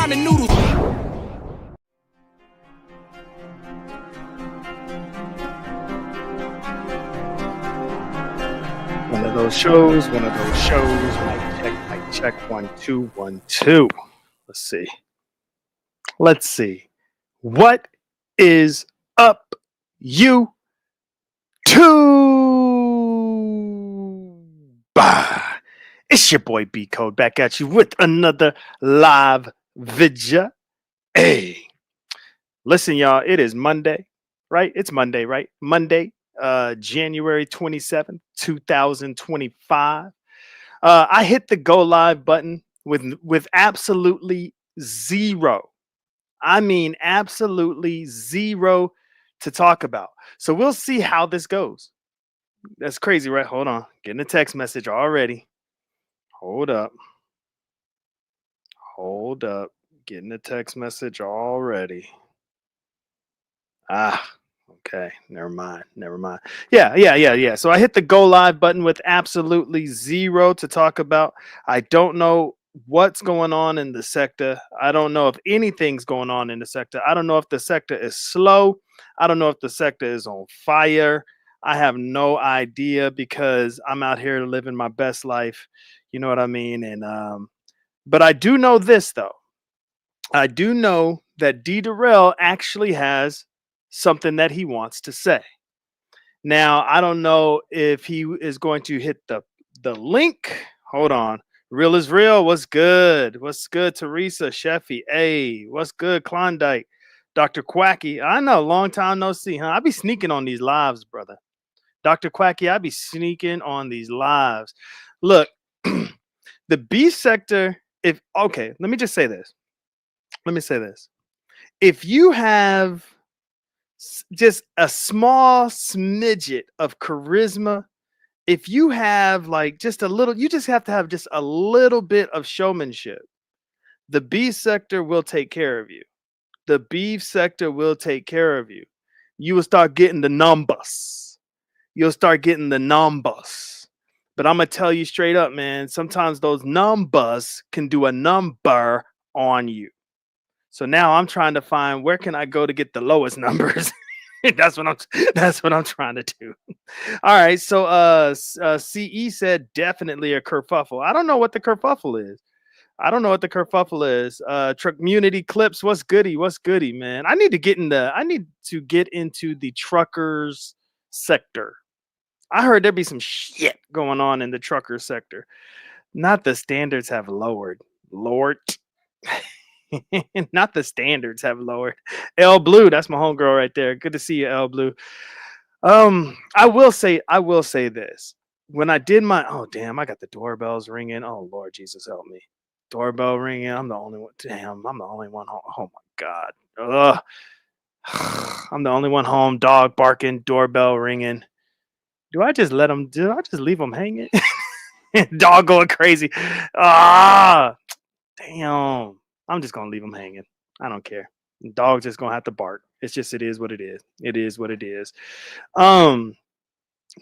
ramen noodles. One of those shows. Mic check. 1, 2, 1, 2. Let's see. What is up, you two? Bah. It's your boy B Code back at you with another live vidya. Hey, listen, y'all. It is Monday, right? It's Monday, right? Monday, January 27th, 2025. I hit the go live button with absolutely zero. I mean, absolutely zero to talk about. So we'll see how this goes. That's crazy, right? Hold on. Getting a text message already. Hold up. Getting a text message already. Okay. Never mind. Yeah. So I hit the go live button with absolutely zero to talk about. I don't know what's going on in the sector. I don't know if anything's going on in the sector. I don't know if the sector is slow. I don't know if the sector is on fire. I have no idea because I'm out here living my best life. You know what I mean? And but I do know this though. I do know that Derrel actually has something that he wants to say. Now, I don't know if he is going to hit the link. Hold on. Real is real. What's good? What's good, Teresa, Sheffy? Hey, what's good, Klondike? Dr. Quacky. I know, long time no see, huh? I be sneaking on these lives, brother. Dr. Quacky, I be sneaking on these lives. Look, the B sector, let me just say this. If you have just a small smidget of charisma, if you have like just a little, you just have to have just a little bit of showmanship. The B sector will take care of you. The B sector will take care of you. You will start getting the numbers. You'll start getting the numbers. But I'm going to tell you straight up, man, sometimes those numbers can do a number on you. So now I'm trying to find where can I go to get the lowest numbers. That's what I'm trying to do. All right. So CE said definitely a kerfuffle. I don't know what the kerfuffle is. Community clips. What's goody, man? I need to get into the truckers sector. I heard there be some shit going on in the trucker sector. Not the standards have lowered. Lord. Not the standards have lowered. L Blue, that's my homegirl right there. Good to see you, L Blue. I will say this. When I did my I got the doorbells ringing. Oh Lord Jesus, help me. Doorbell ringing. I'm the only one. Damn, I'm the only one home. Oh my God. Ugh. I'm the only one home. Dog barking, doorbell ringing. Do I just leave them hanging? Dog going crazy. Damn. I'm just gonna leave them hanging. I don't care. Dog's just gonna have to bark. It is what it is. It is what it is. When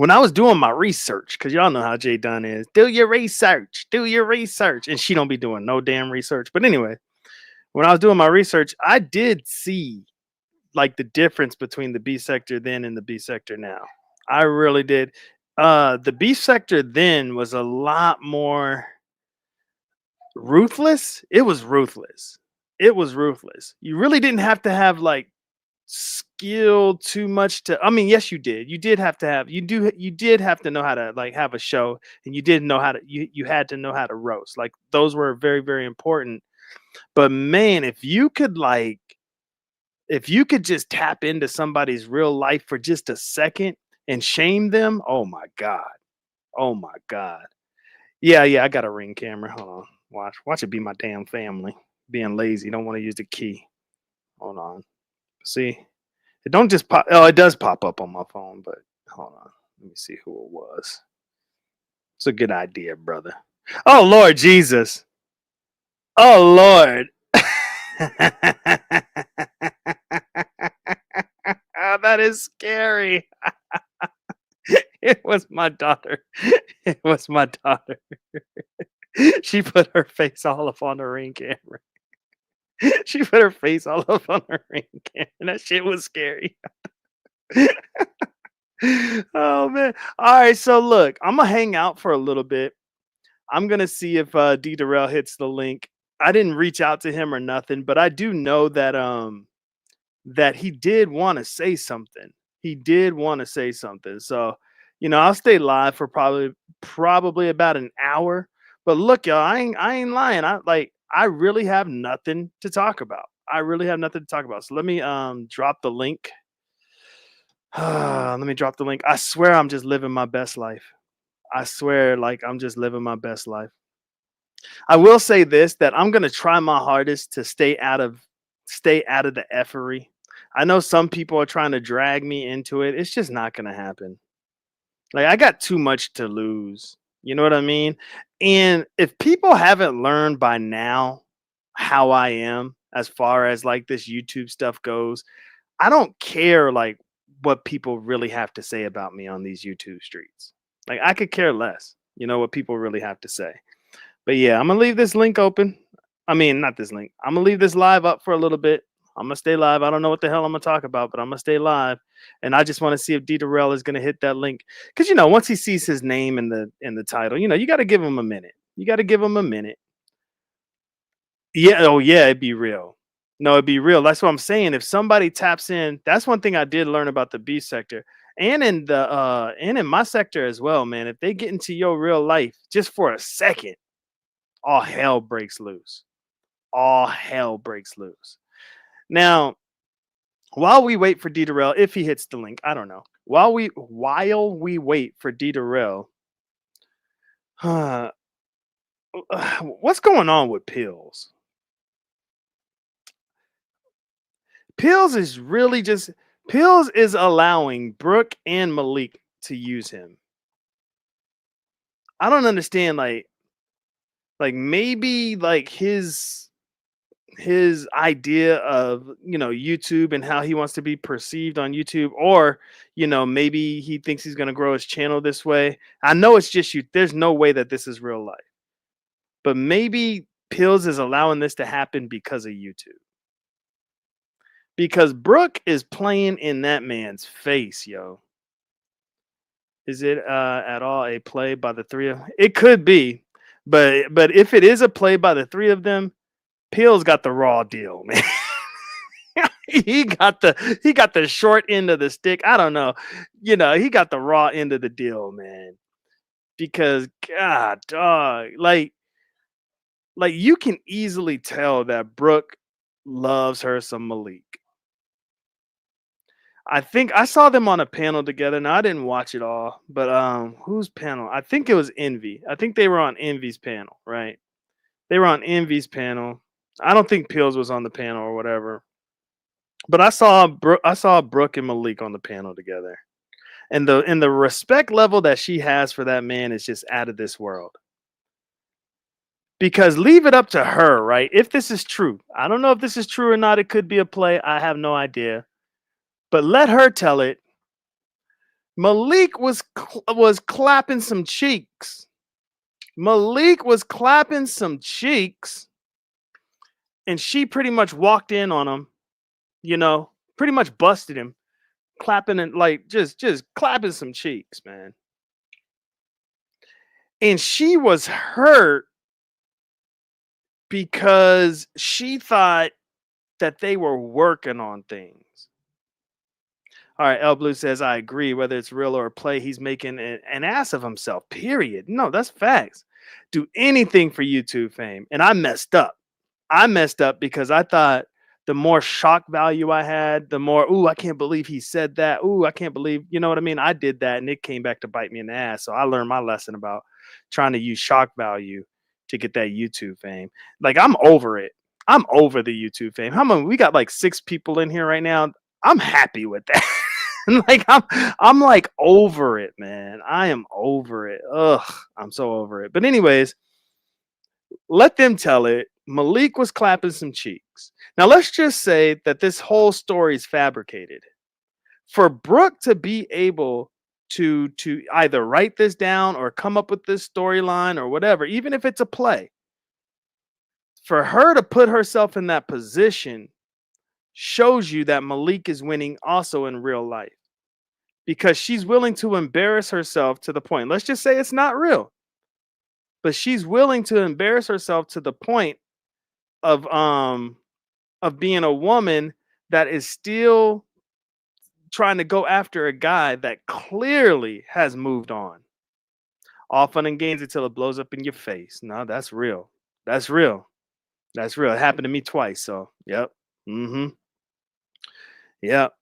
I was doing my research, because y'all know how Jay Dunn is, do your research, and she don't be doing no damn research. But anyway, when I was doing my research, I did see like the difference between the B sector then and the B sector now. I really did. The B sector then was a lot more ruthless. It was ruthless. You really didn't have to have like skill too much to, I mean, yes, you did. You did have to know how to like have a show, and you had to know how to roast. Like those were very, very important. But man, if you could just tap into somebody's real life for just a second and shame them, oh my God. Yeah, I got a Ring camera. Hold on. Watch it be my damn family. Being lazy, don't want to use the key. Hold on. See? It don't just pop. Oh, it does pop up on my phone, but hold on. Let me see who it was. It's a good idea, brother. Oh, Lord Jesus. Oh, Lord. Oh, that is scary. It was my daughter. She put her face all up on the Ring camera. She put her face all up on her ring cam, and that shit was scary. Oh man. All right, so look, I'm gonna hang out for a little bit. I'm gonna see if D Darrell hits the link. I didn't reach out to him or nothing, but I do know that that he did want to say something. He did want to say something. So, I'll stay live for probably about an hour. But look, y'all, I ain't lying. I really have nothing to talk about. I really have nothing to talk about. So let me drop the link. Let me drop the link. I swear I'm just living my best life. I swear, like I'm just living my best life. I will say this, that I'm gonna try my hardest to stay out of the effery. I know some people are trying to drag me into it. It's just not gonna happen. Like I got too much to lose. You know what I mean? And if people haven't learned by now how I am as far as like this YouTube stuff goes, I don't care like what people really have to say about me on these YouTube streets. Like I could care less, what people really have to say. But yeah, I'm gonna leave this link open. I mean, not this link. I'm gonna leave this live up for a little bit. I'm gonna stay live. I don't know what the hell I'm gonna talk about, but I'm gonna stay live. And I just want to see if D Darrell is gonna hit that link. Because once he sees his name in the title, you gotta give him a minute. You gotta give him a minute. Yeah, oh yeah, it'd be real. No, it'd be real. That's what I'm saying. If somebody taps in, that's one thing I did learn about the B sector. And in my sector as well, man. If they get into your real life just for a second, all hell breaks loose. All hell breaks loose. Now, while we wait for D Darrell, if he hits the link, I don't know. While we wait for D Darrell, uh, what's going on with Pills? Pills is really just Pills is allowing Brooke and Malik to use him. I don't understand, like maybe like his idea of YouTube and how he wants to be perceived on YouTube, or maybe he thinks he's going to grow his channel this way. I know it's just you. There's no way that this is real life, but maybe Pills is allowing this to happen because of YouTube. Because Brooke is playing in that man's face, yo. Is it at all a play by the three of? It could be, but if it is a play by the three of them, Pills got the raw deal, man. He got the short end of the stick. I don't know. He got the raw end of the deal, man. Because God, dog, like you can easily tell that Brooke loves her some Malik. I think I saw them on a panel together. Now I didn't watch it all, but whose panel? I think it was Envy. I think they were on Envy's panel, right? They were on Envy's panel. I don't think Pills was on the panel or whatever. But I saw Brooke and Malik on the panel together. And the respect level that she has for that man is just out of this world. Because leave it up to her, right? If this is true. I don't know if this is true or not. It could be a play. I have no idea. But let her tell it. Malik was clapping some cheeks. Malik was clapping some cheeks, and she pretty much walked in on him, pretty much busted him, clapping and like just clapping some cheeks, man. And she was hurt because she thought that they were working on things. All right, El Blue says, I agree. Whether it's real or a play, he's making an ass of himself, period. No, that's facts. Do anything for YouTube fame. And I messed up. I messed up because I thought the more shock value I had, the more, ooh, I can't believe he said that. Ooh, I can't believe, you know what I mean? I did that and it came back to bite me in the ass. So I learned my lesson about trying to use shock value to get that YouTube fame. Like, I'm over it. I'm over the YouTube fame. How many? We got like 6 people in here right now. I'm happy with that. Like I'm like over it, man. I am over it. Ugh, I'm so over it. But anyways, let them tell it. Malik was clapping some cheeks. Now let's just say that this whole story is fabricated. For Brooke to be able to either write this down or come up with this storyline or whatever, even if it's a play, For her to put herself in that position shows you that Malik is winning also in real life because she's willing to embarrass herself to the point. Let's just say it's not real, but she's willing to embarrass herself to the point of being a woman that is still trying to go after a guy that clearly has moved on. All fun and games until it blows up in your face. No, that's real. That's real. That's real. It happened to me twice. So, yep. Mm-hmm. Yep.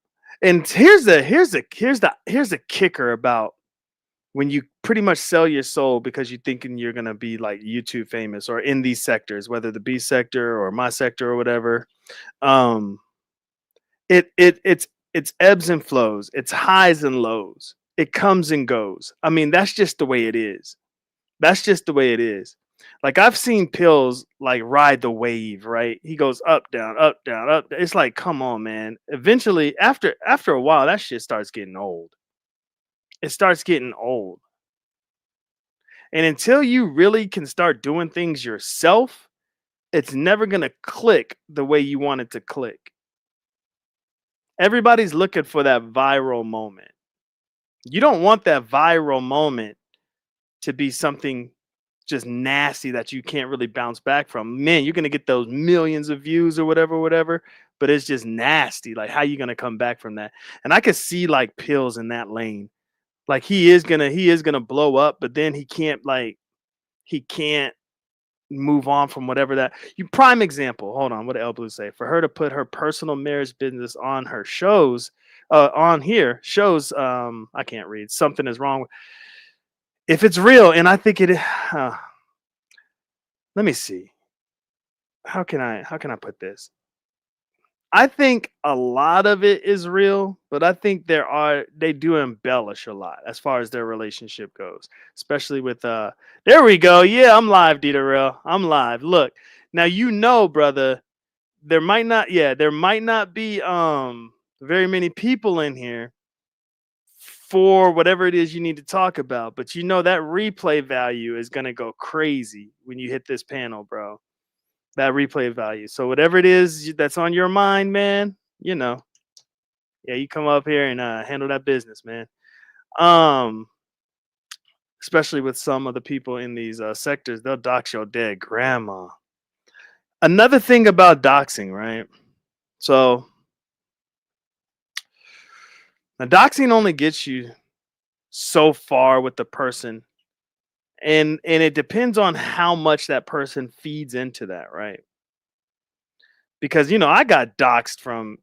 And here's the kicker about when you pretty much sell your soul because you're thinking you're gonna be like YouTube famous or in these sectors, whether the B sector or my sector or whatever. Um, it's ebbs and flows, it's highs and lows, it comes and goes. I mean, that's just the way it is. That's just the way it is. Like I've seen Pills like ride the wave, right? He goes up, down, up, down, up. It's like, come on, man. Eventually, after a while, that shit starts getting old. It starts getting old. And until you really can start doing things yourself, it's never gonna click the way you want it to click. Everybody's looking for that viral moment. You don't want that viral moment to be something just nasty that you can't really bounce back from. Man, you're gonna get those millions of views or whatever, whatever, but it's just nasty. Like, how you gonna come back from that? And I could see like Pills in that lane. Like he is gonna blow up, but then he can't move on from whatever that you prime example. Hold on, what did El Blue say? For her to put her personal marriage business on her shows, on here shows I can't read. Something is wrong. If it's real, and I think it let me see. How can I put this? I think a lot of it is real, but I think they do embellish a lot as far as their relationship goes, especially with there we go. Yeah, I'm live, Derrel. I'm live. Look, now brother, there might not be very many people in here for whatever it is you need to talk about, but that replay value is gonna go crazy when you hit this panel, bro. That replay value. So whatever it is that's on your mind, man, yeah, you come up here and handle that business, man. Um, Especially with some of the people in these sectors, they'll dox your dead grandma. Another thing about doxing, right? So now doxing only gets you so far with the person, and it depends on how much that person feeds into that, right? Because I got doxed from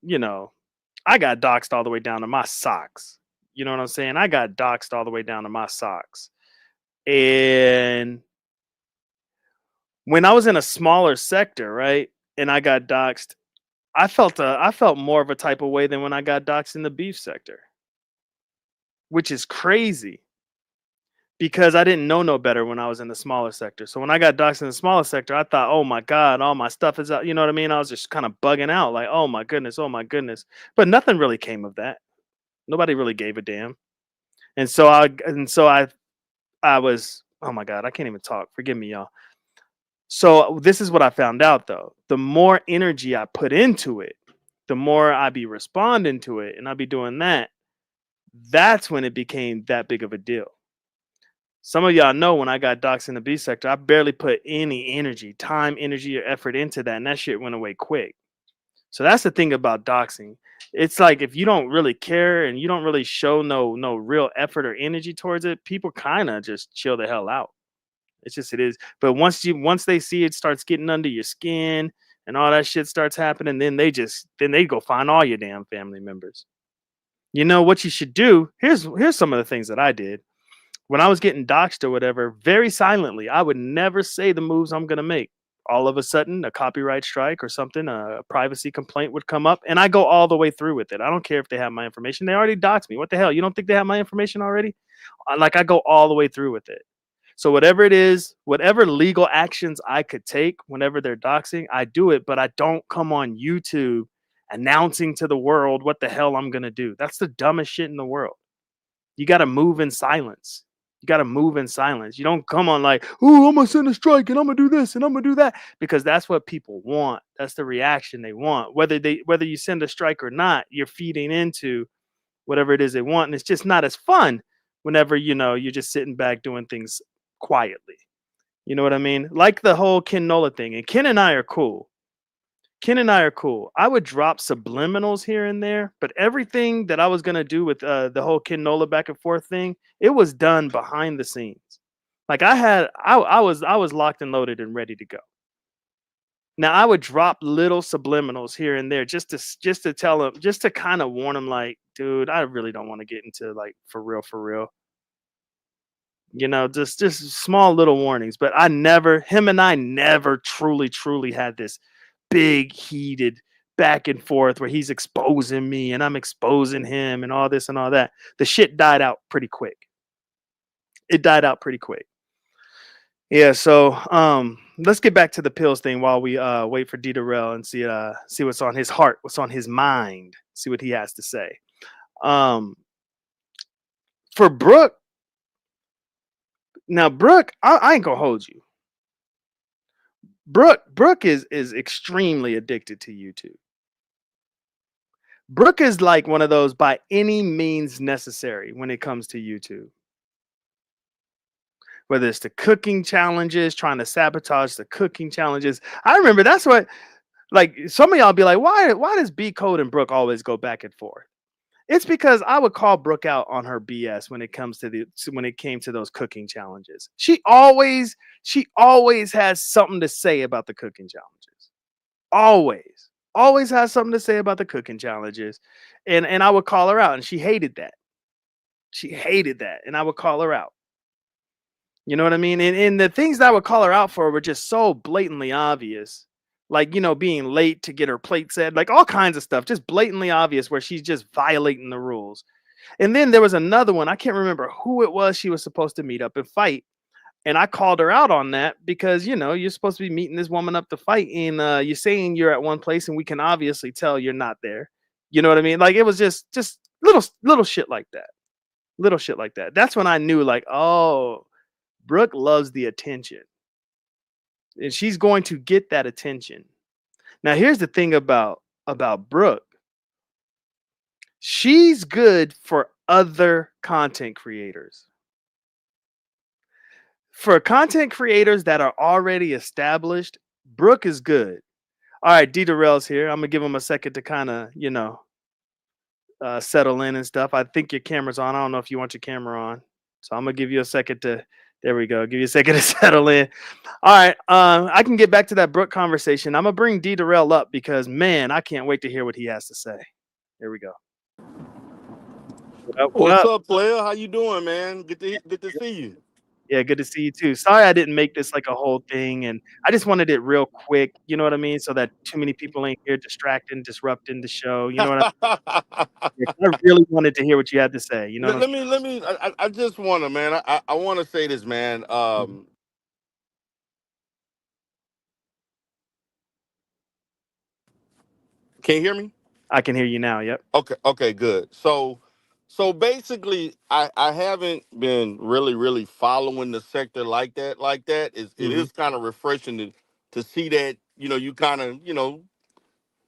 I got doxed all the way down to my socks. You know what I'm saying? I got doxed all the way down to my socks. And when I was in a smaller sector, right, and I got doxed, I felt more of a type of way than when I got doxed in the beef sector, which is crazy because I didn't know no better when I was in the smaller sector. So when I got doxed in the smaller sector, I thought, oh my God, all my stuff is out. You know what I mean? I was just kind of bugging out, like, oh my goodness, oh my goodness. But nothing really came of that. Nobody really gave a damn. And so I was, oh my God, I can't even talk. Forgive me, y'all. So this is what I found out though. The more energy I put into it, the more I be responding to it and I be doing that. That's when it became that big of a deal. Some of y'all know when I got doxxed in the B sector, I barely put any energy, time, energy, or effort into that, and that shit went away quick. So that's the thing about doxing. It's like if you don't really care and you don't really show no real effort or energy towards it, people kind of just chill the hell out. It's just it is. But once they see it starts getting under your skin and all that shit starts happening, then they go find all your damn family members. You know what you should do? Here's some of the things that I did when I was getting doxxed or whatever. Very silently, I would never say the moves I'm gonna make. All of a sudden, a copyright strike or something, a privacy complaint would come up, and I go all the way through with it. I don't care if they have my information. They already doxed me. What the hell? You don't think they have my information already? Like I go all the way through with it. So whatever it is, whatever legal actions I could take whenever they're doxing, I do it, but I don't come on YouTube announcing to the world what the hell I'm gonna do. That's the dumbest shit in the world. You got to move in silence. You got to move in silence. You don't come on like, oh, I'm gonna send a strike and I'm gonna do this and I'm gonna do that, because that's what people want. That's the reaction they want. Whether you send a strike or not, you're feeding into whatever it is they want, and it's just not as fun whenever you're just sitting back doing things quietly. You know what I mean? Like the whole Ken Nola thing, and Ken and I are cool. Ken and I are cool. I would drop subliminals here and there, but everything that I was gonna do with the whole Ken Nola back and forth thing, it was done behind the scenes. Like I was locked and loaded and ready to go. Now I would drop little subliminals here and there just to tell him, just to kind of warn him, like, dude, I really don't want to get into like for real. Just small little warnings. But him and I never truly had this big heated back and forth where he's exposing me and I'm exposing him and all this and all that. The shit died out pretty quick. It died out pretty quick. Yeah, so let's get back to the pills thing while we wait for Derrel and see what's on his heart, what's on his mind, see what he has to say. Um for Brooke, now Brooke, I ain't gonna hold you. Brooke is extremely addicted to YouTube. Brooke is like one of those by any means necessary when it comes to YouTube. Whether it's the cooking challenges, trying to sabotage the cooking challenges. I remember that's what, like, some of y'all be like, why does B Code and Brooke always go back and forth? It's because I would call Brooke out on her BS when it came to those cooking challenges. She always has something to say about the cooking challenges. Always has something to say about the cooking challenges. And I would call her out, and she hated that. She hated that. And I would call her out. You know what I mean? And the things that I would call her out for were just so blatantly obvious. Like, being late to get her plate set, like all kinds of stuff, just blatantly obvious where she's just violating the rules. And then there was another one. I can't remember who it was she was supposed to meet up and fight. And I called her out on that because, you're supposed to be meeting this woman up to fight. And you're saying you're at one place and we can obviously tell you're not there. You know what I mean? Like, it was just little shit like that. Little shit like that. That's when I knew, like, oh, Brooke loves the attention. And she's going to get that attention. Now, here's the thing about Brooke. She's good for other content creators. For content creators that are already established, Brooke is good. All right, D Darrell's here. I'm gonna give him a second to kind of, settle in and stuff. I think your camera's on. I don't know if you want your camera on, so I'm gonna give you a second to. There we go. Give you a second to settle in. All right, I can get back to that Brooke conversation. I'm gonna bring D Darrell up because, man, I can't wait to hear what he has to say. Here we go. What up? What What's up? up, player? How you doing, man? Good to see you. Yeah, good to see you too. Sorry I didn't make this like a whole thing, and I just wanted it real quick. You know what I mean? So that too many people ain't here distracting, disrupting the show. You know what I mean? I really wanted to hear what you had to say. You know what I'm let me. I just wanna, man. I want to say this, man. saying? Can you hear me? I can hear you now. Yep. Okay, good. So basically, I haven't been really following the sector like that. It Hmm. is kind of refreshing to see that you kind of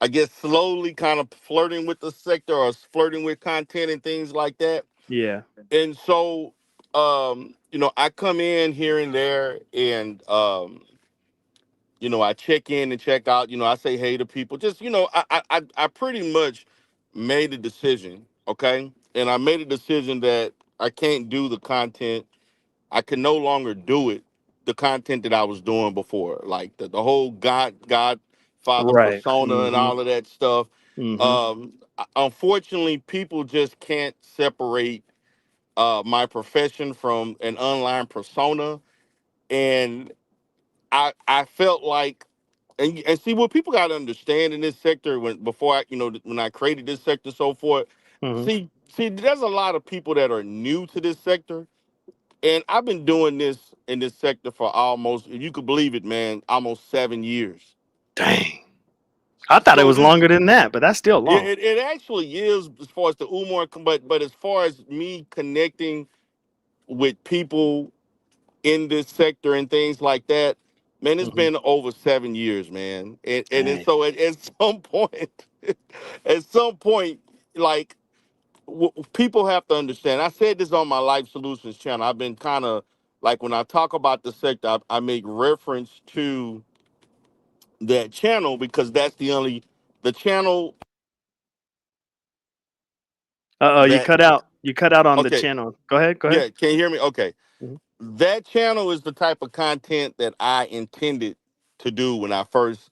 I guess slowly kind of flirting with the sector or flirting with content and things like that. Yeah. And so I come in here and there, and I check in and check out. I say hey to people. Just I pretty much made a decision. Okay, and I made a decision that I can't do the content. I can no longer do it. The content that I was doing before, like the whole Godfather Right. persona and Hmm. all of that stuff. Hmm. Unfortunately, people just can't separate my profession from an online persona, and I felt like, and see what people got to understand in this sector before when I created this sector, so forth. Hmm. See, there's a lot of people that are new to this sector, and I've been doing this in this sector for almost, if you could believe it, man, almost 7 years. Dang. I thought it So was this longer than that, but that's still long. it actually is as far as the Umar, but as far as me connecting with people in this sector and things like that, man, it's Hmm. been over 7 years, man. And then Dang. so at some point, at some point, like people have to understand. I said this on my Life Solutions channel. I've been kind of like when I talk about the sector, I make reference to that channel because that's the only the channel Uh oh, you that cut out. You cut out on the okay, channel. Go ahead. Go ahead. yeah, can you hear me? Okay. Mhm. That channel is the type of content that I intended to do when I first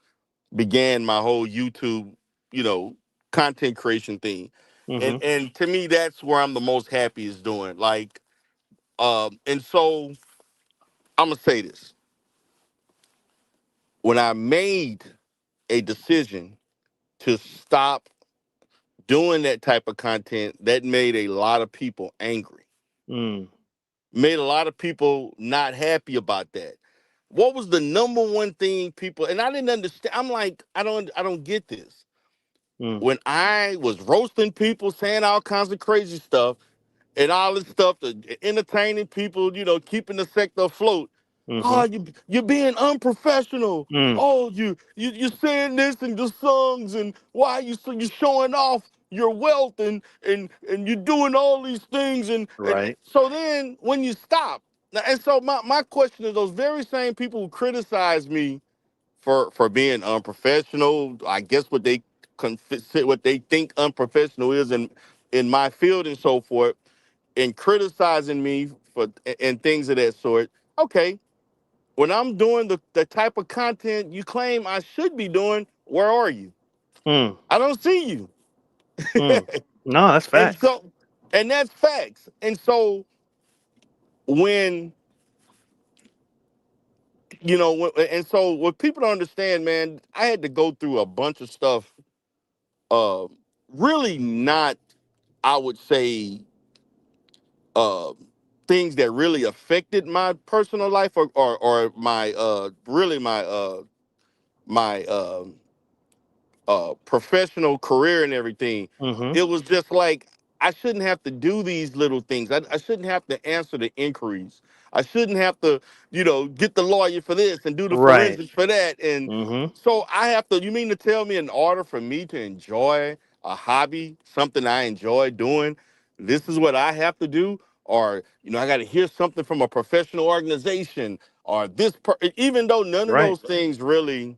began my whole YouTube, you know, content creation thing. Mhm. And to me that's where I'm the most happiest doing. Like and so I'm gonna say this. When I made a decision to stop doing that type of content, that made a lot of people angry. Mm. Made a lot of people not happy about that. What was the number one thing people, and I didn't understand. I'm like, I don't get this. Mm. When I was roasting people, saying all kinds of crazy stuff, and all this stuff to entertaining people, keeping the sector afloat. Oh, Mhm. you're being unprofessional. Mm. Oh, you saying this in the songs, and why you showing off your wealth, and you're doing all these things, and Right. so then when you stop, and so my question is, those very same people who criticize me for being unprofessional, I guess what they think unprofessional is in my field and so forth, and criticizing me for and things of that sort. Okay, when I'm doing the type of content you claim I should be doing, where are you? Mm. I don't see you. Mm. No, that's and facts. so and that's facts. And so when and so what people don't understand, man, I had to go through a bunch of stuff. Uh, really not, I would say, uh, things that really affected my personal life or my really my professional career and everything. Mhm. It was just like I shouldn't have to do these little things. I shouldn't have to answer the inquiries. I shouldn't have to, get the lawyer for this and do the Right. forensics for that. And Mhm. so I have to. You mean to tell me, in order for me to enjoy a hobby, something I enjoy doing, this is what I have to do? Or I got to hear something from a professional organization, or even though none of Right. those things really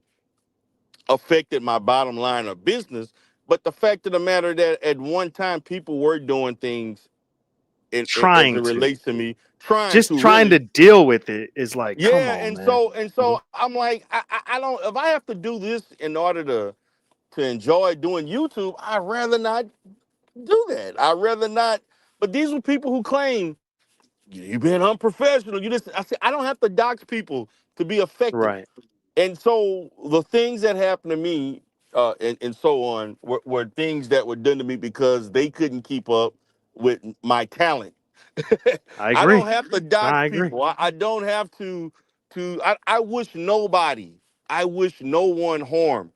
affected my bottom line of business. But the fact of the matter that at one time people were doing things as Trying it to. relates to me, trying Just to trying really, to deal with it is like, come yeah. on, And man. so and Mhm. so I'm like, I don't. If I have to do this in order to enjoy doing YouTube, I'd rather not do that. I'd rather not. But these were people who claim you being unprofessional. You just, I said, I don't have to dox people to be effective. Right. And so the things that happened to me and so on were things that were done to me because they couldn't keep up with my talent. I I don't agree. have to No, dox I agree. people. I don't have I wish nobody, I wish no one harm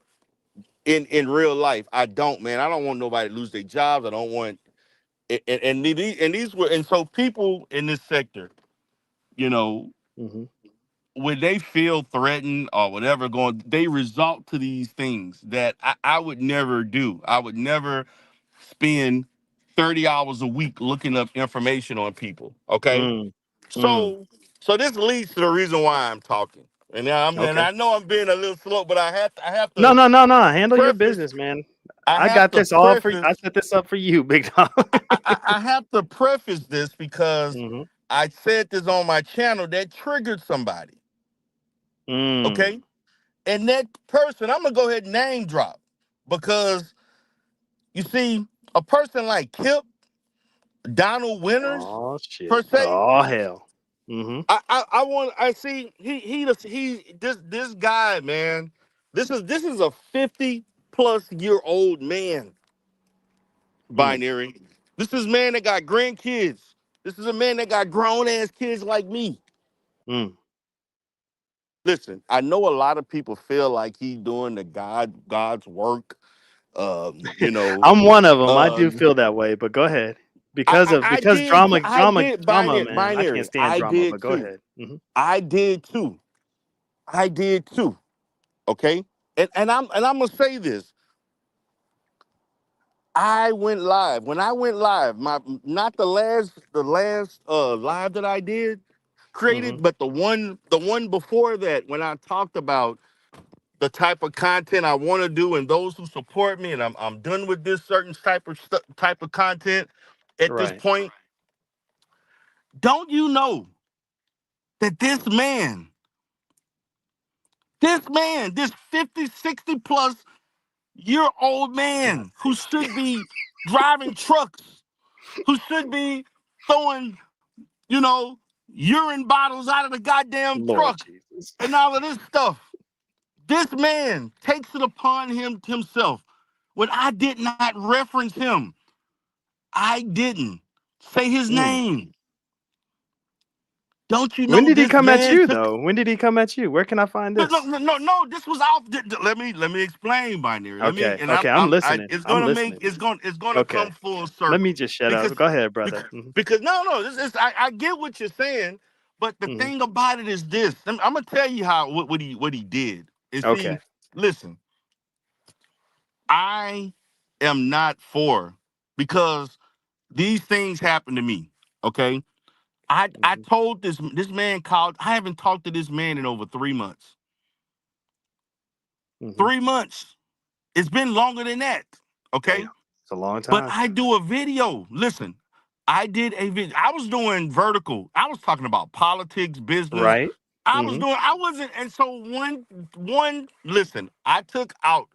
in real life. I don't, man. I don't want nobody to lose their jobs. I don't want and so people in this sector, you know, Mhm. when they feel threatened or whatever going, they resort to these things that I would never do. I would never spend 30 hours a week looking up information on people. Okay. Mm. Mm. So this leads to the reason why I'm talking. And Okay. I know I'm being a little slow, but I have No, to no, no, no. Handle your preface, business, man. I I have got to this all for. I preface, set this up for you, big dog. I have to preface this because Mhm. I said this on my channel that triggered somebody. Mm. Okay. And that person, I'm gonna go ahead and name drop because you see, a person like Kip, Donald Winters, Oh shit. per se, Oh hell. Mhm. I see he this guy, man. This is a 50-plus-year-old man, Mm. binary. This is a man that got grandkids. This is a man that got grown ass kids like me. Mm. Listen, I know a lot of people feel like he doing the God's work. Um, you know, I'm one of them. I uh, do feel that way, but go ahead. because drama I drama did drama, man. I can't binary. stand drama, but go ahead. I did too. I did too. Okay. And I'm gonna say this. I went live. When I went live, my not the last live that I did Mhm. created, but the one before that when I talked about the type of content I want to do and those who support me and I'm done with this certain type of content at this Right. point. Don't you know that this 50, 60 plus year old God, man who should be driving trucks, who should be throwing, you know, urine bottles out of the goddamn Lord truck Jesus. and all of this stuff. This man takes it upon himself. When I did not reference him, I didn't say his Mm. name. Don't you When know did he this come at man you took though? When did he come at you? Where can I find no, no, this? no, no, no. This was off. Let me explain, binary. Let me, Okay. and Okay, I'm I listening. it's I'm gonna make listening. it's gonna Okay. come full Let me circle just shut up. because Go ahead, brother. because because no, this is I get what you're saying, but the Mhm. thing about it is this. I'm gonna tell you how what he did. And Okay. see, listen, I am not for because these things happen to me. Okay, I Mhm. told this man called. I haven't talked to this man in over 3 months. Mhm. 3 months. It's been longer than that. Damn. Okay. It's a long But time. I do a video. Listen, I did a video. I was doing vertical. I was talking about politics, business. Right? Mhm. I wasn't, and so listen, I took out,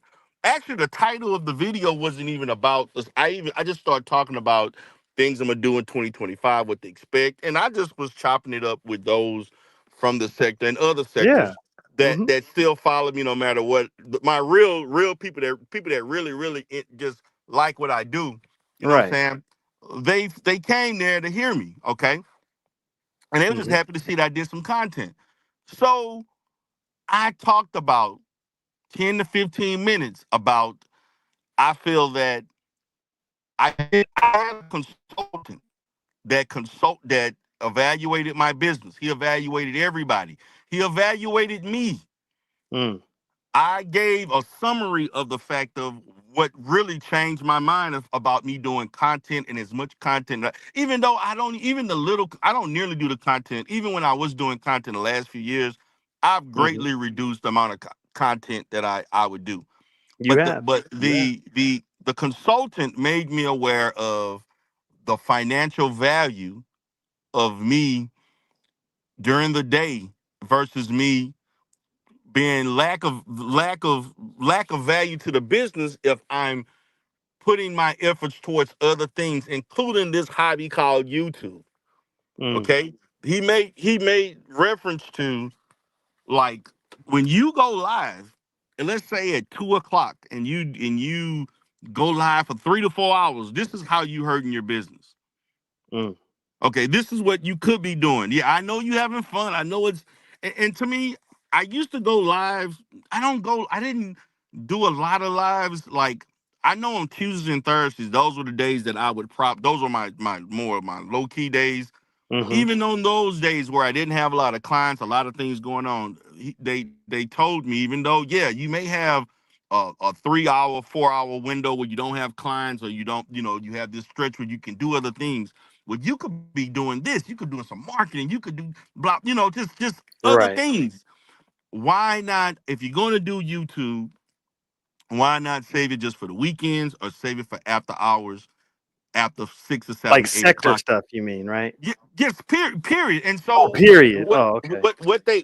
actually the title of the video wasn't even about this. I just started talking about things I'm gonna do in 2025, what to expect. And I just was chopping it up with those from the sector and other Yeah. sectors that Mhm. that still follow me no matter what. My real people that really just like what I do, you know what Right. I'm saying? They came there to hear me, okay? And they were just Mhm. happy to see that I did some content. So I talked about 10 to 15 minutes about I feel that I had a consultant that evaluated my business. He evaluated everybody. He evaluated me. Mm. I gave a summary of the fact of what really changed my mind about me doing content and as much content. Even though I don't nearly do the content. Even when I was doing content the last few years, I've Mhm. greatly reduced the amount of content that I would do. You But the have. but You have. the consultant made me aware of the financial value of me during the day versus me being lack of value to the business if I'm putting my efforts towards other things, including this hobby called YouTube. Mm. Okay. He made reference to, like, when you go live, and let's say at 2 o'clock and you go live for 3 to 4 hours, this is how you hurting your business. Mm. Okay, this is what you could be doing. Yeah, I know you having fun. I know and to me, I used to go live. I didn't do a lot of lives. Like, I know on Tuesdays and Thursdays, those were the days that I would those were my more of my low key days. Mhm. Even on those days where I didn't have a lot of clients, a lot of things going on, they told me, even though, yeah, you may have a 3 hour, 4 hour window where you don't have clients, or you don't, you have this stretch where you can do other things. Well, you could be doing this, you could do some marketing, you could do blah, just other Right. things. Why not, if you're going to do YouTube, why not save it just for the weekends or save it for after hours, after 6 or 7 Like or 8 sector o'clock? stuff, you mean, right? Yes, period. And Oh, so period. what Oh, okay.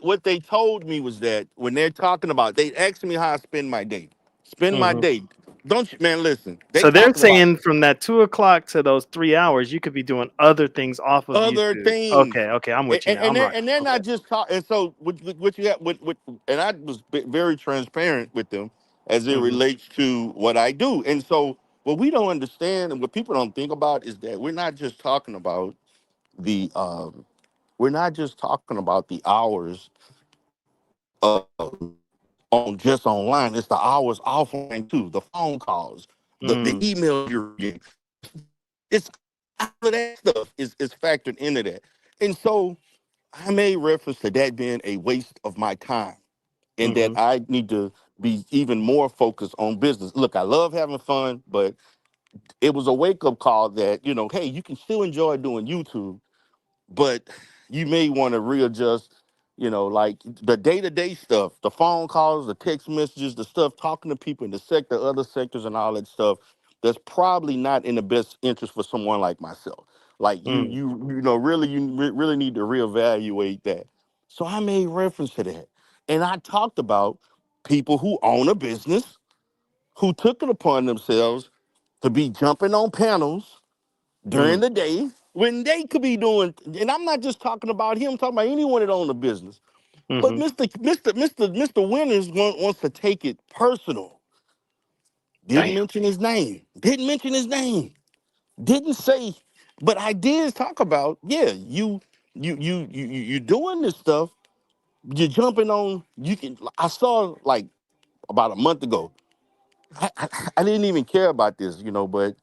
what they told me was that when they're talking about, they asked me how I spend my day. Spend my Mhm. day. Don't you, man, listen. They So they're talking about saying from that 2 o'clock to those 3 hours, you could be doing other things off of other YouTube. things. Okay, okay, I'm And, with you and, now. and I'm they're, rocking. and they're Okay. not just talking. And so what you have and I was very transparent with them as it Mhm. relates to what I do. And so what we don't understand and what people don't think about is that the um we're not just talking about the hours on just online. It's the hours offline too, the phone calls, the Mm. emails you're getting. It's All of that stuff is factored into that. And so I made reference to that being a waste of my time and that Mhm. I need to be even more focused on business. Look, I love having fun, but it was a wake up call that, hey, you can still enjoy doing YouTube, but you may want to readjust, like the day to day stuff, the phone calls, the text messages, the stuff, talking to people in the sector, other sectors, and all that stuff. That's probably not in the best interest for someone like myself. Like Mm. really, really need to reevaluate that. So I made reference to that, and I talked about people who own a business who took it upon themselves to be jumping on panels during Mm. the day when they could be doing, and I'm not just talking about him, I'm talking about anyone that owns a business. But Mhm. Mr. Winters wants to take it personal. Didn't Damn. mention his name. Didn't mention his name. Didn't say, but I did talk about, yeah, you doing this stuff. You're jumping on. You can. I saw like about a month ago. I didn't even care about this, but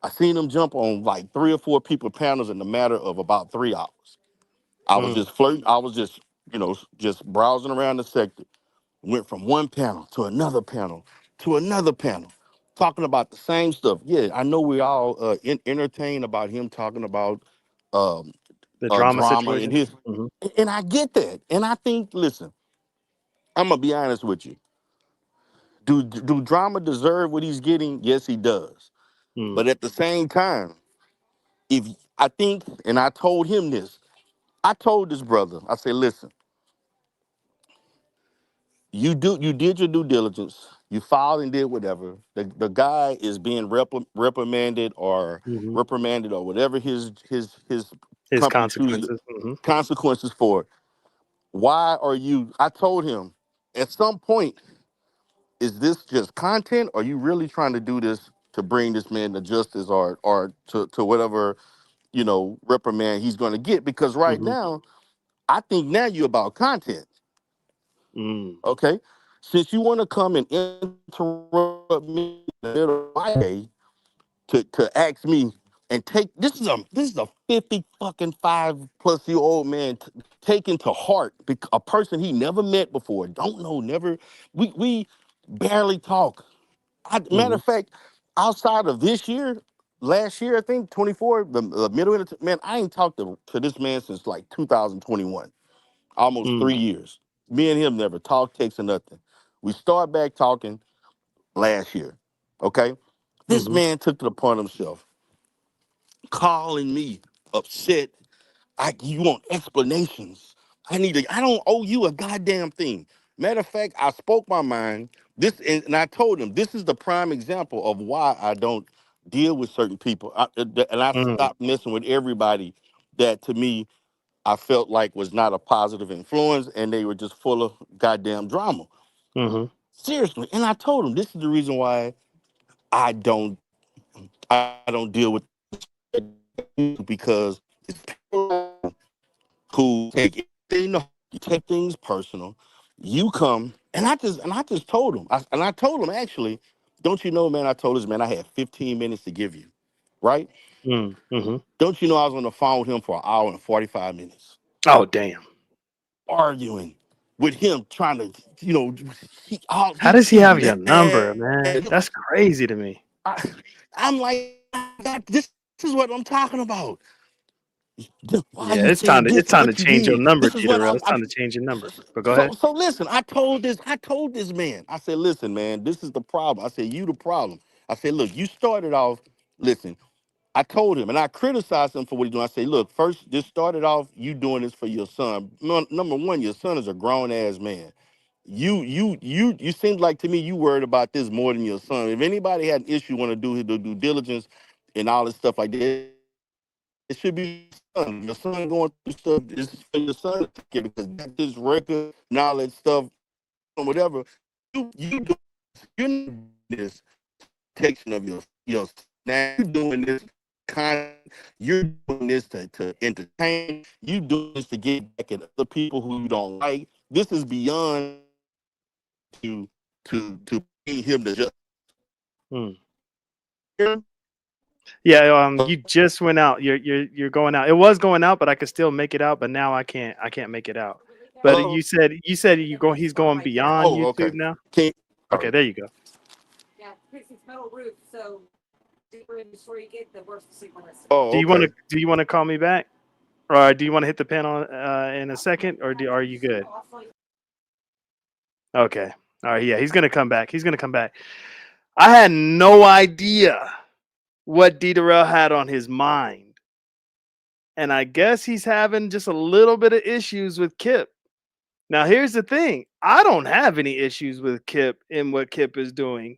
I seen him jump on like three or four people panels in the matter of about 3 hours. I was Mm. just flirting. I was just browsing around the sector. Went from one panel to another panel to another panel, talking about the same stuff. Yeah, I know we all entertained about him talking about um, The drama drama and situation. his, Mhm. and I get that. And I think, listen, I'm gonna be honest with you. Do drama deserve what he's getting? Yes, he does. Mm. But at the same time, if I think, and I told him this, I told this brother, I said, listen, you did your due diligence, you filed and did whatever. The guy is being Mhm. reprimanded or whatever his His company chooses consequences. Mhm. consequences for it. Why are you? I told him at some point, is this just content? Or are you really trying to do this to bring this man to justice or to whatever reprimand he's going to get? Because right Mhm. now, I think now you're about content. Mm. Okay, since you want to come and interrupt me in the middle of my day to ask me and take this is a 50 fucking 5+ year old man taken to heart a person he never met before, don't know, never, we barely talk. Matter Mhm. of fact, outside of this year, last year I think 24, the middle of the man, I ain't talked to this man since like 2021, almost Mm. 3 years. Me and him never talked, text, or nothing. We start back talking last year. Okay, this Mhm. man took it upon himself calling me upset. You want explanations? I don't owe you a goddamn thing. Matter of fact, I spoke my mind. And I told him this is the prime example of why I don't deal with certain people. And I Mm. stopped messing with everybody that to me I felt like was not a positive influence, and they were just full of goddamn drama. Mhm. Seriously. And I told him this is the reason why I don't I don't deal with because it's people who take everything to heart, you take things personal. You come and I just told him. I told him actually, don't you know, man? I told this man I had 15 minutes to give you, right? Mm. Mhm. Don't you know I was on the phone with him for an hour and 45 minutes Oh damn. arguing with him, trying to, How does he he's have your mad. number, man? That's crazy to me. I'm like, God, this is what I'm talking about. Why you Yeah, saying this? it's What time you to change your did? This number, is what Derrel. It's time to change your number. But go ahead. so listen. I told this man. I said, listen, man, this is the problem. I said, you the problem. I said, look, you started off. Listen, I told him, and I criticized him for what he's doing. I say, look, first, this started off you doing this for your son. Number one, your son is a grown ass man. You seemed like to me you worried about this more than your son. If anybody had an issue, want to do his due diligence and all this stuff like that, it should be your son. Your son going through stuff. This is for your son to take care because that's his record and all that stuff, whatever. You doing this. You're not doing this for the protection of your now you doing this content. You're doing this to entertain. You doing this to get back at other people who you don't like. This is beyond to bring him to justice. Mm. Here, Yeah, So, you just went out. You're going out. It was going out, but I could still make it out. But now I can't make it out. But hello. you said you go. He's going beyond Oh, YouTube okay. now. Can Okay, sorry. there you go. Oh, okay. Do you want to call me back, or do you want to hit the pen on in a second, or are you good? Okay. All right. Yeah, he's gonna come back. He's gonna come back. I had no idea what Derrel had on his mind, and I guess he's having just a little bit of issues with Kip. Now, here's the thing: I don't have any issues with Kip and what Kip is doing,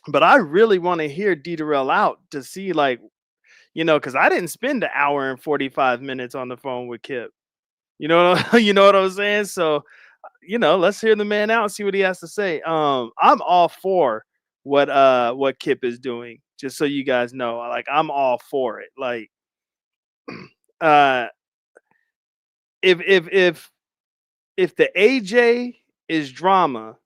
but I really want to hear Derrel out to see, like, because I didn't spend an hour and 45 minutes on the phone with Kip. You know what I'm saying? So, let's hear the man out and see what he has to say. I'm all for what Kip is doing, just so you guys know. Like, I'm all for it. Like, uh if if if if the AJ is drama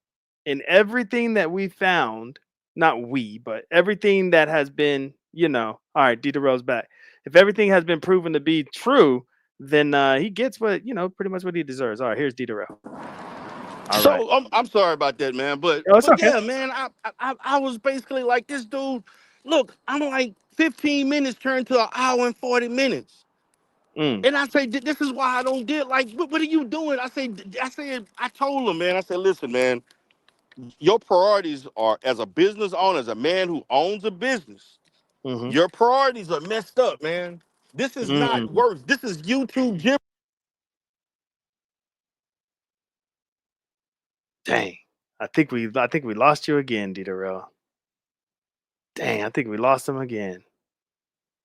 in everything that we found, not we, but everything that has been, all right, Dieter Rose back. If everything has been proven to be true, then he gets what, pretty much what he deserves. All right, here's Dieter Rose. All right. So I'm sorry about that, man. But Oh, it's but okay. yeah, man. I was basically like this dude. Look, I'm like 15 minutes turned to an hour and 40 minutes. Mm, And I say, this is why I don't get like, what are you doing? I told him, man. I said, listen, man, your priorities are as a business owner, as a man who owns a business. mm-hmm, Your priorities are messed up, man. This is not mm. work. This is YouTube gym. Dang. I think we lost you again, Dieter. Dang, I think we lost him again.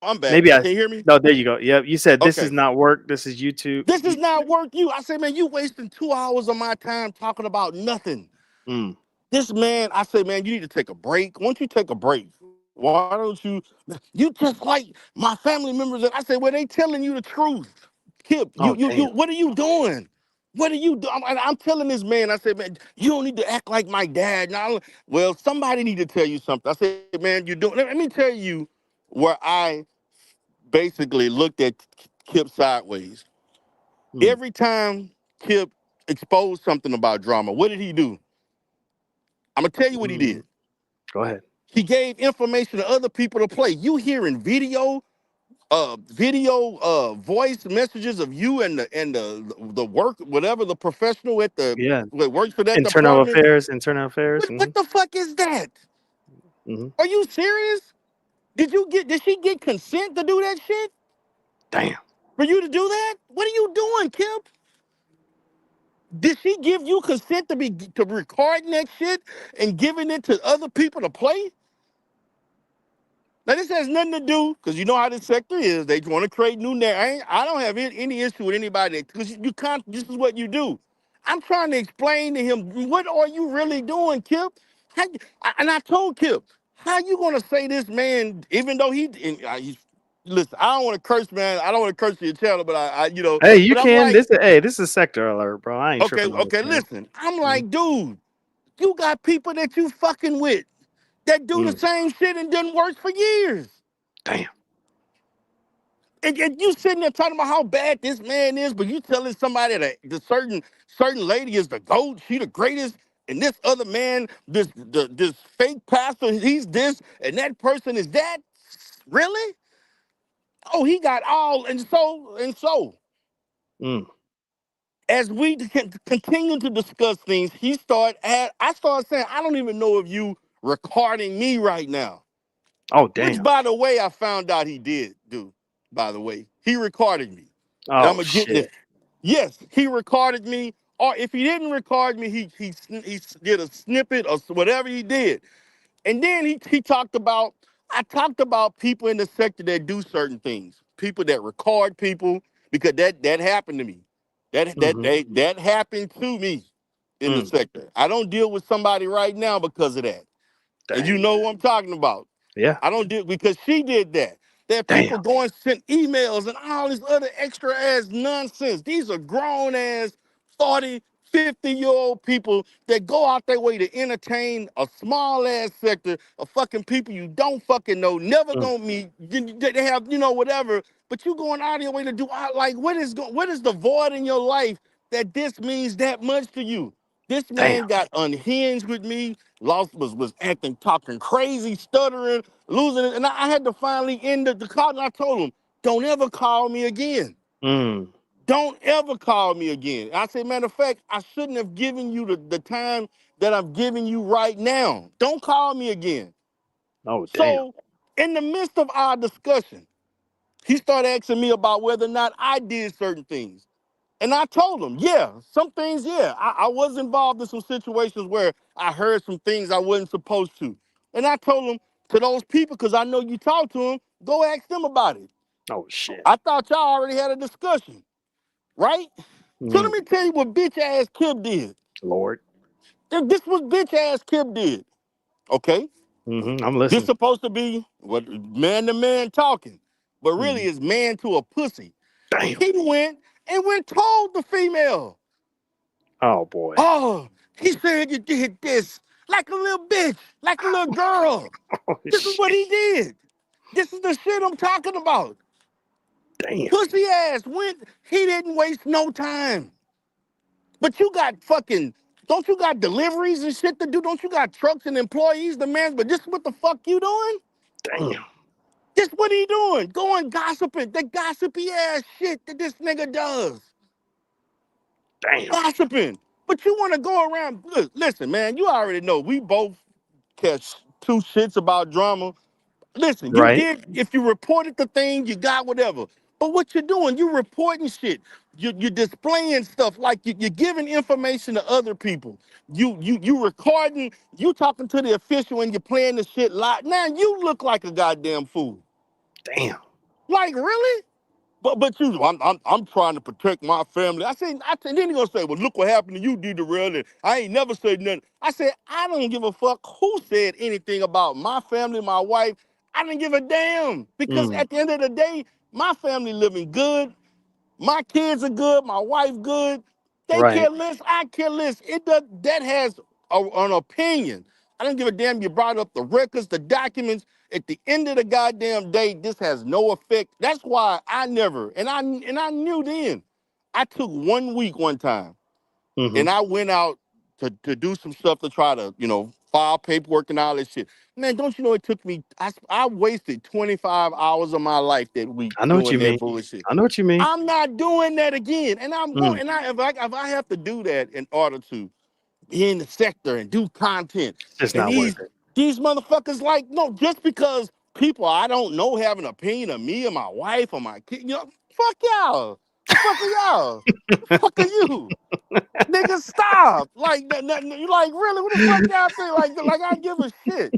I'm back. Maybe I Can you hear me? No, there you go. Yep. You said this is Okay. not work. This is YouTube. This is not work. I said, man, you wasting 2 hours of my time talking about nothing. Mm, This man, I say, man, you need to take a break. Once you take a break, why don't you just like my family members? And I say, well, they telling you the truth. Kip, oh damn. what are you doing? What are you doing? I'm telling this man, I said, man, you don't need to act like my dad. Now, well, somebody need to tell you something. I said, man, you're doing, let me tell you where I basically looked at Kip sideways. Mm, Every time Kip exposed something about drama, what did he do? I'm gonna tell you what he mm. did. Go ahead. He gave information to other people to play. You hearing voice messages of you and the work, whatever the professional at the Yeah. that works for that department. Internal affairs. What the fuck is that? Hmm. Are you serious? Did she get consent to do that shit? Damn. For you to do that? What are you doing, Kip? Did she give you consent to recording that shit and giving it to other people to play? Now this has nothing to do because you know how this sector is. They want to create new narrative. I don't have any issue with anybody because you can't. This is what you do. I'm trying to explain to him what are you really doing, Kip? And I told Kip, how you gonna say this man, even though listen, I don't want to curse, man. I don't want to curse your channel, but Hey, you but I'm can. like, This is sector alert, bro. I ain't okay, tripping on this, okay, man. listen. I'm Mm, like, dude, you got people that you fucking with that do the mm. same shit and didn't work for years. Damn. And you sitting there talking about how bad this man is, but you telling somebody that the certain lady is the GOAT, she the greatest, and this other man, this fake pastor, he's this, and that person is that. Really? Oh, he got all, and so. Mm, As we continue to discuss things, I started saying, I don't even know if you recording me right now. oh Which, damn. by the way, I found out he did do. By the way, he recorded me, and I'm Oh gonna get this. shit. Yes, he recorded me, or if he didn't record me, he did a snippet or whatever he did, and then he talked about. I talked about people in the sector that do certain things, people that record people because that happened to me. Hmm. That happened to me in the Mm, sector. I don't deal with somebody right now because of that, and you dang. know what I'm talking about. Yeah. I don't do because she did that. There are Damn. people going sent emails and all this other extra ass nonsense. These are grown ass 40, 50-year-old people that go out their way to entertain a small ass sector of fucking people you don't fucking know, never Mm. gonna meet. They have, whatever. But you going out of your way to do like what is the void in your life that this means that much to you? This Damn. man got unhinged with me, lost was acting, talking crazy, stuttering, losing it, and I had to finally end the call. And I told him, "Don't ever call me again. Mm. Don't ever call me again." I said, matter of fact, I shouldn't have given you the time that I'm giving you right now. Don't call me again. Oh, damn. So, in the midst of our discussion, he started asking me about whether or not I did certain things. And I told him, yeah, some things, yeah. I was involved in some situations where I heard some things I wasn't supposed to. And I told him, to those people, because I know you talked to them, go ask them about it. Oh, shit. I thought y'all already had a discussion, right? So let Mm. me tell you what bitch ass Kip did. Lord. This was bitch ass Kip did. Okay? I'm This listening. supposed to be what man to man talking, but really Mhm. it's man to a pussy. Damn. He went told the female, Oh, boy. oh, he said you did this like a little bitch, like a little girl. Oh, This is what shit. he did. This is the shit I'm talking about. Damn. Pussy ass went, he didn't waste no time. But you got fucking, don't you got deliveries and shit to do? Don't you got trucks and employees, the man? But this what the fuck you doing? Damn. This what he doing? Going gossiping, the gossipy ass shit that this nigga does. Damn. Gossiping. But you want to go around, look, listen, man, you already know we both catch two shits about drama. Listen, you Right. did, if you reported the thing, you got whatever. But what you're doing, you reporting shit. You're displaying stuff like you're giving information to other people. You recording, you talking to the official and you're playing the shit live. Now you look like a goddamn fool. Damn. Like, really? But you, I'm trying to protect my family. And then he gonna say, well, look what happened to you, D. Derrel, and I ain't never said nothing. I said, I don't give a fuck who said anything about my family, my wife. I didn't give a damn because Mm. at the end of the day, my family living good. My kids are good. My wife good. They Right. care less. I care less. It does. That has an opinion. I don't give a damn. You brought up the records, the documents. At the end of the goddamn day, this has no effect. That's why I never. And I knew then. I took 1 week one time, Hmm. and I went out to do some stuff to try to file paperwork and all this shit. Man, don't you know it took me? I wasted 25 hours of my life that week I know what doing you that mean. bullshit. I know what you mean. I'm not doing that again. And I'm Mm. going, and if I have to do that in order to be in the sector and do content, It's just and not worth it. these motherfuckers like, no, just because people I don't know have an opinion of me or my wife or my kid, fuck y'all. The fuck are y'all? The fuck are you? Nigga, stop. Like, you like, really? What the fuck y'all think? Like I give a shit.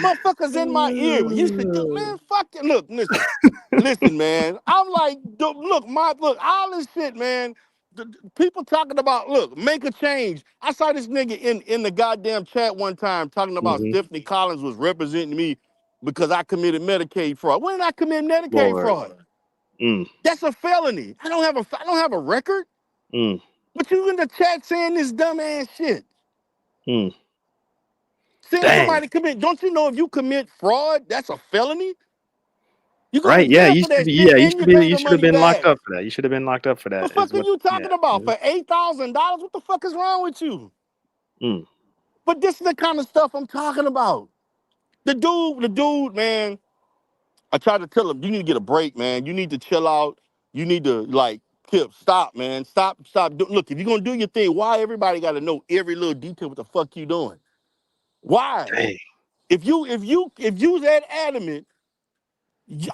Motherfuckers in my ear. You should do, man. Fuck it. Look, listen, man. I'm like, look, all this shit, man. People talking about, look, make a change. I saw this nigga in the goddamn chat one time talking about Hmm. Stephanie Collins was representing me because I committed Medicaid fraud. When did I commit Medicaid Lord. fraud? Mm. That's a felony. I don't have a record. Mm. But you in the chat saying this dumb ass shit. Mm. Saying Dang. somebody commit, don't you know if you commit fraud, that's a felony? You go to Right. Yeah. jail You for should that be. shit Yeah. You and should you be. pay You the should have money been locked back. up for that. You should have been locked up for The that. Is fuck are what. you Yeah. talking about? Mhm. For $8,000? What the fuck is wrong with you? Mm. But this is the kind of stuff I'm talking about. The dude, man, I tried to tell him, you need to get a break, man. You need to chill out. You need to, like, Kip, stop, man. Stop. Look, if you're gonna do your thing, why everybody gotta know every little detail what the fuck you doing? Why? Dang. If you that adamant,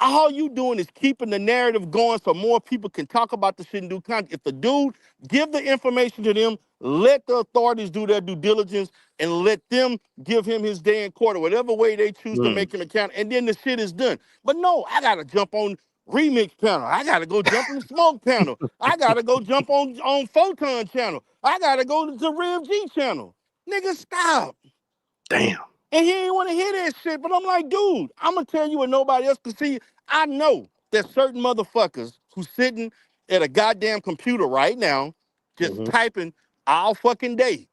all you doing is keeping the narrative going so more people can talk about the shit and do content. If the dude give the information to them, let the authorities do their due diligence and let them give him his day in court or whatever way they choose to Mm. make him account, and then the shit is done. But no, I gotta jump on remix panel. I gotta go jump on smoke panel. I gotta go jump on photon channel. I gotta go to the Rev G channel. Nigga, stop. Damn. And he ain't want to hear that shit. But I'm like, dude, I'm gonna tell you what nobody else can see. I know there's certain motherfuckers who sitting at a goddamn computer right now, just Hmm. typing. all fucking day,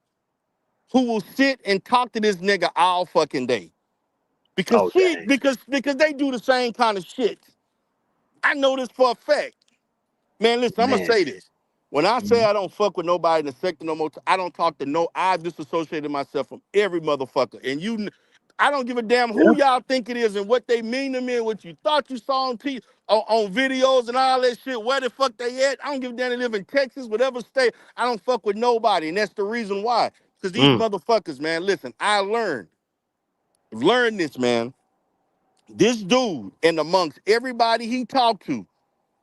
who will sit and talk to this nigga all fucking day. Because Oh she dang. because they do the same kind of shit. I know this for a fact. Man, listen, I'm gonna Man. say this. When I say Mhm. I don't fuck with nobody in the sector no more, I don't talk to no. I've disassociated myself from every motherfucker. And I don't give a damn Yeah. who y'all think it is and what they mean to me and what you thought you saw on videos and all that shit. Where the fuck they at? I don't give a damn. They live in Texas, whatever state. I don't fuck with nobody, and that's the reason why. Because these Mm. motherfuckers, man. Listen, learned this, man. This dude, and amongst everybody he talked to,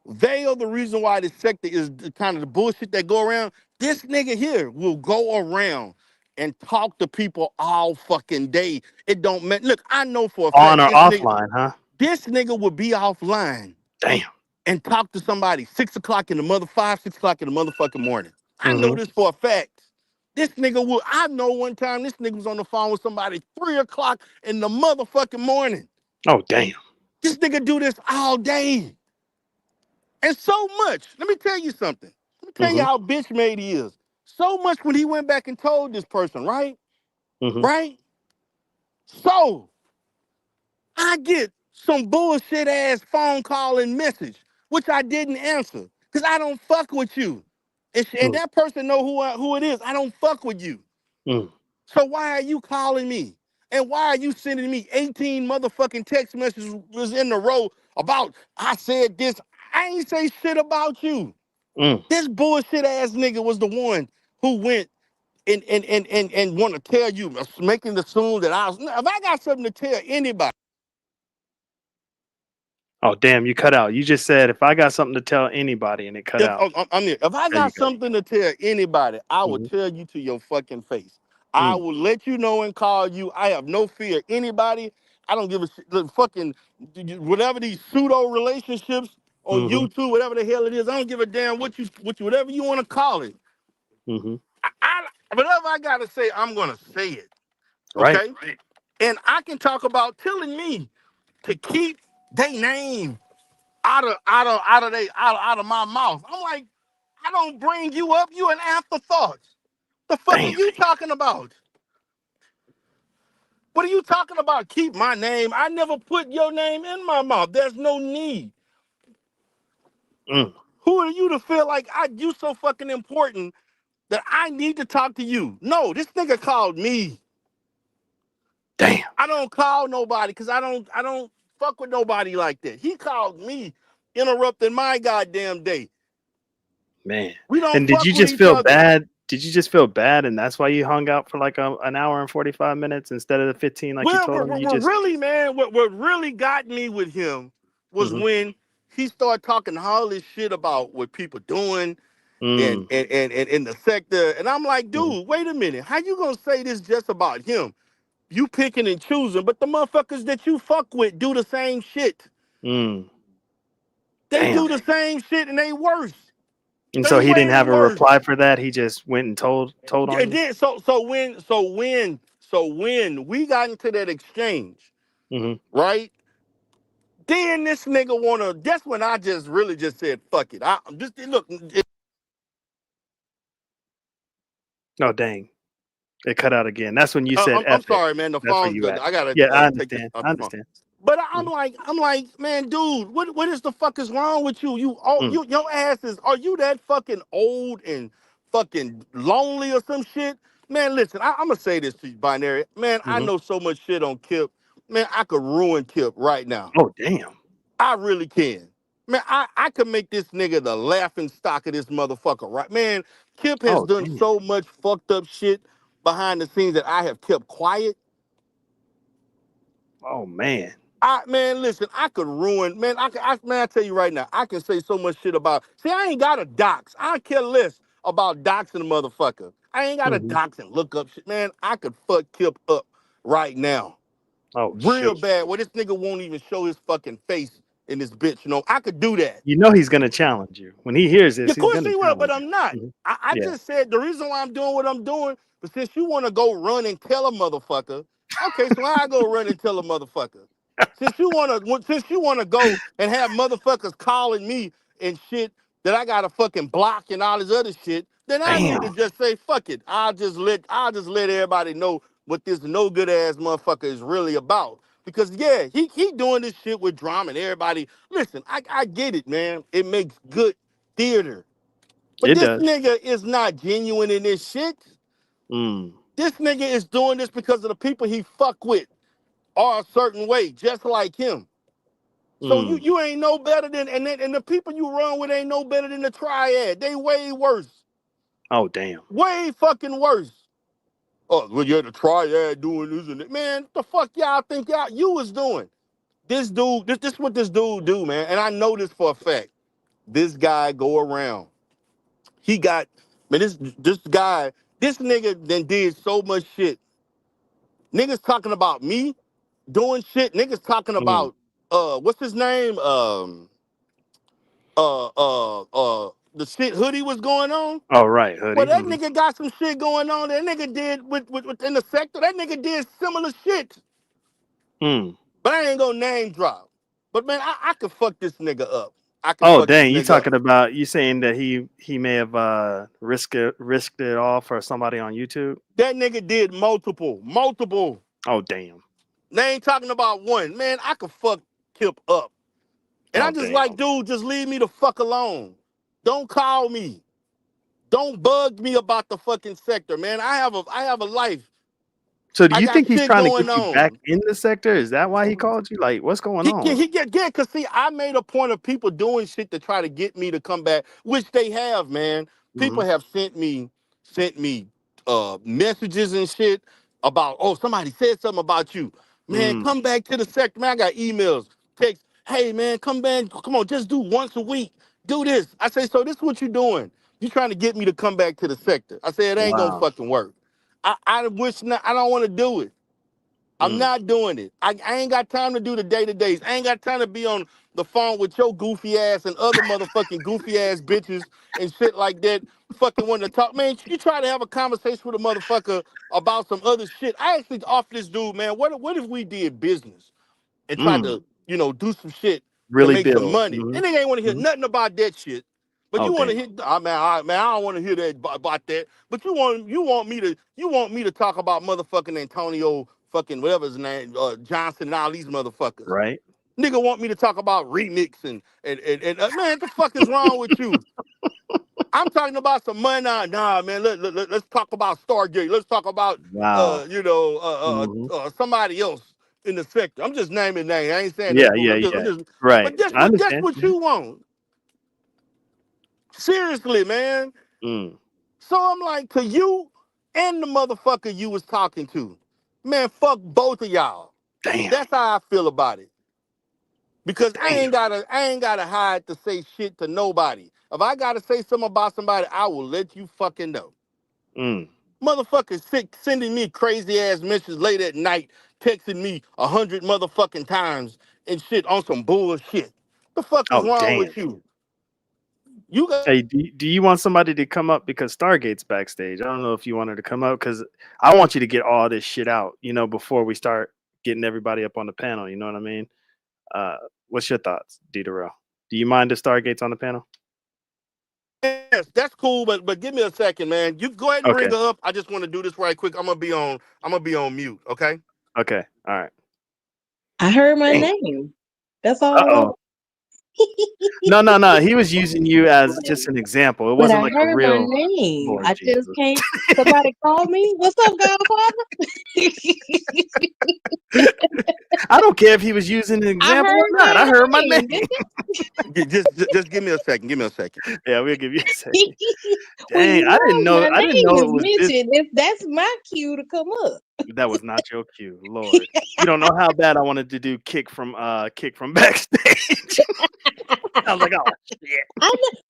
they are the reason why this sector is kind of the bullshit that go around. This nigga here will go around and talk to people all fucking day. It don't matter. Look, I know for a On fact or offline, huh? this nigga would be offline Damn. and talk to somebody 6 o'clock in the 5, 6 o'clock in the motherfucking morning. I know Mm-hmm. this for a fact. This nigga will. I know one time this nigga was on the phone with somebody 3 o'clock in the motherfucking morning. Oh damn. This nigga do this all day. And so much. Let me tell you something. Let me tell you Mm-hmm. how bitch made he is. So much when he went back and told this person, right? Mm-hmm. Right? So I get some bullshit ass phone call and message, which I didn't answer. Cause I don't fuck with you. And Mm. that person know who it is. I don't fuck with you. Mm. So why are you calling me? And why are you sending me 18 motherfucking text messages in a row about I said this? I ain't say shit about you. Mm. This bullshit ass nigga was the one who went and want to tell you, making the assume that I was. If I got something to tell anybody, Oh damn, you cut out. You just said if I got something to tell anybody and it cut out. if I There you got go. something to tell anybody, I will Mm-hmm. tell you to your fucking face. I Mm. will let you know and call you. I have no fear. Anybody, I don't give a shit. Look, fucking whatever these pseudo relationships on Mm-hmm. YouTube, whatever the hell it is, I don't give a damn whatever you want to call it. Mm-hmm. Whatever I gotta say, I'm gonna say it. Right. Okay? Right. And I can talk about telling me to keep their name out of my mouth. I'm like, I don't bring you up. You an afterthought. The fuck are Damn. you talking about? What are you talking about? Keep my name. I never put your name in my mouth. There's no need. Mm. Who are you to feel like you so fucking important that I need to talk to you? No, this nigga called me. Damn. I don't call nobody because I don't fuck with nobody like that. He called me, interrupting my goddamn day. Man. We don't And did fuck you with just each feel other. bad? Did you just feel bad and that's why you hung out for like an hour and 45 minutes instead of the 15 like you Well, told him? You what just really, man, what really got me with him was mm-hmm. when he started talking all this shit about what people doing and Mm. in the sector. And I'm like, Mm-hmm. dude, wait a minute. How you gonna say this just about him? You picking and choosing, but the motherfuckers that you fuck with do the same shit. Mm. They Damn. do the same shit and they worse. And They so he didn't way have a worse. reply for that. He just went and told on And you. then so when we got into that exchange, Mm-hmm. right? Then this nigga wanna. That's when I just really just said fuck it. I just look. Oh dang. It cut out again. That's when you said I'm F it. sorry, man. The That's where phone's you good. at. I gotta Yeah, I take this understand. off I the phone. understand. But Mm, I'm like, man, dude, what is the fuck is wrong with you? mm, Your ass is. Are you that fucking old and fucking lonely or some shit? Man, listen, I'm gonna say this to you, binary. Man, I mhm. know so much shit on Kip. Man, I could ruin Kip right now. Oh, damn. I really can. Man, I could make this nigga the laughing stock of this motherfucker, right? Man, Kip has Oh, done damn. so much fucked up shit behind the scenes that I have kept quiet. Oh, man. Man, listen, I could ruin, man. Man, I tell you right now, I can say so much shit about. See, I ain't got a dox. I care less about doxing the motherfucker. I ain't got a Mhm. dox and look up shit, man. I could fuck Kip up right now, Oh, real shoot. bad. Where this nigga won't even show his fucking face in this bitch. You know, I could do that. You know he's gonna challenge you. When he hears Yeah, this, of he's course gonna he will, but challenge I'm not. you. Mhm. I Yeah. just said the reason why I'm doing what I'm doing, but since you want to go run and tell a motherfucker, okay, so I go run and tell a motherfucker. Since you wanna go and have motherfuckers calling me and shit, that I got to fucking block and all this other shit, then I need to Damn. just say fuck it. I'll just let everybody know what this no good ass motherfucker is really about. Because yeah, he doing this shit with drama and everybody. Listen, I get it, man. It makes good theater. But It this does. nigga is not genuine in this shit. Mm. This nigga is doing this because of the people he fuck with are a certain way, just like him. So you Mm. you ain't no better than and the people you run with ain't no better than the triad. They way worse. Oh damn. Way fucking worse. Oh, well, you're the triad doing this and that. Man, the fuck y'all think you was doing? This dude, this what this dude do, man. And I know this for a fact. This guy go around. He got man, this nigga then did so much shit. Niggas talking about me doing shit. Niggas talking Mm. about what's his name? The shit hoodie was going on. Oh right, Well, hoodie. that Mm-hmm. nigga got some shit going on. That nigga did within the sector. That nigga did similar shit. Mm. But I ain't gonna name drop. But man, I could fuck this nigga up. I can Oh fuck this dang, you nigga up. talking about you saying that he may have risked it all for somebody on YouTube? That nigga did multiple. Oh damn. They ain't talking about one. Man, I could fuck Kip up. And I Oh just damn. like, dude, just leave me the fuck alone. Don't call me. Don't bug me about the fucking sector, man. I have a life. So do I you got think he's shit trying to going get you back on. in the sector? Is that why he called you? Like, what's going on? Yeah, cause see, I made a point of people doing shit to try to get me to come back, which they have, man. Mm-hmm. People have sent me messages and shit about, oh, somebody said something about you. Man, Mm. come back to the sector. Man, I got emails, texts. Hey man, come back. Come on, just do once a week. Do this. I say, so this is what you doing. You trying to get me to come back to the sector. I say it ain't gonna Wow. fucking work. I wish not, I don't want to do it. I'm Mm. not doing it. I ain't got time to do the day-to-days. I ain't got time to be on the phone with your goofy ass and other motherfucking goofy ass bitches and shit like that. Fucking wanting to talk. Man, you try to have a conversation with a motherfucker about some other shit. I actually offered this dude, man, what if we did business and tried Mm. to, do some shit to Really make some build. money? Mm-hmm. And they ain't want to hear Mm-hmm. nothing about that shit. But Oh you want to damn. hear, I don't want to hear that about that. But you want me to talk about motherfucking Antonio fucking whatever his name, Johnson and all these motherfuckers. Right. Nigga want me to talk about remix and man, what the fuck is wrong with you? I'm talking about some money. Nah, man. Let's talk about Stargate. Let's talk about Wow. Mm-hmm. somebody else in the sector. I'm just naming names. I ain't saying Yeah. them fools. Yeah. I'm Yeah. just. Right. But guess I what? Guess understand. what you want? Seriously, man. Mm. So I'm like, to you and the motherfucker you was talking to, man, fuck both of y'all. Damn. That's how I feel about it. Because I Damn. ain't gotta hide to say shit to nobody. If I gotta say something about somebody, I will let you fucking know. Mm. Motherfuckers sick sending me crazy ass messages late at night, texting me 100 motherfucking times and shit on some bullshit. The fuck is Oh wrong damn. with you? You got Hey, do you want somebody to come up because Stargate's backstage? I don't know if you want her to come up because I want you to get all this shit out, before we start getting everybody up on the panel. You know what I mean? Uh, what's your thoughts, Derrel? Do you mind if Stargate's on the panel? yes, that's cool, but give me a second, man. You go ahead and bring Okay. her up. I just want to do this right quick. I'm gonna be on mute, okay? Okay. All right. I heard my Dang. name. That's all Uh I oh. want. No, no, no. He was using you as just an example. It But wasn't I like a heard my real. name. Lord I just Jesus. can't. Somebody call me. What's up, Godfather? I don't care if he was using an I example or heard not. I my heard my name. name. Just give me a second. Give me a second. Yeah, we'll give you a second. Well, Dang, I didn't know. my I didn't name know is it was this. mentioned. If that's my cue to come up, That was not your cue, Lord. You don't know how bad I wanted to do kick from backstage. I was like, oh shit.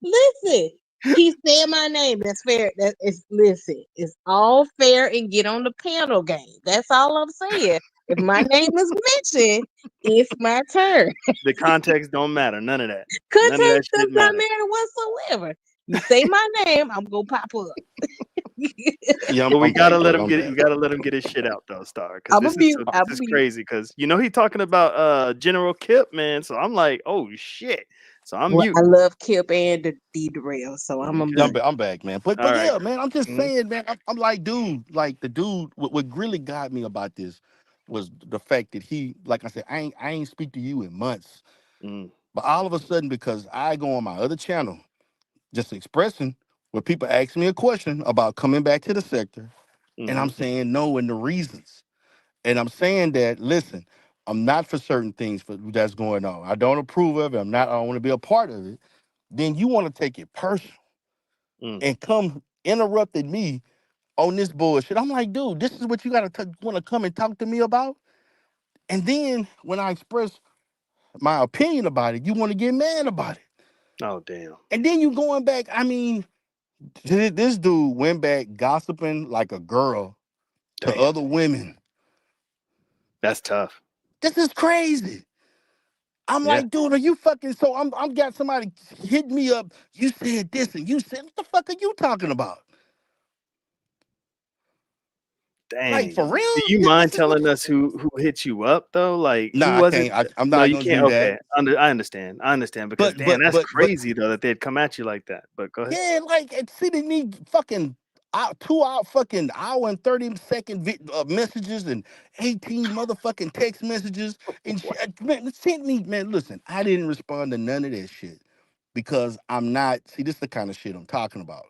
listen. He said my name. That's fair. That is listen. It's all fair and get on the panel game. That's all I'm saying. If my name is mentioned, it's my turn. The context don't matter. None of that. None of that Context does shit not matter. matter whatsoever. You say my name, I'm gonna pop up. Yeah, But we I'm gotta back, let babe. him I'm get it. back. You gotta let him get his shit out though, Star. Because I'm a this is mute. I'm this a is mute. crazy. Because he talking about General Kip, man. So I'm like, oh shit. So I'm Well, I muting. love Kip and the Derrel, so I'm a Okay. mute. I'm back, man. But All right. yeah, man, I'm just Mm, saying, man. I'm like, dude, like the dude. What really got me about this was the fact that he, like I said, I ain't speak to you in months. mm, But all of a sudden, because I go on my other channel, just expressing where people ask me a question about coming back to the sector, and I'm mm, saying no and the reasons. And I'm saying that, listen, I'm not for certain things that's going on. I don't approve of it. I don't want to be a part of it. Then you want to take it personal mm. and come interrupting me on this bullshit. I'm like, dude, this is what you gotta want to come and talk to me about. And then when I express my opinion about it, you want to get mad about it. Oh damn. And then you going back. I mean, this dude went back gossiping like a girl to Damn. other women. That's tough. This is crazy. I'm Yeah. like, dude, are you fucking? So I'm got somebody hit me up. You said this, and you said, what the fuck are you talking about? Like for Dang. real? Do you This mind is what? telling us who hit you up though? Like who Nah, I was it? can't. I'm No, not you gonna can't. do that. Okay. I understand. I understand because But damn, but that's but but crazy though that they'd come at you like that. But go ahead. yeah, like it's sending me fucking out 2 hour fucking hour and 30-second messages and 18 motherfucking text messages and What? shit. Man, send me, man. Listen, I didn't respond to none of that shit because I'm not. See, this is the kind of shit I'm talking about.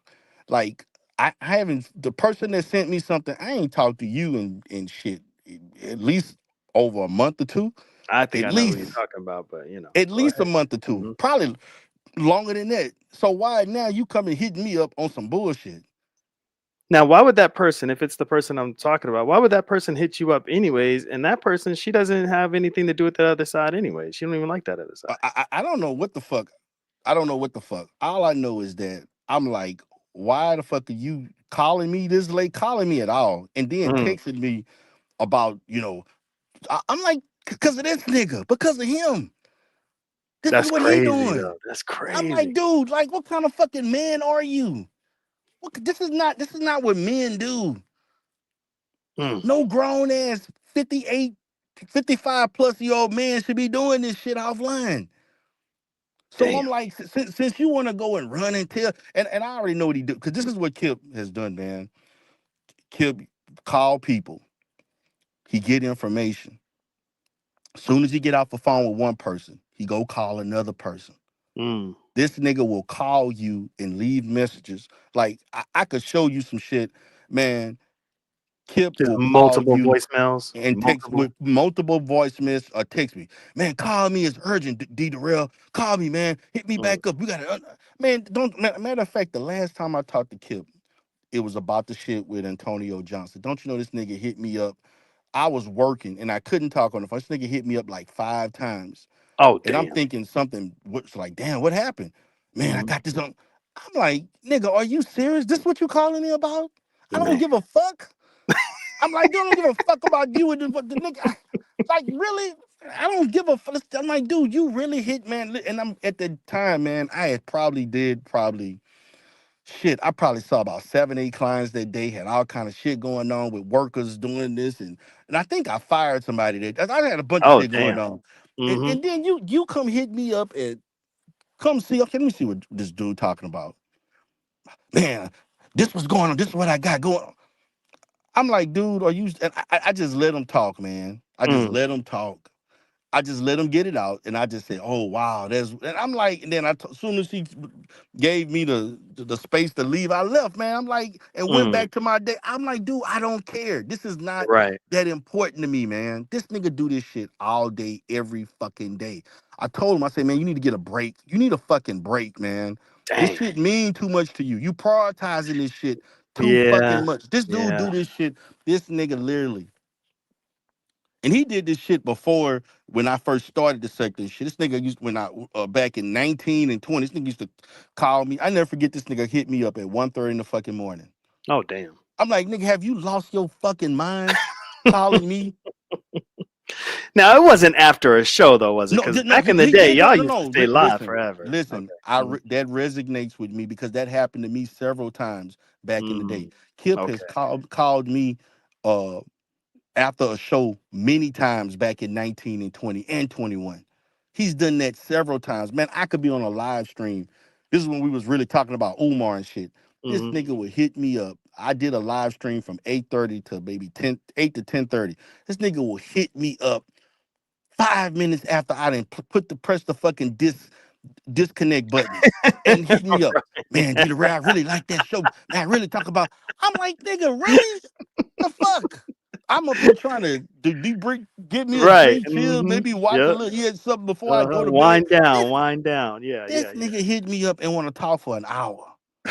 Like I haven't. The person that sent me something, I ain't talked to you and shit at least over a month or two. I think At I know who you're least. talking about, but At go least a ahead. month or two, Hmm. probably longer than that. So why now you coming hitting me up on some bullshit? Now, why would that person, if it's the person I'm talking about, why would that person hit you up anyways? And that person, she doesn't have anything to do with the other side anyway. She don't even like that other side. I don't know what the fuck. I don't know what the fuck. All I know is that I'm like, why the fuck are you calling me this late? Calling me at all, and then Mm, texting me about I'm like, because of this nigga, because of him. This is that's what he crazy doing. though. That's I'm crazy. like, dude, like, what kind of fucking man are you? What, this is not what men do. Mm, No grown ass 58, 55 plus year old man should be doing this shit offline. So damn. I'm like, since you want to go and run and tell, and I already know what he do, because this is what Kip has done, man. Kip call people, he get information. As soon as he get off the phone with one person, he go call another person. Mm, This nigga will call you and leave messages. Like I could show you some shit, man. Kip just will call multiple you voicemails. and text Multiple. with multiple voicemails or text me. Man, call me. It's urgent, Derrel. Call me, man. Hit me Mm, back up. We got to, man. Don't matter of fact, the last time I talked to Kip, it was about the shit with Antonio Johnson. Don't you know this nigga hit me up? I was working and I couldn't talk on the phone. This nigga hit me up like 5 times. oh And I'm damn. thinking something was like, damn, what happened? Man, I Mm, got this on. I'm like, nigga, are you serious? This what you calling me about? I don't man. give a fuck. I'm like, dude, I don't give a fuck about you and the nigga. Like, really? I don't give a fuck. I'm like, dude, you really hit, man. And I'm at the time, man, I had probably shit. I probably saw about 7, 8 clients that day, had all kind of shit going on with workers doing this. And I think I fired somebody that I had a bunch of Oh shit going damn. on. And Hmm. and then you come hit me up and come see, okay, let me see what this dude talking about. Man, this was going on. This is what I got going on. I'm like, dude, are you? And I just let him talk, man. I just Mm, let him talk. I just let him get it out, and I just said, "Oh wow, there's." And I'm like, and then as soon as he gave me the space to leave, I left, man. I'm like, and went mm, back to my day. I'm like, dude, I don't care. This is not right. that important to me, man. This nigga do this shit all day, every fucking day. I told him, I said, man, you need to get a break. You need a fucking break, man. This Dang. shit mean too much to you. You prioritizing this shit too Yeah. fucking much. This dude Yeah. do this shit. This nigga literally. And he did this shit before when I first started the sector and shit. This nigga used when I back in 19 and 20, this nigga used to call me. I never forget this nigga hit me up at 1:30 in the fucking morning. Oh damn. I'm like, nigga, have you lost your fucking mind calling me? Now it wasn't after a show though, was it? No, Because no, back in the he day, did that. y'all No, used to no. stay live Listen, forever. listen. Okay. Mm, That resonates with me because that happened to me several times back in the day. mm, Kip has okay. called me uh after a show many times back in 19 and 20 and 21. He's done that several times. Man, I could be on a live stream. This is when we was really talking about Umar and shit. This Hmm. nigga would hit me up. I did a live stream from 8:30 to maybe 8 to 10:30. This nigga will hit me up 5 minutes after I didn't put the press the fucking disconnect button and hit me up. Man, G the Ray, I really like that show. Man, I really talk about. I'm like, nigga, really? The fuck? I'm up here trying to debrief, get me a Right. drink, chill, Hmm. maybe watch a Yep. little, hear something before I go Uh-huh. to bed. Wind down. This Wind down. Yeah. this Yeah. Yeah. nigga hit me up and want to talk for an hour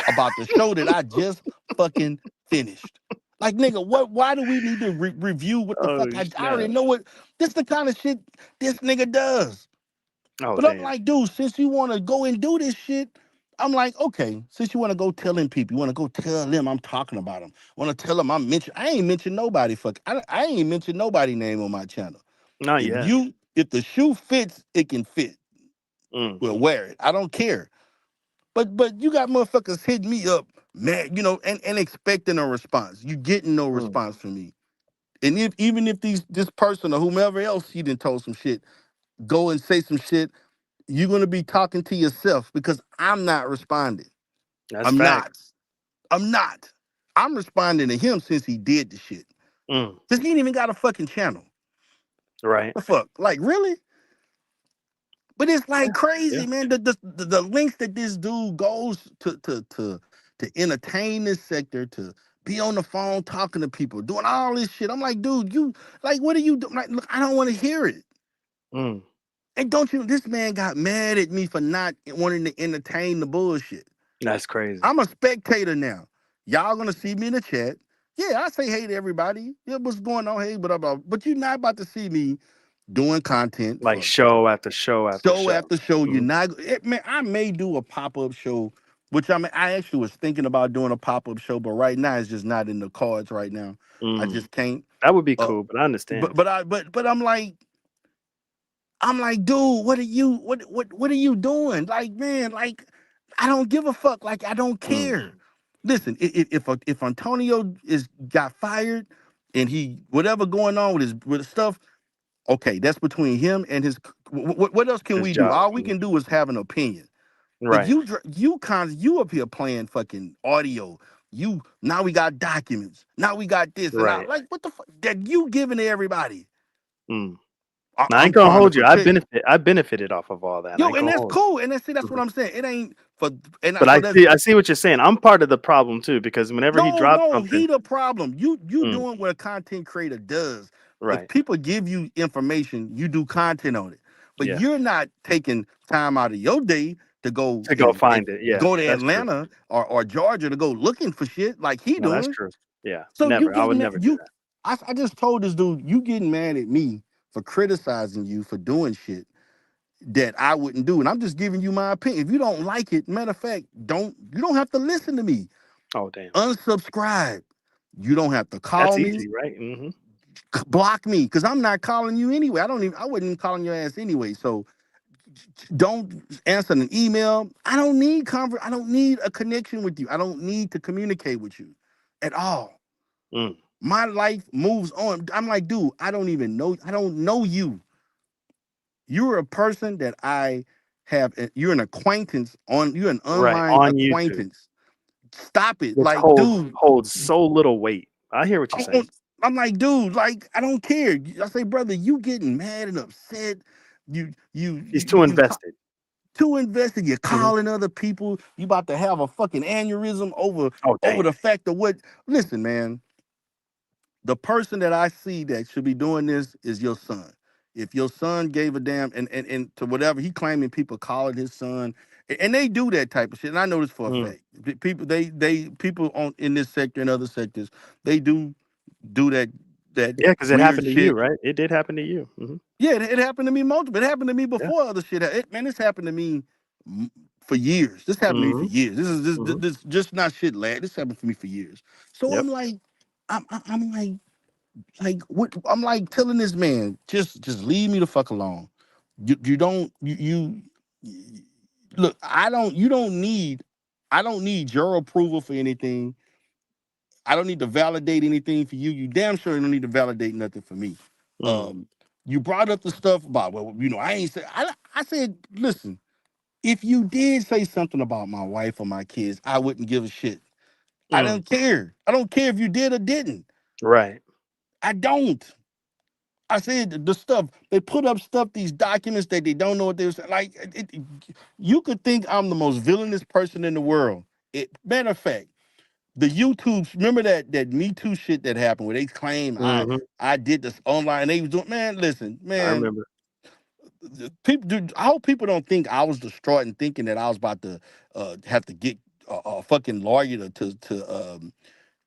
about the show that I just fucking finished. Like, nigga, what? Why do we need to review what the Oh fuck? I already snap. know what. This the kind of shit this nigga does. Oh But I'm damn. like, dude, since you want to go and do this shit, I'm like, okay, since you want to go telling people, you want to go tell them I'm talking about them. Want to tell them I ain't mentioned nobody. I ain't mentioned nobody name on my channel. Not yet. If the shoe fits, it can fit. We'll Hmm. wear it. I don't care. But you got motherfuckers hitting me up, man, and expecting a response. You getting no Mm. response from me. And even if this person or whomever else he done told some shit, go and say some shit, you're gonna be talking to yourself because I'm not responding. That's I'm fact. not. I'm not. I'm responding to him since he did the shit. Mm. Cause he ain't even got a fucking channel. Right. The fuck? Like really? But it's Yeah. like Yeah. crazy, man. The lengths that this dude goes to entertain this sector, to be on the phone talking to people, doing all this shit. I'm like, dude, you like what are you doing? Like, look, I don't want to hear it. Mm. And don't you? This man got mad at me for not wanting to entertain the bullshit. That's crazy. I'm a spectator now. Y'all gonna see me in the chat. Yeah, I say hey to everybody. Yeah, what's going on? Hey, but you're not about to see me doing content Like for show after show after show show. after show. You're Mhm. not. Man, I may do a pop up show, which I actually was thinking about doing a pop up show, but right now it's just not in the cards. Right now, I Mm. just can't. That would be Uh, cool, but I understand. but I'm like, dude, what are you doing? Like, man, like, I don't give a fuck. Like, I don't Mm. care. Listen, if Antonio is got fired and he whatever going on with his stuff, okay, that's between him and his. What else can His we do? job. All we Mm. can do is have an opinion. But Right. you up here playing fucking audio. You now we got documents. Now we got this and now Right. like what the fuck that you giving to everybody. Mm. I, I ain't I'm gonna trying to hold you. I protect. benefit. I benefited off of all that. I Yo, ain't and gonna that's hold you. cool. And that's what Mhm. I'm saying. It ain't for But so I that's see. I see what you're saying. I'm part of the problem too because whenever he drops no, something, he the problem. You mm, doing what a content creator does. If right? people give you information, you do content on it. But Yeah. you're not taking time out of your day to go To go and find it. Yeah, go to that's true. Atlanta or Georgia to go looking for shit like he No, that's doing. true. Yeah, So you never. I would getting never do you I just told this dude, you getting mad at me for criticizing you for doing shit that I wouldn't do. And I'm just giving you my opinion. If you don't like it, matter of fact, you don't have to listen to me. that. Oh, damn. Unsubscribe. You don't have to That's call me, easy, right? Hmm. block me, because I'm not calling you anyway. I wasn't even calling your ass anyway. So don't answer an email. I don't need a connection with you. I don't need to communicate with you at all. Mm, My life moves on. I'm like, dude, I don't know you. You're a person that you're an acquaintance you're an right. online On YouTube, acquaintance. Stop it. which Like, holds dude, holds so little weight. I hear what you're I saying. don't- I'm like, dude, like, I don't care. I say, brother, you getting mad and upset. He's too You invested. too invested. You're Hmm. calling other people. You about to have a fucking aneurysm Oh, over damn. the fact of what. Listen, man, the person that I see that should be doing this is your son. If your son gave a damn and to whatever he claiming people calling his son, and they do that type of shit. And I know this for a Mm. fact. People people on in this sector and other sectors, they do that Yeah, because it weird happened to you, shit. right? It did happen to you. Hmm. Yeah, it happened to me multiple. It happened to me Yeah. before other shit. Man, this happened to me for years. This happened to me for Hmm. years. Hmm. This just not shit, lad. This happened for me for years. So Yep. I'm like, I'm like what I'm like telling this man, just leave me the fuck alone. You don't look, I don't need your approval for anything. I don't need to validate anything for you. You damn sure don't need to validate nothing for me. Mm. Um, you brought up the stuff about, well, I ain't say. I said, listen, if you did say something about my wife or my kids, I wouldn't give a shit. I Mm. don't care. I don't care if you did or didn't. Right. I don't. I said the stuff they put up stuff, these documents that they don't know what they was like. You could think I'm the most villainous person in the world. Matter of fact, the YouTube. Remember that Me Too shit that happened where they claim Hmm. I did this online. They was doing, man. Listen, I man. remember. People, dude, I hope people don't think I was distraught and thinking that I was about to have to get a fucking lawyer to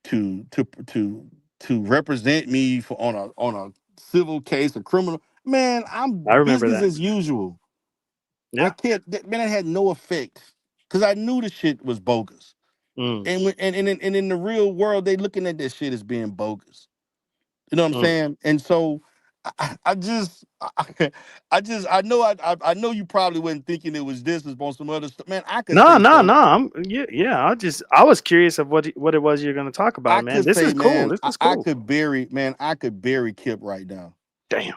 to to to represent me for on a civil case, a criminal. Man, I'm I remember business that. as usual. I Yeah. can't. Man, it had no effect because I knew the shit was bogus. Mm. And in the real world, they looking at this shit as being bogus. You know what I'm Mm. saying? And so I know I know you probably wasn't thinking it was this, it's on some other stuff. Man, I could No, say no, so. no. Yeah. I was curious of what it was you're going to talk I about, man. could This is say, cool. man, This is I cool. could bury, man, I could bury Kip right now. Damn.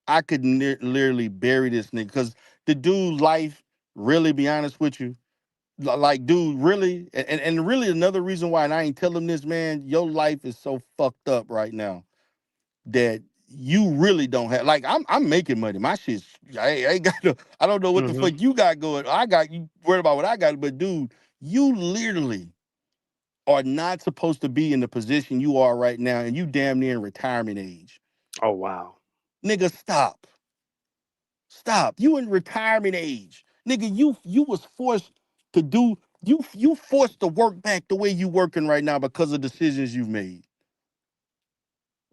I could literally bury this nigga because the dude's life, really be honest with you, like, dude, really, and really another reason why, and I ain't telling this, man, your life is so fucked up right now that you really don't have. Like, I'm making money. My shit's, I ain't got no, I don't know what the Hmm. fuck you got going. I got you worried about what I got, but dude, you literally are not supposed to be in the position you are right now, and you damn near in retirement age. Oh wow. Nigga, stop. Stop. You in retirement age. Nigga, you was forced to do you forced to work back the way you working right now because of decisions you've made.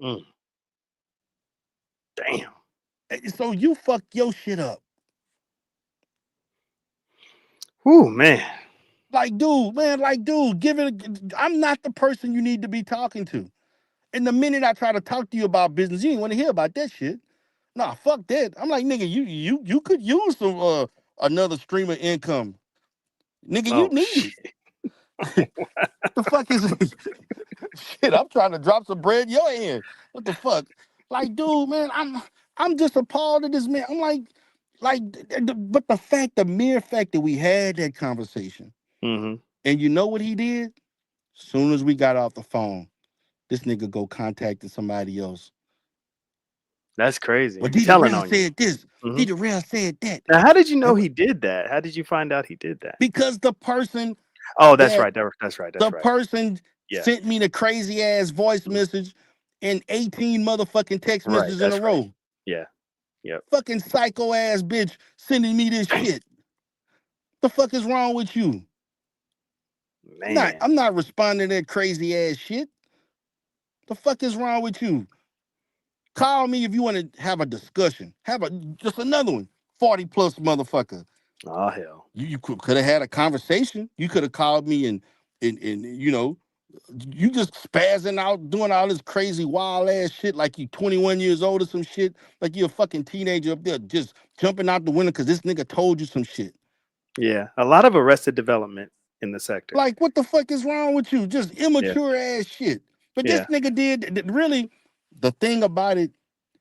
Mm. Damn. So you fuck your shit up. Ooh man. Like, dude, man, like, dude, give it. I'm not the person you need to be talking to. And the minute I try to talk to you about business, you ain't want to hear about that shit. Nah, fuck that. I'm like, nigga, you could use some another stream of income. Nigga, you Oh need shit. it. The fuck is it? Shit, I'm trying to drop some bread in your hand. What the fuck? Like, dude, man, I'm just appalled at this man. I'm but the mere fact that we had that conversation, Hmm. and you know what he did? Soon as we got off the phone, this nigga go contacted somebody else. That's crazy. Well, Dita Telling Rail on you. said this. Hmm. Dita Rail said that. Now, how did you know And he did that? How did you find out he did that? because Oh, that's that right. That's right. the That's right. person Yeah. sent me the crazy ass voice Mhm. message and 18 motherfucking text Right. messages in a That's right. row. Yeah. Yep. Fucking psycho ass bitch sending me this Damn. shit. The fuck is wrong with you? Man. I'm not responding to that crazy ass shit. The fuck is wrong with you? Call me if you want to have a discussion. Have a just another one. 40 plus motherfucker. Oh hell. You could have had a conversation. You could have called me and you just spazzing out, doing all this crazy wild ass shit like you 21 years old or some shit, like you're a fucking teenager up there just jumping out the window because this nigga told you some shit. Yeah. A lot of arrested development in the sector. Like, what the fuck is wrong with you? Just Yeah. immature ass shit. But this Yeah. nigga really, the thing about it,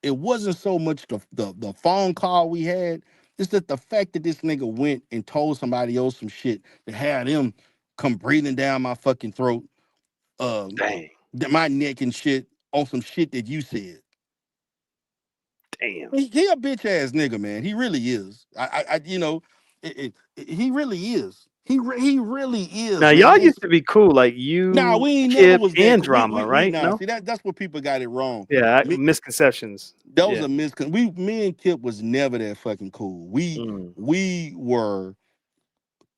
it wasn't so much the phone call we had. It's that the fact that this nigga went and told somebody else some shit that had him come breathing down my fucking throat, um, Dang. my neck and shit on some shit that you said. Damn. He a bitch ass nigga, man. He really is. He really is. He really Now is, man. y'all And used to be cool, like nah, you, we ain't never Kip, was that. and drama, We right? nah. No. See that's what people got it wrong. Yeah. Me, Misconceptions. that was Yeah. a miscon. Me and Kip was never that fucking cool. Mm. We were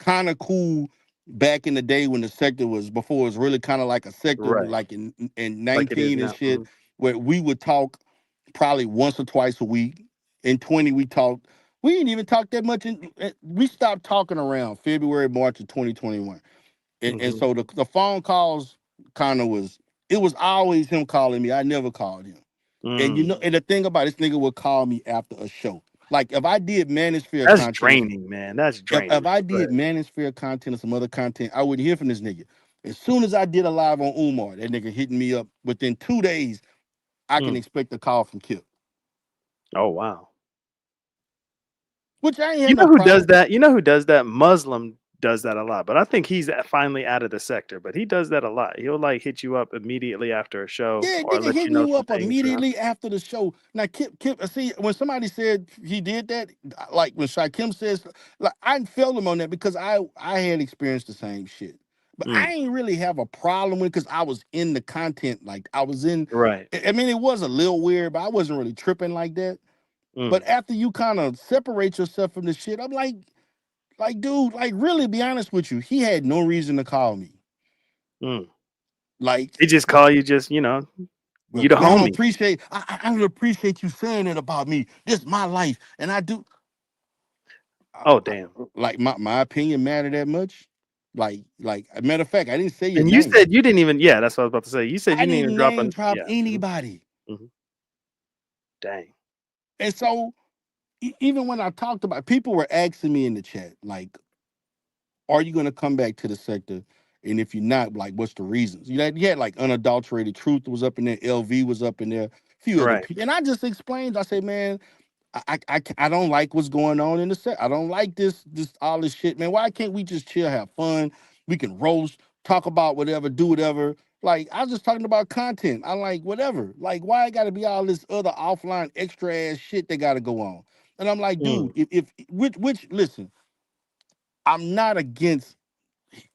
kind of cool back in the day when the sector was before it was really kind of like a sector, Right. like in Like it is 19 and now. shit, Mhm. where we would talk probably once or twice a week. In 20, we talked. We didn't even talk that much. We stopped talking around February, March of 2021. And Mhm. so the phone calls kind of was, it was always him calling me. I never called him. And Mm. and the thing about this nigga would call me after a show. Like if I did manosphere That's content, draining, man. That's if draining. I Go did ahead. manosphere content or some other content, I wouldn't hear from this nigga. As soon as I did a live on Umar, that nigga hitting me up within 2 days, I can Mm. expect a call from Kip. Oh wow. which I ain't You had know no who does problem. that? You know who does that? Muslim does that a lot, but I think he's finally out of the sector. But he does that a lot. He'll like hit you up immediately after a show Yeah, or nigga let you hitting know you some up things. Huh? immediately after the show. Now, Kip, see, when somebody said he did that, like when Shakim says, like I felt him on that because I had experienced the same shit, but Mm, I ain't really have a problem with because I was in the content, like I was in. right. I mean, it was a little weird, but I wasn't really tripping like that. Mm, But after you kind of separate yourself from the shit, I'm like, dude, like really, be honest with you, he had no reason to call me, mm. like. He just call you, just Well, you the man, I don't homie. appreciate. I don't appreciate you saying it about me. This is my life, and I do. Oh damn. Like my opinion matter that much? Like a matter of fact, I didn't say your And you name. said you didn't even. Yeah, that's what I was about to say. You said I you didn't even didn't drop name a. drop Yeah. anybody, Hmm. Dang. and so even when I talked about, people were asking me in the chat, like, "Are you going to come back to the sector?" And if you're not, like, what's the reasons? You had like unadulterated truth was up in there, LV was up in there, a few other Right. people, and I just explained. I said, man, I don't like what's going on in the set. I don't like this all this shit, man. Why can't we just chill, have fun? We can roast, talk about whatever, do whatever. Like I was just talking about content. I like whatever. Like why I got to be all this other offline extra ass shit that got to go on? And I'm like, Mm, dude, if which listen, I'm not against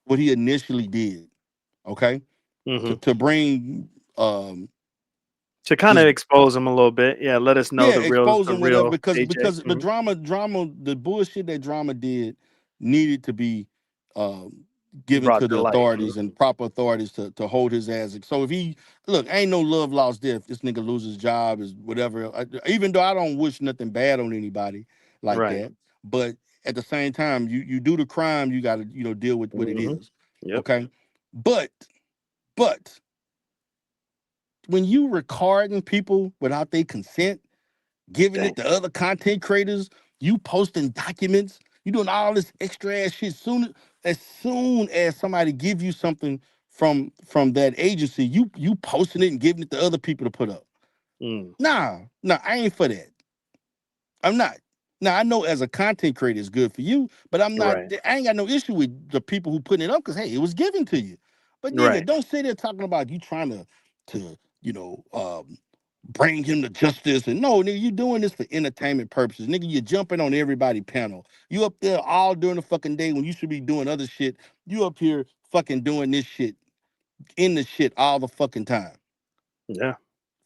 what he initially did. Okay, hmm. to bring um To kind this of expose him a little bit. Yeah. Let us know yeah, the real, the exposing whatever real because AJ. the drama, the bullshit that drama did needed to be um, given Brought to to the light. authorities and proper authorities to hold his ass. So if he look, ain't no love lost there. If this nigga loses job is whatever. Even though I don't wish nothing bad on anybody like Right. that, but at the same time, you do the crime, you got to deal with what it Hmm. is. Yep. Okay, but but when you recording people without their consent, giving Dang. it to other content creators, you posting documents, you doing all this extra ass shit. As soon as somebody give you something from that agency, you posting it and giving it to other people to put up. Mm, Nah, I ain't for that. I'm not. Now I know as a content creator it's good for you, but I'm not. right. I ain't got no issue with the people who putting it up because hey, it was given to you. But nigga, Right. don't sit there talking about you trying to you know bring him to justice and no nigga, you doing this for entertainment purposes. Nigga, you're jumping on everybody panel. You up there all during the fucking day when you should be doing other shit. You up here fucking doing this shit in the shit all the fucking time. Yeah.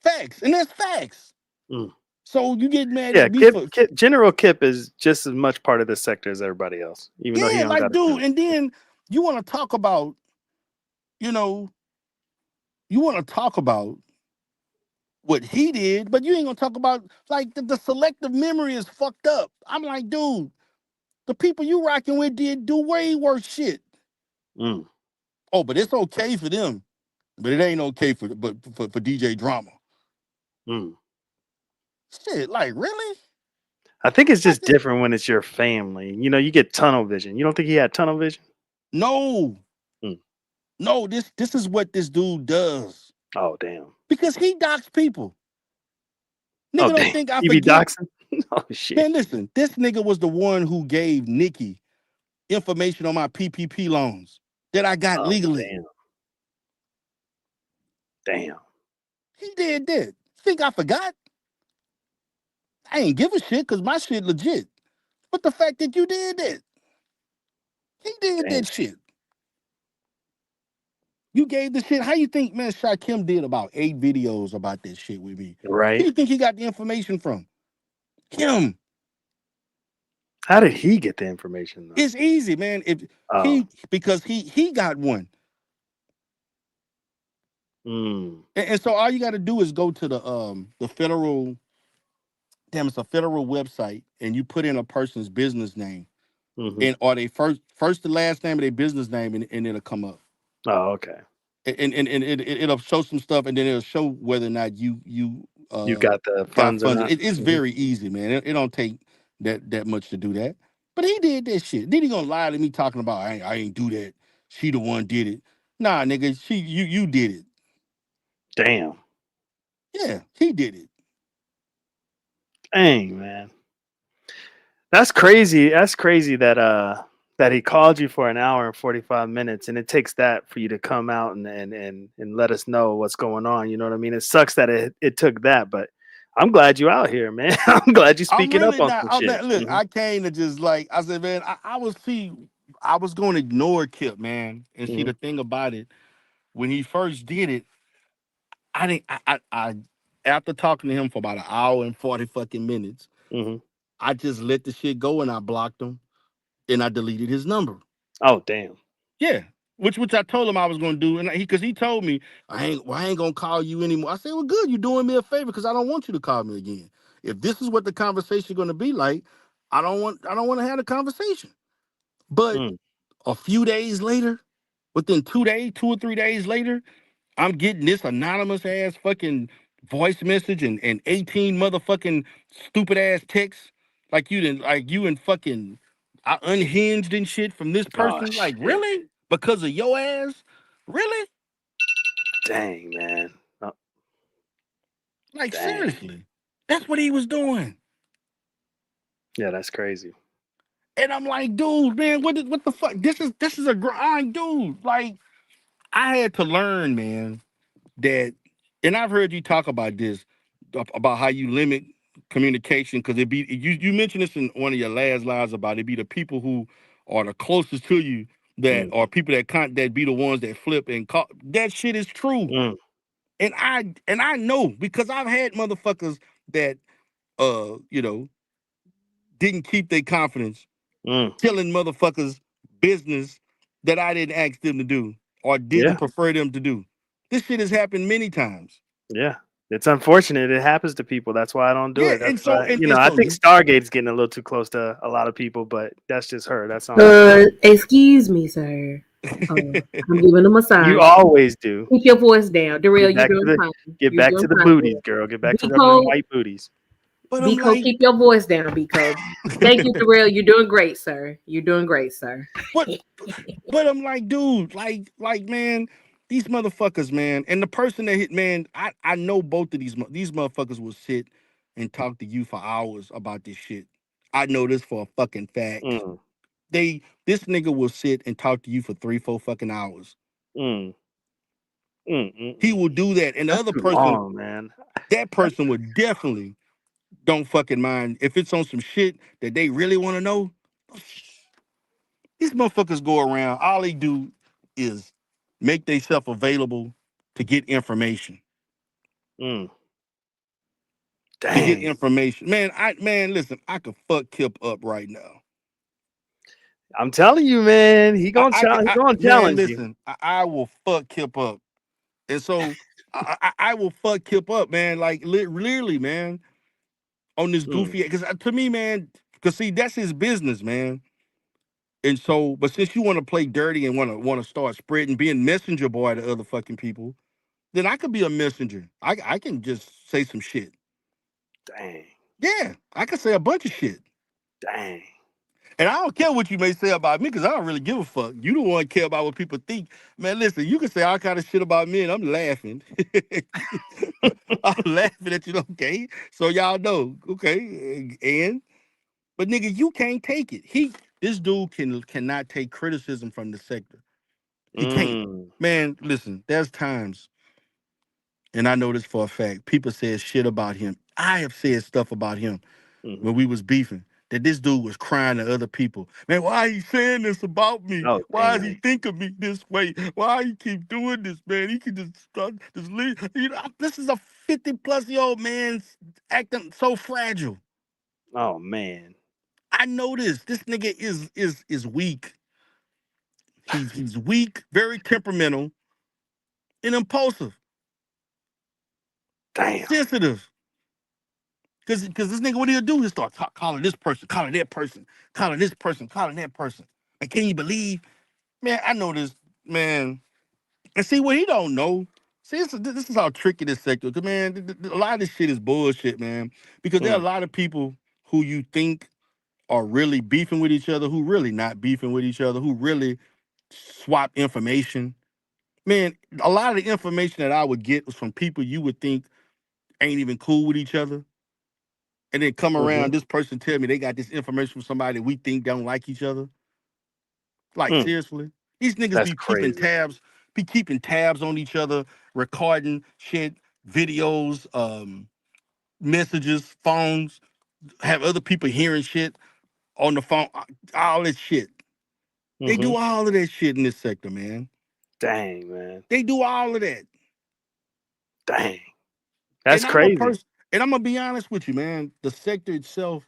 Facts, and that's facts. Mm. So you get mad Yeah. at me for General Kip is just as much part of this sector as everybody else, even though he yeah, don't like got a dude, suit. and then you want to talk about, you know, you want to talk about what he did, but you ain't gonna talk about like the selective memory is fucked up. I'm like, dude, the people you rocking with did do way worse shit. Mm, Oh, but it's okay for them, but it ain't okay for DJ Drama. mm. Shit, like really? I think it's Like just different when it's your family. You get tunnel vision. You don't think he had tunnel vision? no, Mm. no. This is what this dude does Oh damn. because he docks people. Oh Nigga don't damn. think I He be forget. doxing? Oh shit. Man, listen, this nigga was the one who gave Nikki information on my PPP loans that I got Oh legally. damn. Damn. He did that. Think I forgot? I ain't give a shit because my shit legit. But the fact that you did that, he did Damn. that shit. You gave the shit. How you think, man, Shakim did about 8 videos about that shit with me? Who Right? you think he got the information from? Him. How did he get the information though? It's easy, man. If Oh. because he got one. Mm. And so all you got to do is go to the federal, damn, it's a federal website, and you put in a person's business name, Hmm. and or they first to last name of their business name, and it'll come up, Oh, okay. and it'll show some stuff, and then it'll show whether or not you You got the got funds or funds. not? It's Hmm. very easy, man. It don't take that much to do that. But he did that shit. Then he gonna lie to me talking about I ain't do that. She the one did it. Nah, nigga, you did it. Damn. Yeah, he did it. Dang, man. That's crazy. That's crazy that that he called you for an hour and 45 minutes, and it takes that for you to come out and let us know what's going on. You know what I mean? It sucks that it took that, but I'm glad you out here, man. I'm glad you I'm speaking up really on not. some I'm shit. not. Look, I came to just like I said, man. I was see. I was going to ignore Kip, man, and see Hmm. the thing about it when he first did it. I didn't. I after talking to him for about an hour and 40 fucking minutes, Hmm. I just let the shit go and I blocked him and I deleted his number. Oh damn. Yeah. Which I told him I was gonna do, and because he told me I ain't gonna call you anymore. I said, well, good, you're doing me a favor because I don't want you to call me again. If this is what the conversation gonna be like, I don't want to have a conversation. But Mm. a few days later, within 2 days, 2 or 3 days later, I'm getting this anonymous ass fucking voice message and 18 motherfucking stupid ass texts like you and fucking I unhinged and shit from this Oh person. Like, shit. really? Because of your ass? Really? Dang man. Oh, Like, dang. seriously. That's what he was doing. Yeah, that's crazy. And I'm like, dude, man, what the fuck? This is a grind, dude. Like, I had to learn, man, that, and I've heard you talk about this, about how you limit communication because it be you mentioned this in one of your last lives about it be the people who are the closest to you that Mm. are people that be the ones that flip and call. That shit is true, Mm. and I know because I've had motherfuckers that you know didn't keep their confidence, Mm. telling motherfuckers business that I didn't ask them to do or didn't Yeah. prefer them to do. This shit has happened many times. Yeah. It's unfortunate. It happens to people. That's why I don't do Yeah, it. That's why, and I so think you Stargate's getting a little too close to a lot of people, but that's just her. That's on her. Excuse me, sir. I'm giving them a You sign. always do. Keep your voice down. Darrell, Get you're back to doing the fine. get You're back doing to the fine, booties, girl. girl. Get back to them Biko, white booties. but I'm Biko, like, keep your voice down, Biko. Thank you, Darrell. You're doing great, sir. You're doing great, sir. what? But I'm like, dude, man, these motherfuckers, man, and the person that hit, man, I know both of these motherfuckers will sit and talk to you for hours about this shit. I know this for a fucking fact. Mm. This nigga will sit and talk to you for 3, 4 fucking hours. Mm. Mm. Mm. He Mm. will do that, and the That's other too person, long, man. that That's person would definitely don't fucking mind if it's on some shit that they really want to know. These motherfuckers go around, all they do is make themselves available to get information. mm. To get Dang. information. Man, listen, I could fuck Kip up right now. I'm telling you, man. He gonna he gonna Man, challenge you. listen, I will fuck Kip up. And so I will fuck Kip up, man. Like literally, man, on this Mm. goofy. Because to me, man, because see, that's his business, man. And so, but since you want to play dirty and want to start spreading, being messenger boy to other fucking people, then I could be a messenger. I can just say some shit. Dang. Yeah, I can say a bunch of shit. Dang. And I don't care what you may say about me because I don't really give a fuck. You don't want to care about what people think. Man, listen, you can say all kind of shit about me and I'm laughing. I'm laughing at you, okay? So y'all know, okay? And but nigga, you can't take it. This dude cannot take criticism from the sector. He can't. Mm. Man, listen, there's times, and I know this for a fact, people said shit about him. I have said stuff about him Hmm. when we was beefing that this dude was crying to other people. Man, why he saying this about me? Oh Why does he damn. think of me this way? Why he keep doing this, man? He could just start just leave. You know, this is a 50-plus-year-old man acting so fragile. Oh man. I know this. This nigga is weak. He's weak, very temperamental, and impulsive, Damn. sensitive. Cause this nigga, what he'll do? He'll start calling this person, calling that person, calling this person, calling that person. And can you believe? Man, I know this, man. And see what he don't know. See, this is how tricky this sector. Cause man, a lot of this shit is bullshit, man. Because there are a Mm. lot of people who you think are really beefing with each other, who really not beefing with each other, who really swap information. Man, a lot of the information that I would get was from people you would think ain't even cool with each other. and then come Mm-hmm. around this person tell me they got this information from somebody that we think don't like each other. Like Mm, seriously, these niggas that's be keeping crazy. tabs, on each other, recording shit, videos, messages, phones, have other people hearing shit on the phone, all that shit. They Mm-hmm. do all of that shit in this sector, man. Dang, man. They do all of that. Dang. That's And I'm a crazy. person, and I'm gonna be honest with you, man. The sector itself,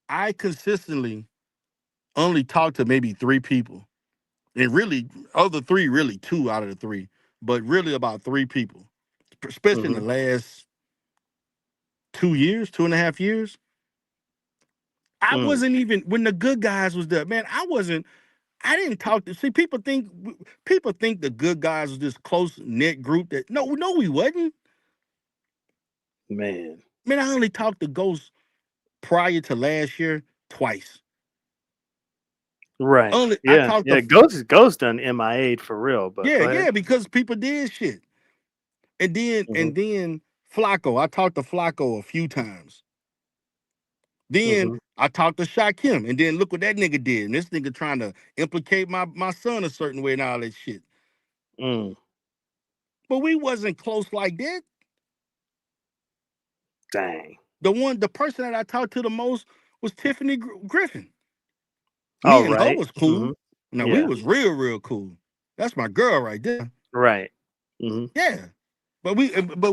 I consistently only talk to maybe three people. And really, other three, really two out of the three, but really about three people, especially in Mm-hmm. the last 2 years, 2.5 years. I Mm, wasn't even when the good guys was there, man. I didn't talk to see people think the good guys was this close knit group that no we wasn't. man. Man, I only talked to Ghost prior to last year twice. Right. Only I Yeah. talked Yeah. to Ghost done MIA'd for real, but yeah go ahead. yeah because people did shit, and then Mm-hmm. and then Flacco. I talked to Flacco a few times. Then Mm-hmm. I talked to Shaquem, and then look what that nigga did. And this nigga trying to implicate my son a certain way and all that shit. Mm, But we wasn't close like that. dang. The person that I talked to the most was Tiffany Griffin. Me All and her right. was Mm-hmm. cool. Now we Yeah. was real cool. That's my girl right there. Right. Mm-hmm. Yeah. But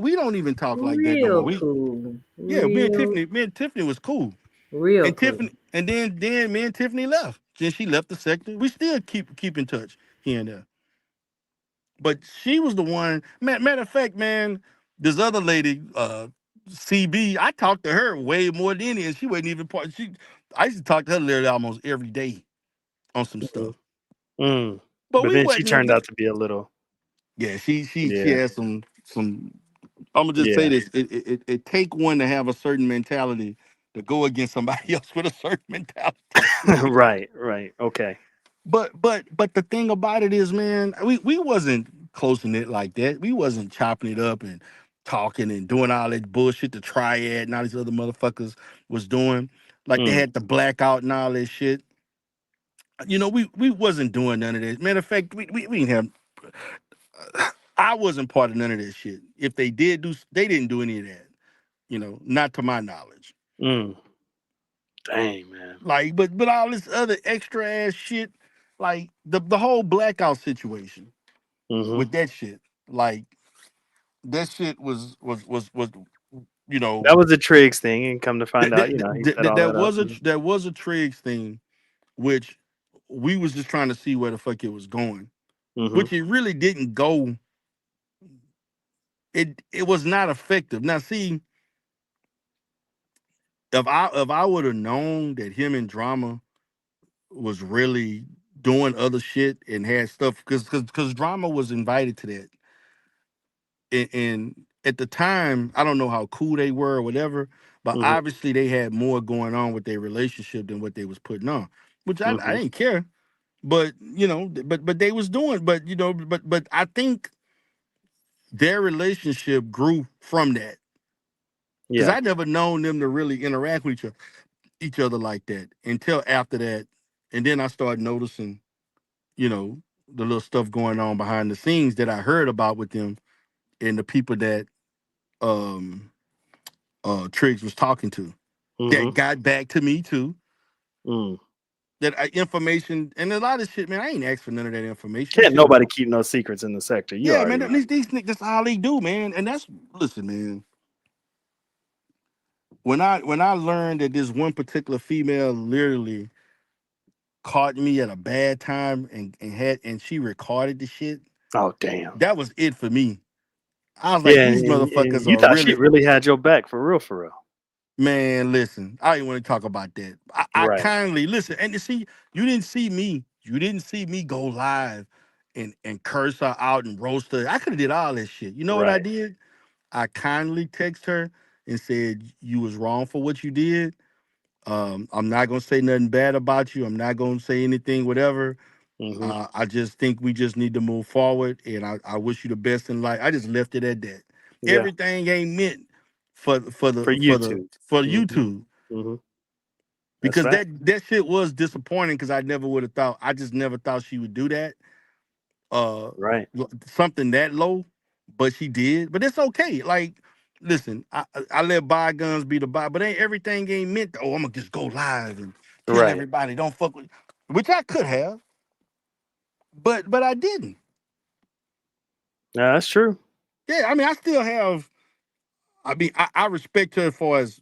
we don't even talk like that no more. Real We cool. yeah, Real, me and Tiffany was cool. real And cool. Tiffany and then me and Tiffany left. Then she left the sector. We still keep in touch here and there. But she was the one. Matter of fact, man, this other lady, CB, I talked to her way more than any, and she wasn't even part. I used to talk to her literally almost every day on some Mm-hmm. stuff. Mm. But But we then she wasn't. turned out to be a little. Yeah, she Yeah. has some. I'm gonna just say Yeah. this: it take one to have a certain mentality to go against somebody else with a certain mentality. Right. Right. Okay. But the thing about it is, man, we wasn't closing it like that. We wasn't chopping it up and talking and doing all that bullshit the triad and all these other motherfuckers was doing. Like they Mm. had the blackout and all that shit. We wasn't doing none of that. Matter of fact, we didn't have I wasn't part of none of that shit. If they did do they didn't do any of that. Not to my knowledge. Mm. Dang, man. Like, but all this other extra ass shit, like the whole blackout situation Mm-hmm. with that shit. Like that shit was you know That was a Triggs thing, and come to find that out, that, he that, set that all that that up. was a Triggs thing, which we was just trying to see where the fuck it was going, Mm-hmm. which it really didn't go. It was not effective. Now, see, if I would have known that him and Drama was really doing other shit and had stuff, because Drama was invited to that, and at the time, I don't know how cool they were or whatever, but Mm-hmm. obviously they had more going on with their relationship than what they was putting on, which I Mm-hmm. didn't care. But but they was doing, but I think their relationship grew from that because Yeah. I never known them to really interact with each other like that until after that, and then I started noticing, you know, the little stuff going on behind the scenes that I heard about with them and the people that um Triggs was talking to. That Mm-hmm. got back to me too. Mm. That information and a lot of shit, man. I ain't asked for none of that information. Can't Shit. nobody keep no secrets in the sector. You Yeah, man. already know. These niggas, that's all they do, man. And that's listen, man. When I learned that this one particular female literally caught me at a bad time and she recorded the shit, Oh, damn. that was it for me. I was like, Yeah, these and motherfuckers you are thought she really. really had your back for real, for real. Man, listen, I didn't want to talk about that. I Right. kindly listen, and you see, you didn't see me go live and curse her out and roast her. I could have did all that shit. You know what I Right. did? I kindly text her and said you was wrong for what you did. I'm not gonna say nothing bad about you. I'm not gonna say anything, whatever. Mm-hmm. I just think we just need to move forward, and I wish you the best in life. I just left it at that. Yeah. Everything ain't meant For YouTube. for Mhm, YouTube. mhm. That's Because fact. that shit was disappointing because I never would have thought. I just never thought she would do that. Uh, Right. something that low, but she did. But it's okay. Like, listen, I let bygones be the by, but ain't everything ain't meant. To, oh, I'm gonna just go live and tell Right. everybody don't fuck with, which I could have, but I didn't. Yeah, that's true. Yeah, I mean, I still have. I mean, I respect her as far as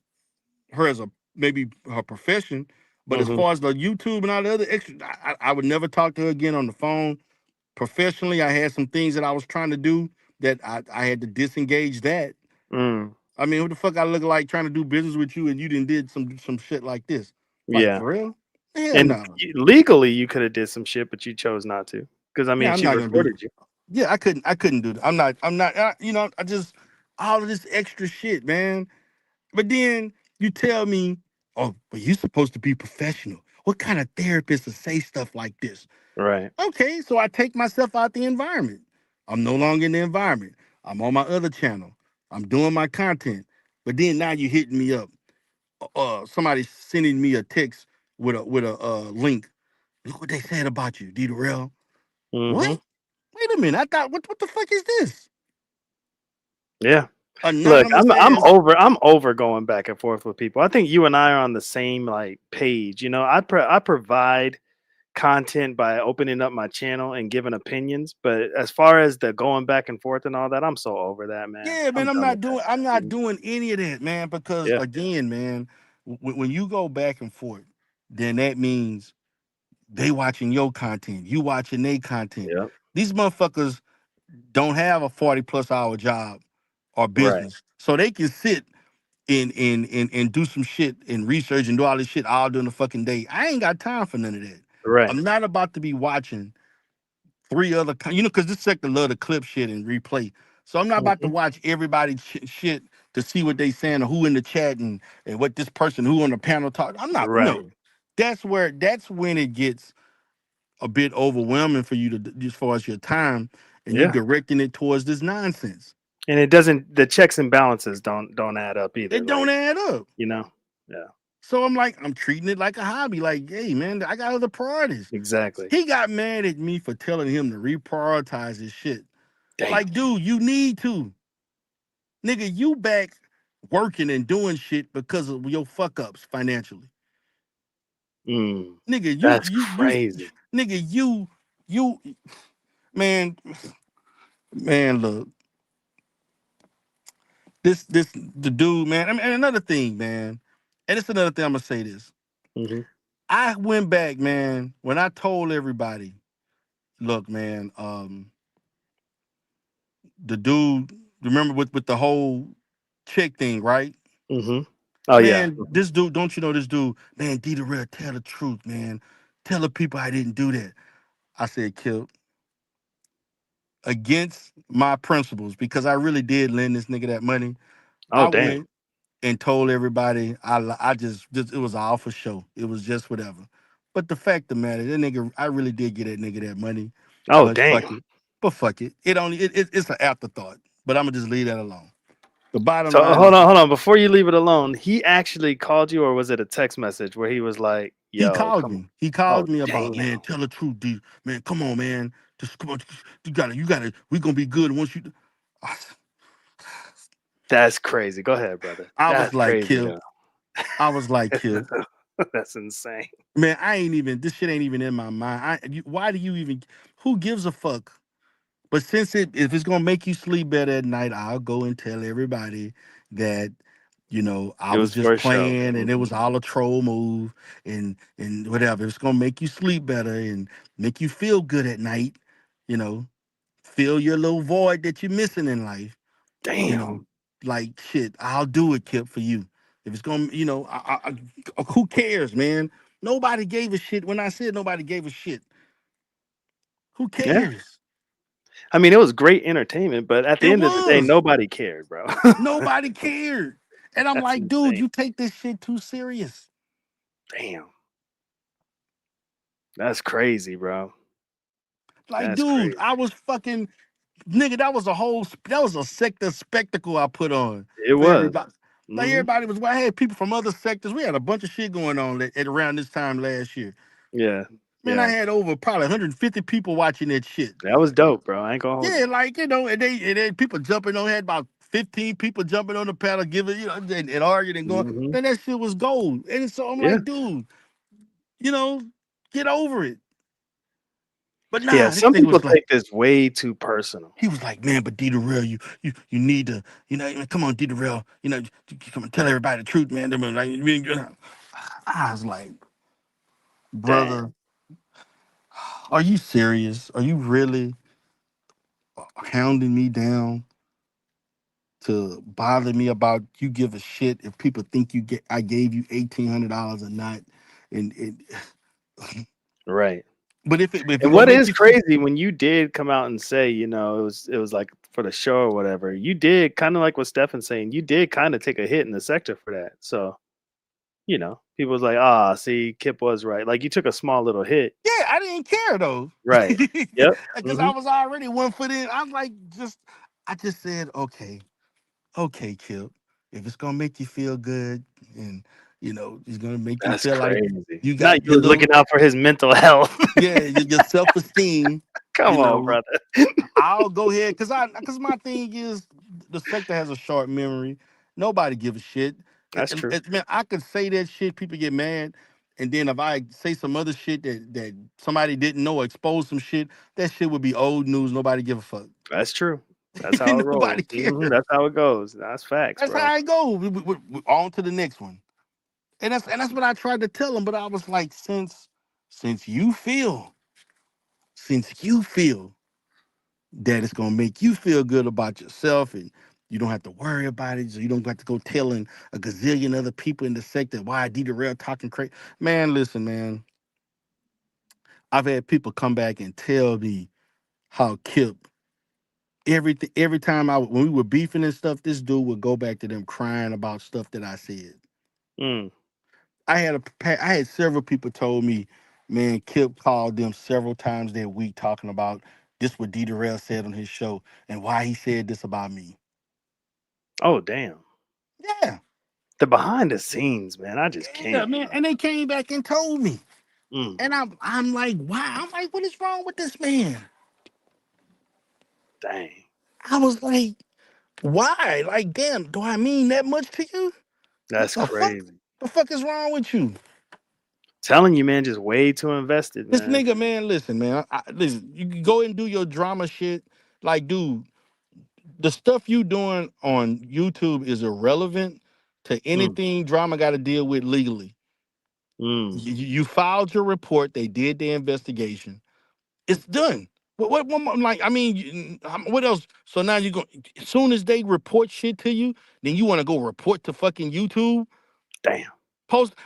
her as a maybe her profession, but as Mhm, far as the YouTube and all the other extra, I would never talk to her again on the phone. Professionally, I had some things that I was trying to do that I had to disengage that. mm. I mean, what the fuck I look like trying to do business with you and you didn't did some shit like this? Like Yeah. for real? Hell And no. legally, you could have did some shit, but you chose not to. Because I Yeah, mean, I'm she not gonna do. recorded you. Yeah, I couldn't do that. I'm not. You know, I just all of this extra shit, man. But then you tell me, oh, but you're supposed to be professional. What kind of therapist to say stuff like this? Right. Okay, so I take myself out the environment. I'm no longer in the environment. I'm on my other channel. I'm doing my content. But then now you're hitting me up. Somebody sending me a text with a link. Look what they said about you, Derrel. What? Mhm. Wait a minute. I thought what the fuck is this? Yeah. Look, Anonymous I'm ass. over I'm over going back and forth with people. I think you and I are on the same like page. You know, I provide content by opening up my channel and giving opinions, but as far as the going back and forth and all that, I'm so over that, man. Yeah, I'm man. done with I'm that. not doing any of that, man. Because Yeah. again, man, when you go back and forth, then that means they watching your content, you watching their content. Yep. These motherfuckers don't have a 40+ hour job or Right. business. So they can sit and do some shit and research and do all this shit all during the fucking day. I ain't got time for none of that. Right. I'm not about to be watching three other, because this sector love to clip shit and replay. So I'm not about to Mhm. watch everybody shit to see what they saying or who in the chat and what this person who on the panel talk. I'm not, Right. no. That's when it gets a bit overwhelming for you to as far as your time and you Yeah. directing it towards this nonsense. And it doesn't the checks and balances don't add up either. It Like, don't add up. you know? Yeah. So I'm like, I'm treating it like a hobby. Like, hey man, I got other priorities. Exactly. He got mad at me for telling him to reprioritize his shit. Damn. Like, dude, you need to. Nigga, you back working and doing shit because of your fuck ups financially. Mm. Nigga, That's crazy. nigga, you, man, man, look, the dude, man. I mean, and another thing, man, and it's another thing I'm gonna say this. Mhm. I went back, man, when I told everybody, look, man, the dude, remember with the whole chick thing, right? Mhm. Oh yeah. Man, this dude, don't you know this dude? Man, D the Real, tell the truth, man. Tell the people I didn't do that. I said, Kip, against my principles, because I really did lend this nigga that money. Oh I damn. went and told everybody I just it was all for show. It was just whatever. But the fact of the matter, that nigga, I really did get that nigga that money. Oh But fuck damn. it. But fuck it. It's an afterthought. But I'm gonna just leave that alone. The bottom So line is hold on. Before you leave it alone, he actually called you, or was it a text message where he was like, he "Yo, called come on." me. He Oh called me about, damn. man, tell the truth, D. Man, come on, man. Just come on. You gotta, we gonna be good once you I, That's crazy. Go ahead, brother. I was That's like, crazy Kip. though. I was like, Kip. That's insane. Man, I ain't even. This shit ain't even in my mind. Why do you even? Who gives a fuck? But if it's gonna make you sleep better at night, I'll go and tell everybody that I It was was just for a show. playing and it Mhm. was all a troll move and whatever. If it's gonna make you sleep better and make you feel good at night, you know, fill your little void that you're missing in life. You Damn. know, like shit, I'll do it, Kip, for you. If it's gonna, who cares, man? Nobody gave a shit when I said nobody gave a shit. Who Yeah. cares? I mean, it was great entertainment, but at the It end of the day, was. nobody cared, bro. Nobody cared. And I'm That's like, dude, insane. you take this shit too serious. Damn. That's crazy, bro. Like, That's dude, crazy. I was fucking nigga. That was a sector spectacle I put on It for was. everybody. Like Hmm. everybody was. I had people from other sectors. We had a bunch of shit going on at around this time last year. Yeah. Man, I Yeah. had over probably 150 people watching that shit. That was dope, bro. I ain't gonna hold Yeah, you. like and then people jumping on. Had about 15 people jumping on the panel, giving and arguing and going. Hmm. Man, that shit was gold. And so I'm Yeah. like, dude, you know, get over it. But Yeah. nah, this Some nigga people was like, take this way too personal. he was like, man, but D Derrel, you need to, come on, D Derrel, you come and tell everybody the truth, man. They were like, I was like, Dang. brother, are you serious? Are you really hounding me down to bother me about you give a shit if people think I gave you $1,800 a night, and Right. but if it And gonna what make is you feel, crazy when you did come out and say, it was like for the show or whatever, you did kind of like what Stefan's saying, you did kind of take a hit in the sector for that. So, people was like, see, Kip was right. Like you took a small little hit. yeah, I didn't care though, Right. Yep. because Hmm. I was already 1 foot in. I was like, I just said, okay, Kip, if it's gonna make you feel good, and it's gonna make you That's feel like crazy. you Not got your you little, looking out for his mental health. yeah, your self esteem, Come you on, know, brother. I'll go ahead because my thing is the sector has a short memory. Nobody give a shit. That's true. Man, I could say that shit, people get mad, and then if I say some other shit that somebody didn't know or expose some shit, that shit would be old news. Nobody give a fuck. That's true. That's how it Nobody rolls. care. That's how it goes. That's facts, That's bro. how I go. We on to the next one, and that's what I tried to tell him. But I was like, since you feel, since you feel that it's gonna make you feel good about yourself, and you don't have to worry about it, so you don't have to go telling a gazillion other people in the sector why I did the real talking crazy. Man, listen, man. I've had people come back and tell me how Kip every time when we were beefing and stuff, this dude would go back to them crying about stuff that I said. Mm. I had several people told me, man, Kip called them several times that week talking about this what D. Derrel said on his show and why he said this about me. Oh, damn. Yeah. The behind the scenes, man. I just Yeah, can't, man. bro. And they came back and told me. Mm. And I'm like, wow. I'm like, what is wrong with this man? Dang. I was like, why? Like, damn, do I mean that much to you? What That's the fuck? crazy. The fuck is wrong with you? Telling you, man, just way too invested, This man. nigga, man, listen, man. Listen, you can go and do your drama shit. Like, dude, the stuff you doing on YouTube is irrelevant to Mm. anything drama got to deal with legally. Mm. You filed your report. They did the investigation. It's done. What more, like, I mean, what else? So now you go, as soon as they report shit to you, then you want to go report to fucking YouTube? Damn.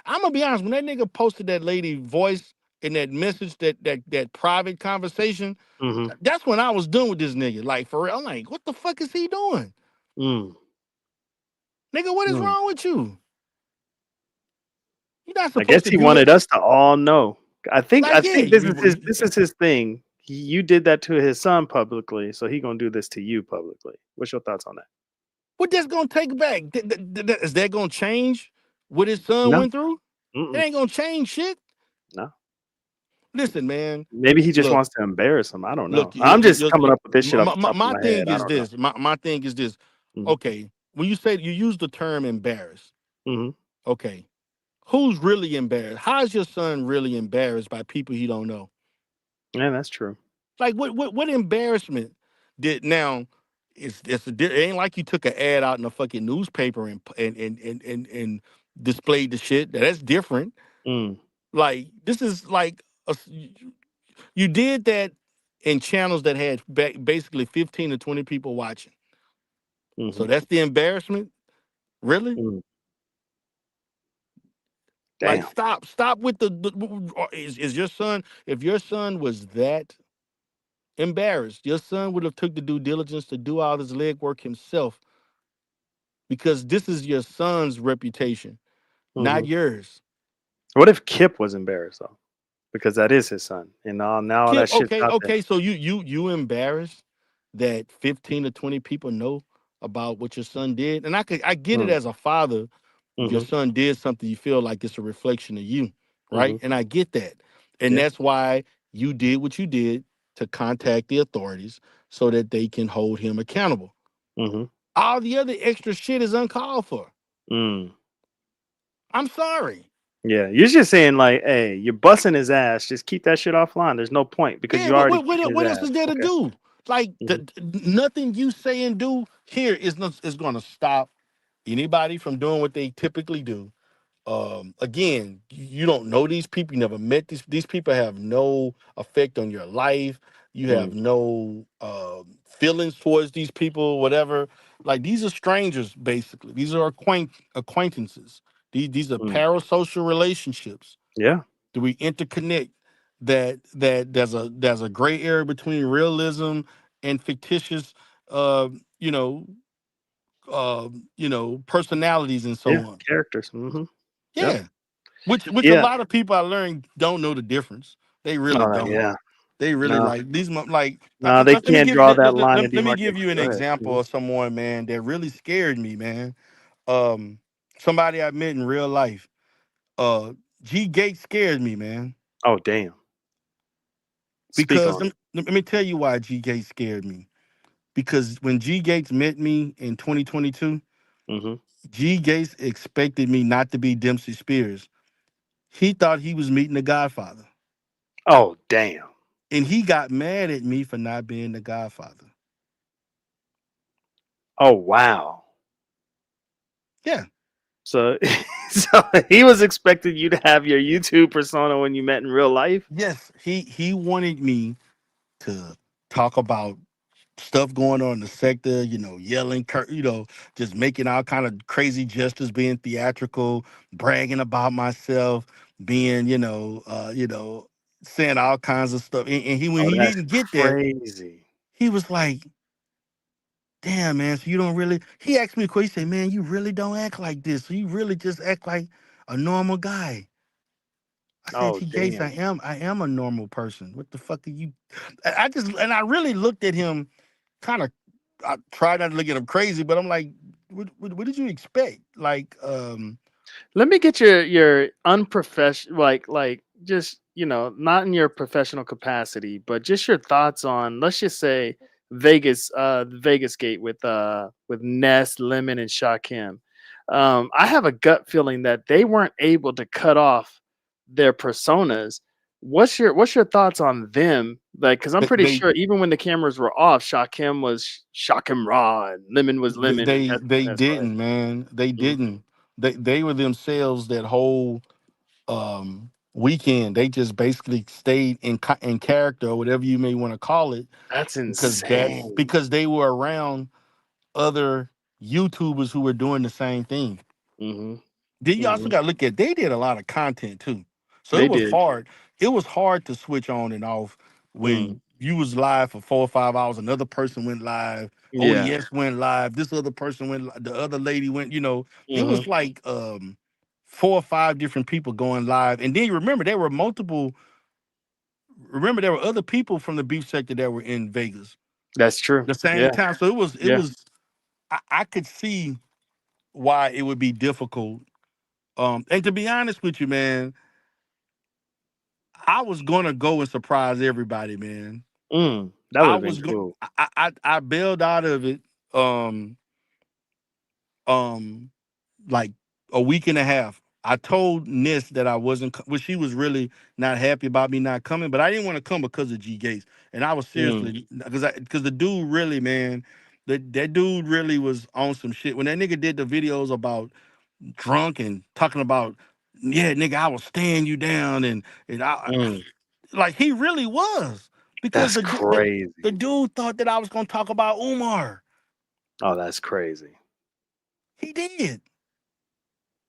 I'm gonna be honest, when that nigga posted that lady voice in that message, that private conversation, Mm-hmm. that's when I was done with this nigga. Like, for real, I'm like, what the fuck is he doing? Mm. Nigga, what is Mm. wrong with you? You're not I guess supposed to he do wanted it. us to all know. I think Like, I yeah, think this is his thing. You did that to his son publicly, so he gonna do this to you publicly. What's your thoughts on that? what that's gonna take back? Is that gonna change what his son No. went through? It Mm-mm. ain't gonna change shit. No. Listen, man. Maybe he just Look, wants to embarrass him. I don't know. look. I'm just coming up with this shit off the top of My my head. thing I is don't know. this. My thing is this. Mm-hmm. Okay, when you say you use the term embarrassed, Mm-hmm. okay, who's really embarrassed? How is your son really embarrassed by people he don't know? Yeah, that's true. Like, what embarrassment did now? It ain't like you took an ad out in a fucking newspaper and displayed the shit. That's different. Mm. Like, this is like you did that in channels that had basically 15 to 20 people watching. Mm-hmm. So that's the embarrassment, really? Mm. Like, Damn. stop with is your son, if your son was that embarrassed, your son would have took the due diligence to do all his legwork himself, because this is your son's reputation, Mm-hmm. not yours. What if Kip was embarrassed though? Because that is his son, and now all Kip, that shit's okay, out there. okay, so you embarrassed that 15 to 20 people know about what your son did. And I get it Mm, as a father. If your mhm, son did something, you feel like it's a reflection of you, right? mhm. And I get that. And Yeah. that's why you did what you did to contact the authorities so that they can hold him accountable. Mhm. All the other extra shit is uncalled for. Mm. I'm sorry. Yeah, you're just saying like, hey, you're busting his ass. Just keep that shit offline. There's no point because Yeah, you're already kicking his what else is ass. there to Okay. do? Like Mhm. nothing you say and do here is going to stop anybody from doing what they typically do. Again, you don't know these people. You never met these people. Have no effect on your life. You have Mm, no feelings towards these people. Whatever. Like these are strangers, basically. These are acquaintances. These are mm. parasocial relationships. Yeah. Do we interconnect that there's a gray area between realism and fictitious uh you know personalities and so Yeah. on. Characters. Hmm. Yep. Yeah, which a Yeah. lot of people I learned don't know the difference. They really Oh don't. yeah. They really No. like these like No, they let me can't give draw that line of let me give demarcation. you an Go ahead. example Mhm. of someone, man, that really scared me, man. um Somebody I met in real life. uh G Gates scared me, man. Oh damn. Speak Because on it. let me tell you why G Gates scared me. Because when G Gates met me in 2022, Hmm. G Gates expected me not to be Dempsey Spears. He thought he was meeting the Godfather. Oh damn. And he got mad at me for not being the Godfather. Oh wow. Yeah. So, so he was expecting you to have your YouTube persona when you met in real life. Yes. He wanted me to talk about stuff going on in the sector, yelling, just making all kind of crazy gestures, being theatrical, bragging about myself, being, saying all kinds of stuff. And he when Oh, he that's didn't get that, crazy. he was like, damn, man, so you don't really he asked me a question, he said, man, you really don't act like this. So you really just act like a normal guy. I said, Oh T Gates, damn. I am a normal person. What the fuck are you I just and I really looked at him kind of. I tried not to look at him crazy, but I'm like, what did you expect? Like, Let me get your unprofessional, like just not in your professional capacity, but just your thoughts on, let's just say, Vegas, the Vegas Gate with Ness, Lemon, and Shaquem. I have a gut feeling that they weren't able to cut off their personas. What's your thoughts on them? Like, because I'm pretty they sure even when the cameras were off, Shaquem was Shaquem Raw, and Lemon was Lemon, and Ness was they Ness. Go ahead. didn't, man. They Mhm. didn't. They were themselves that whole weekend. They just basically stayed in character or whatever you may want to call it, That's because insane. they were around other YouTubers who were doing the same thing. Mhm, Then you also mhm. got to look at they did a lot of content too, so They it was did. hard. It was hard to switch on and off Mm, when you was live for 4 or 5 hours. Another person went live. Oh yeah. yes, went live. This other person went. The other lady went. It Mhm. was like 4 or 5 different people going live. And then you remember there were multiple. Remember there were other people from the beef sector that were in Vegas That's true. the same Yeah, time. So it yeah. was. I could see why it would be difficult. And to be honest with you, man, I was gonna go and surprise everybody, man. That would I have been was going. cool. I bailed out of it. Um, um, like a week and a half. I told Nis that I wasn't. Well, she was really not happy about me not coming, but I didn't want to come because of G Gates, and I was Mm, seriously because the dude really, man, that dude really was on some shit. When that nigga did the videos about drunk and talking about, yeah, nigga, I was staring you down, and I mm. like he really was because That's crazy. the dude thought that I was gonna talk about Umar. Oh, that's crazy. He did.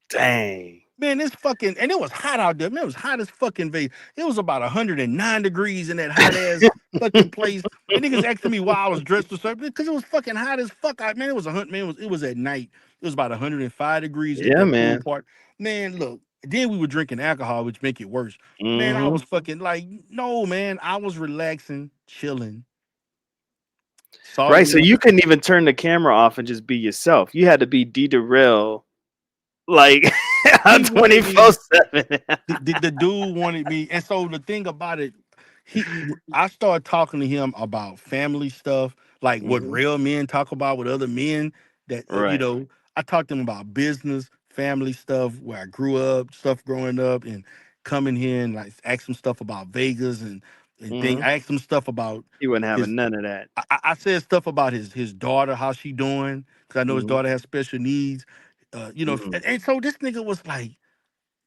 Dang. Man, this fucking and it was hot out there. Man, it was hot as fucking Vegas. It was about 109 degrees in that hot ass fucking place. And niggas asking me why I was dressed or something because it was fucking hot as fuck. Man, it was it was at night. It was about 105 degrees at Yeah, that pool man. part. Man, look. Then we were drinking alcohol, which make it worse. Man, I Mhm. was fucking like, no, man. I was relaxing, chilling. Saw it Right. when So it, you couldn't even turn the camera off and just be yourself. You had to be Derrel like he wanted me 24/7. the dude wanted me, and so the thing about it, I started talking to him about family stuff, like what Hmm. real men talk about with other men. That Right. I talked to him about business, family stuff, where I grew up, stuff growing up, and coming here and like ask him stuff about Vegas and thing. Hmm. I asked him stuff about He wasn't his. having none of that. I said stuff about his daughter, how she doing, because I know his Hmm. daughter has special needs. Hmm. And so this nigga was like,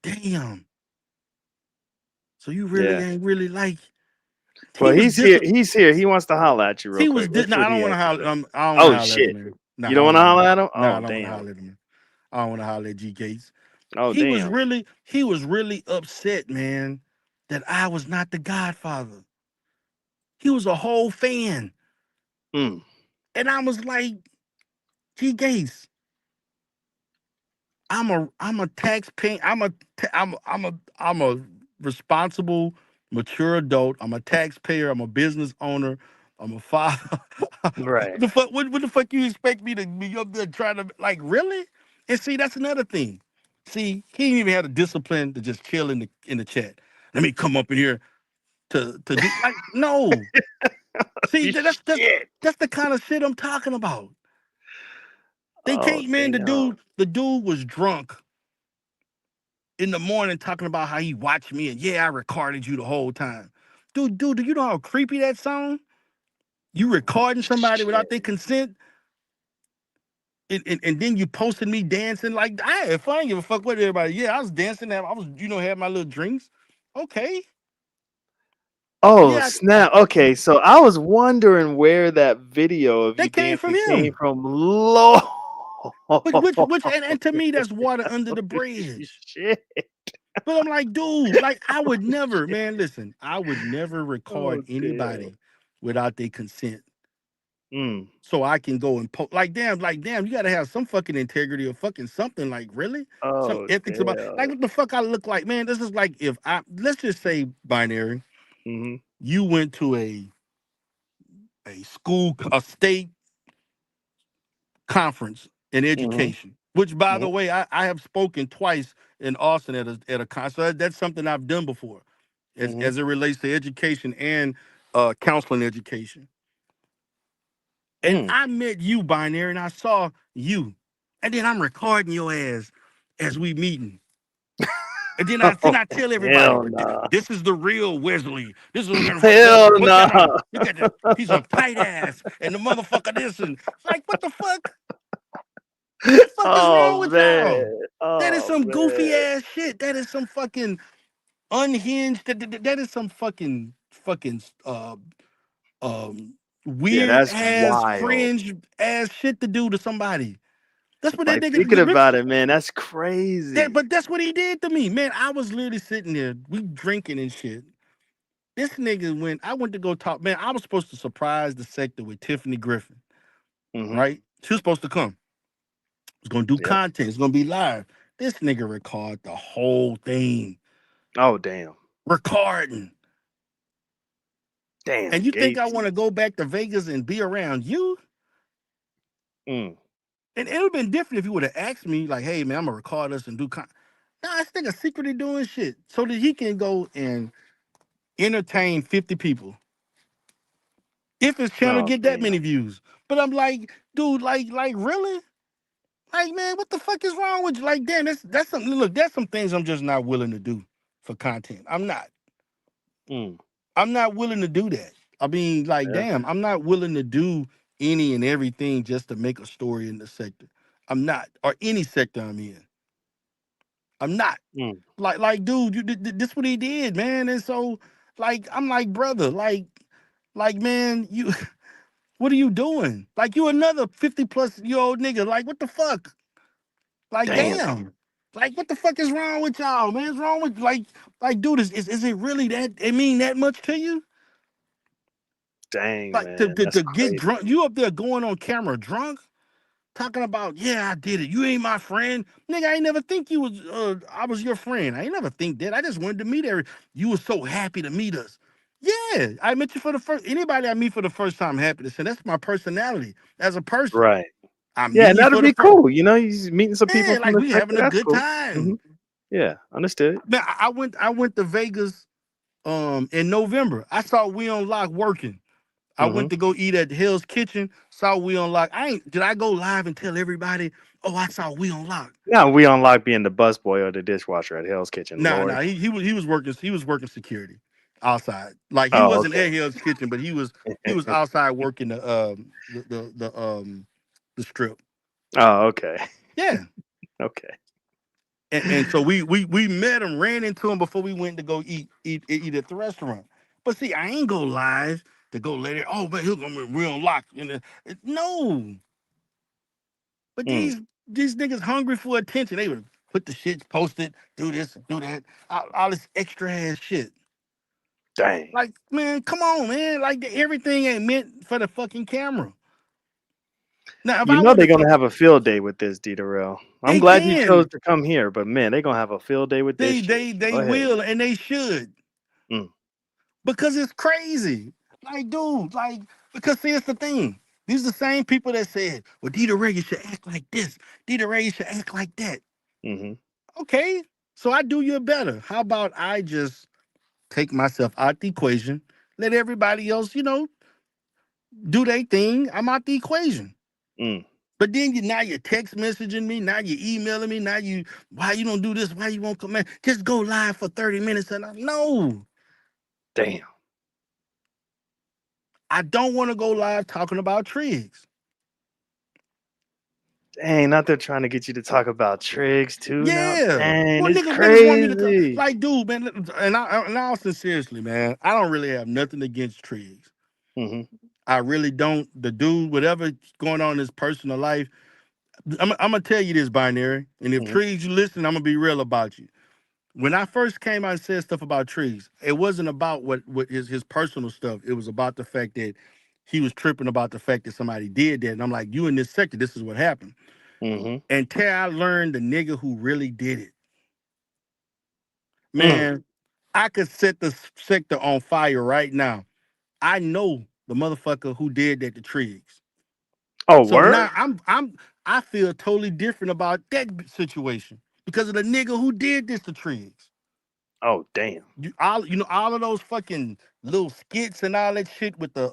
"Damn, so you really Yeah. ain't really like." He Well, was he's dis. here. He's here. He wants to holler at you real He was quick. dis. Let's No, see I what don't he want to has to holler. say. I don't want to Oh holler at him, shit! man. No, You I don't don't want want to to holler holler. at him? No, Oh I don't want to damn! holler at him. I don't want to holler at G Gates. Oh damn! He was really upset, man, that I was not the Godfather. He was a whole fan, Mm. and I was like, G Gates, I'm a taxpayer. I'm a responsible, mature adult. I'm a taxpayer. I'm a business owner. I'm a father. Right. What the fuck you expect me to be up there trying to like really? And see, that's another thing. See, he didn't even have the discipline to just chill in the chat. Let me come up in here to do like no. See, Shit! that's the kind of shit I'm talking about. They Oh can't, man. damn! The dude was drunk in the morning talking about how he watched me and yeah, I recorded you the whole time. Dude, do you know how creepy that sound? You recording somebody Shit! without their consent, and then you posted me dancing like I had fun. I didn't give a fuck what everybody. Yeah, I was dancing. I was, had my little drinks. Okay. Oh Yeah, snap! Okay, so I was wondering where that video of you that came from dancing came him. from. Lord, Which and to me that's water under the bridge. shit! But I'm like, dude, like I would never, man, listen, I would never Oh record damn! anybody without their consent. Mm. So I can go and like damn, you gotta have some fucking integrity or fucking something, like really, some Oh ethics about like damn! what the fuck I look like, man. This is like if I let's just say binary, Hmm. you went to a state conference in Hmm. education, which by Hmm. the way, I have spoken twice in Austin at a concert. So that's something I've done before, Hmm. as it relates to education and counseling education. And Mm. I met you, binary, and I saw you. And then I'm recording your ass as we meeting. And then Oh I tell everybody, hell nah! this is the real Wesley. This is what we're gonna Hell look at nah! him. Look at this. He's a tight ass. And the motherfucker this and it's like, what the fuck? What the fuck is wrong Oh with y'all? man! That is Oh some goofy man! ass shit. That is some fucking unhinged. That is some fucking um Yeah, weird that's ass, wild. cringe ass shit to do to somebody. That's what that Like nigga thinking did. about it, man, that's crazy. But that's what he did to me, man. I was literally sitting there, we drinking and shit. This nigga I went to go talk, man. I was supposed to surprise the sector with Tiffany Griffin, Hmm. right? She was supposed to come. Was gonna do Yep. content. It's gonna be live. This nigga recorded the whole thing, Oh damn. recording. And Damn, you think I Gates. want to go back to Vegas and be around you? Mm. And it would have been different if you would have asked me, like, hey man, I'm gonna record us and do content. Nah, this nigga secretly doing shit so that he can go and entertain 50 people if his channel Oh get that damn. many views. But I'm like, dude, like really? Like, man, what the fuck is wrong with you? Like, damn, that's something. Look, there's some things I'm just not willing to do for content. I'm not. Mm. I'm not willing to do that. I mean, like, Yeah. damn, I'm not willing to do any and everything just to make a story in the sector. I'm not, or any sector I'm in. I'm not. Mm. Dude, this what he did, man. And so, like, I'm like, brother, man, you, what are you doing? Like, you another 50 plus year old nigga. Like, what the fuck? Like, Damn. damn. Like, what the fuck is wrong with y'all, man? What's wrong with dude? Is it really that? It mean that much to you? Dang, Like, man. That's to get crazy. drunk, you up there going on camera drunk, talking about, yeah, I did it. You ain't my friend, nigga. I ain't never think you was. I was your friend. I ain't never think that. I just wanted to meet every. You was so happy to meet us. Yeah, I met you for the first. Anybody I meet for the first time, I'm happy to say that's my personality as a person. Right. I'm Yeah, meeting and you that'll for the be first. cool. You know, he's meeting some people Yeah, from like the we sector. having a That's good cool. Hmm. time. Yeah, understood. Man, I went to Vegas in November. I saw We on Lock working. I Hmm. went to go eat at Hell's Kitchen. Saw We on Lock. Did I go live and tell everybody? Oh, I saw We on Lock. Now we unlock being the busboy or the dishwasher at Hell's Kitchen. Nah, Lord. nah. He was working security outside. Like he Oh, wasn't okay. at Hell's Kitchen, but he was outside working the strip. Oh, okay. Yeah. Okay. And so we met him, ran into him before we went to go eat at the restaurant. But see, I ain't go live to go later. Oh, but he'll gonna be real locked. No, but Mm, these niggas hungry for attention. They would put the shit, post it, do this, do that, all this extra ass shit. dang. Like, man, come on, man. Like everything ain't meant for the fucking camera. Now, if You I know want they're to gonna talk, have a field day with this, D. Darrell. I'm they glad you chose can. to come here, but man, they're gonna have a field day with this They shit. they Go they ahead. will and they should. Mm, Because it's crazy. Like, dude, like, because see, it's the thing. These are the same people that said, well, Dita Reagan should act like this. Dita Reagan should act like that. mm-hmm, Okay. So I do you better. How about I just take myself out the equation, let everybody else, do their thing. I'm out the equation. mm, But then now you're text messaging me, now you're emailing me, why you don't do this, why you won't come in? Just go live for 30 minutes. And no, damn. I don't want to go live talking about Triggs. Dang, not they're trying to get you to talk about tricks too now. Yeah. Dang, Well, it's niggas want me to come. crazy. Like, dude, man, and all seriously, man, I don't really have nothing against Triggs. Mm-hmm, I really don't. The dude, whatever's going on in his personal life, I'm gonna tell you this, Binary. And if mm-hmm, Triggs, you listen, I'm gonna be real about you. When I first came out and said stuff about Triggs, it wasn't about what his personal stuff. It was about the fact that he was tripping about the fact that somebody did that. And I'm like, you in this sector, this is what happened. mm-hmm, Until I learned the nigga who really did it. mm. Man, I could set the sector on fire right now. I know the motherfucker who did that to Triggs. Oh, So word? now I feel totally different about that situation because of the nigga who did this to Triggs. Oh, damn. All of those fucking little skits and all that shit with the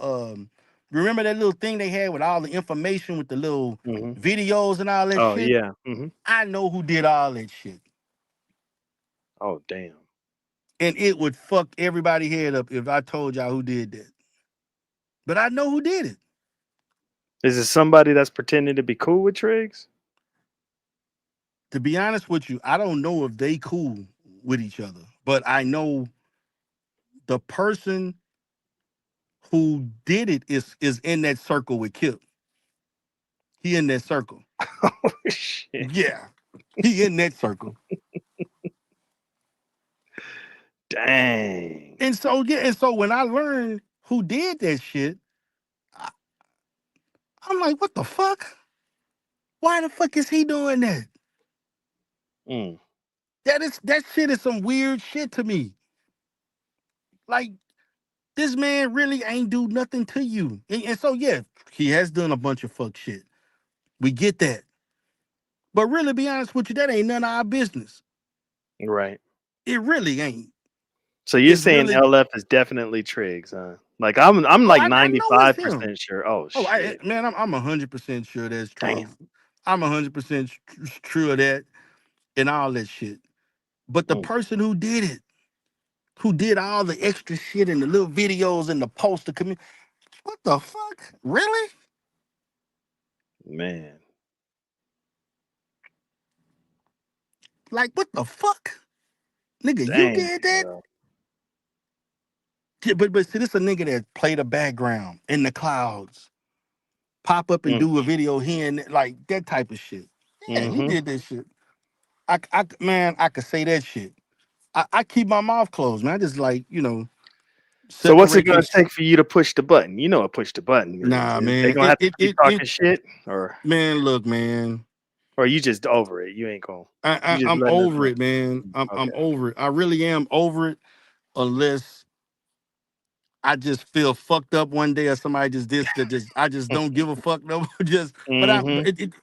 remember that little thing they had with all the information with the little Mm-hmm. videos and all that Oh, shit. yeah. Mm-hmm. I know who did all that shit. Oh, damn. And it would fuck everybody head up if I told y'all who did that. But I know who did it. Is it somebody that's pretending to be cool with Triggs? To be honest with you, I don't know if they cool with each other, but I know the person who did it is in that circle with Kip. He in that circle. Oh, shit. Yeah, he in that circle. Dang. And so when I learned who did that shit, I, I'm like, what the fuck? Why the fuck is he doing that? Mm, That shit is some weird shit to me. Like, this man really ain't do nothing to you. And so yeah, he has done a bunch of fuck shit. We get that. But really, be honest with you, that ain't none of our business. right. It really ain't. So you're It's saying really. LF is definitely Triggs, huh? Like I'm Oh, like I know it's him. 95% sure. Oh Oh, shit. man, I'm 100% sure that's Damn. true. I'm 100% true of that and all that shit. But the Mm, person who did it, who did all the extra shit and the little videos and the poster community, what the fuck? Really? man. Like, what the fuck? Nigga, you Dang, did that? bro. Yeah, but see, this a nigga that played a background in the clouds, pop up and Mm, do a video here and like that type of shit. Yeah, he mm-hmm. did that shit. Man, I could say that shit. I keep my mouth closed, man. I just like, So what's it separate gonna this. take for you to push the button? You know what push the button means. Nah, Is they man. gonna It have to it keep it talking it shit, man, look, man. or you just over it? You ain't gonna. You just I'm letting us over know. it, man. I'm Okay. over it. I really am over it unless I just feel fucked up one day, or somebody just this that just I just don't give a fuck no just. But Mm-hmm.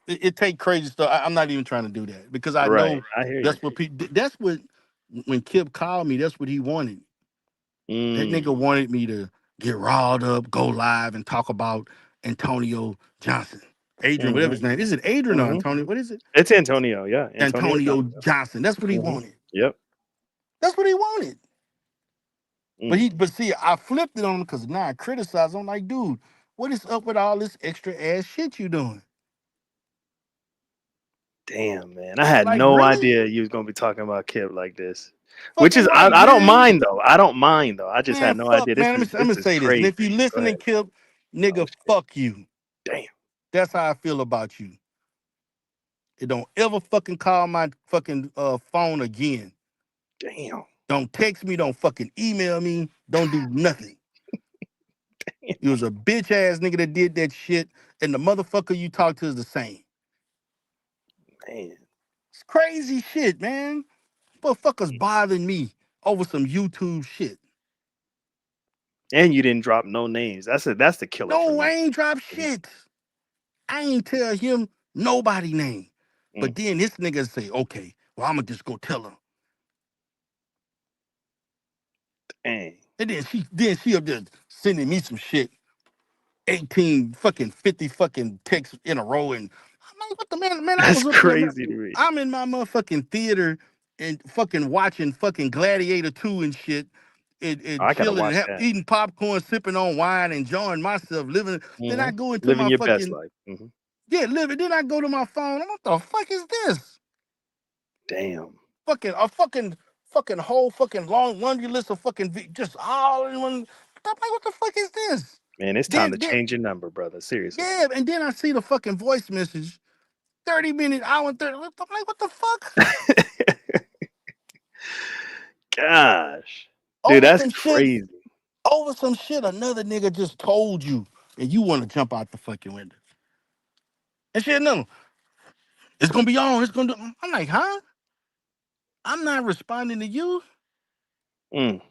it take crazy stuff. I'm not even trying to do that because I Right. know I hear you. that's what people. That's what when Kip called me, that's what he wanted. That Mm. nigga wanted me to get riled up, go live, and talk about Antonio Johnson, Adrian, whatever Mm-hmm. his name is. It Adrian or Mm-hmm. Antonio? What is it? It's Antonio. Yeah, Antonio Antonio Johnson. Johnson. That's what he Mm-hmm. wanted. Yep. That's what he wanted. Mm. But see, I flipped it on him because now I criticize him. I'm like, dude, what is up with all this extra ass shit you doing? Damn, man. I had Like, no really? idea you was gonna be talking about Kip like this. Which Fucking is right, I don't man. mind though. I don't mind though. I just Man, had no fuck, idea. man. I'm This gonna is say this. And crazy. if you Go ahead. listening, Kip, Oh nigga, shit. fuck you. Damn. That's how I feel about you. It don't ever fucking call my fucking phone again. Damn. Don't text me. Don't fucking email me. Don't do nothing. You was a bitch ass nigga that did that shit, and the motherfucker you talk to is the same. Man. It's crazy shit, man. Motherfuckers bothering me over some YouTube shit. And you didn't drop no names. That's the killer for No, I me. ain't drop Mhm. shit. I ain't tell him nobody name. Mm. But then this nigga say, okay, well, I'm gonna just go tell him. Dang. And then she up there sending me some shit. 18 fucking 50 fucking texts in a row. And I'm like, what the man, I That's was up there. crazy to me. I'm in my motherfucking theater and fucking watching fucking Gladiator 2 and shit. And I gotta chilling and watch that. eating popcorn, sipping on wine, enjoying myself, living. Then I Hmm. go into Living my your best fucking life. Hmm. yeah, living. Then I go to my phone. What the fuck is this? Damn. Fucking a fucking whole fucking long laundry list of fucking just all in one. I'm like, what the fuck is this? Man, it's time to Then change your number, brother. Seriously. yeah, and then I see the fucking voice message. 30 minutes, hour and 30. I'm like, what the fuck? Gosh. Dude, Over that's some shit. crazy. Over some shit another nigga just told you, and you want to jump out the fucking window. And shit, no, it's gonna be on. It's gonna do. I'm like, huh? I'm not responding to you. Mm.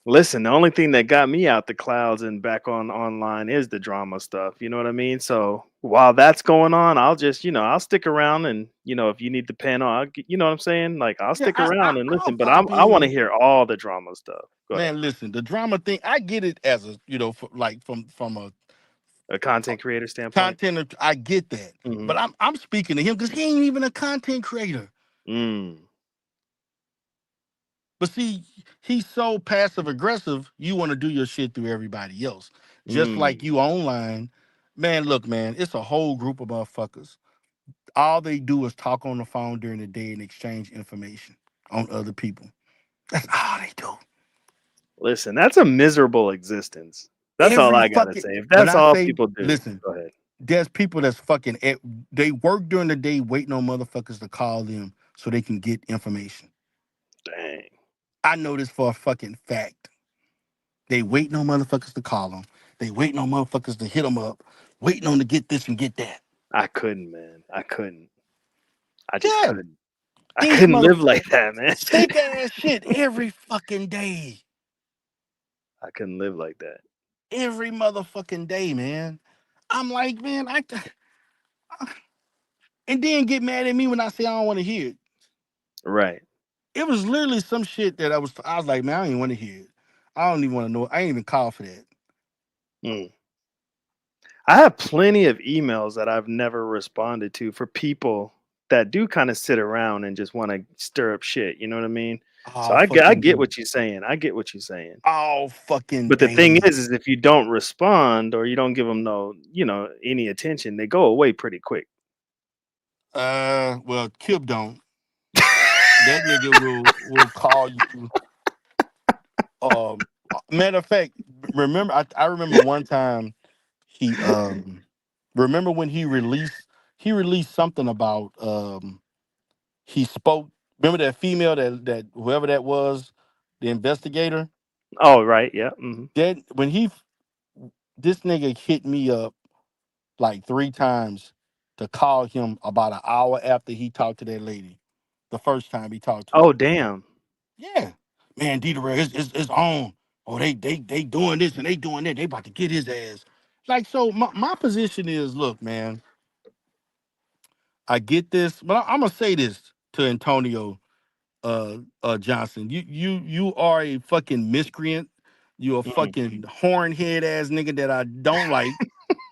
Listen, the only thing that got me out the clouds and back on online is the drama stuff. You know what I mean? So while that's going on, I'll just, I'll stick around and, if you need the panel, you know what I'm saying? Like I'll Yeah, stick around and I'll listen, but I I want to mean, hear all the drama stuff. Go ahead. man, listen, the drama thing, I get it as a, like from a A content creator standpoint. content, I get that. Hmm. But I'm speaking to him because he ain't even a content creator. Mm. But see, he's so passive aggressive, you want to do your shit through everybody else. Just like Mm. you online. Man, look, man, it's a whole group of motherfuckers. All they do is talk on the phone during the day and exchange information on other people. That's all they do. Listen, that's a miserable existence. That's all Every I gotta fucking say. If when that's I all say, people do, listen, go ahead. there's people that's fucking they work during the day waiting on motherfuckers to call them so they can get information. Dang. I know this for a fucking fact. They waiting on motherfuckers to call them. They waiting on motherfuckers to hit them up. Waiting on to get this and get that. I couldn't, man. I couldn't. I just Yeah, couldn't. I these couldn't mother live like that, man. sick ass shit every fucking day. I couldn't live like that. Every motherfucking day, man. I'm like, man, and then get mad at me when I say I don't want to hear it. Right. It was literally some shit that I was like, man, I don't even want to hear it. I don't even want to know. I ain't even call for that. Mm. I have plenty of emails that I've never responded to for people that do kind of sit around and just want to stir up shit. You know what I mean? So All I fucking get day. what you're saying. I get what you're saying. All fucking But the thing day. is if you don't respond or you don't give them any attention, they go away pretty quick. Well, Kip don't. That nigga will call you. Matter of fact, remember I remember one time he remember when he released something about he spoke. Remember that female that whoever that was, the investigator. Oh, right. Yeah. Hmm. That when this nigga hit me up like 3 times to call him about an hour after he talked to that lady. The first time he talked to her. Oh, damn. Yeah. Man, Derrel, it's on. Oh, they doing this and they doing that. They about to get his ass. Like, so my position is, look, man, I get this, but I'm gonna say this to Antonio Johnson. You are a fucking miscreant. You a Mm, fucking hornhead ass nigga that I don't like.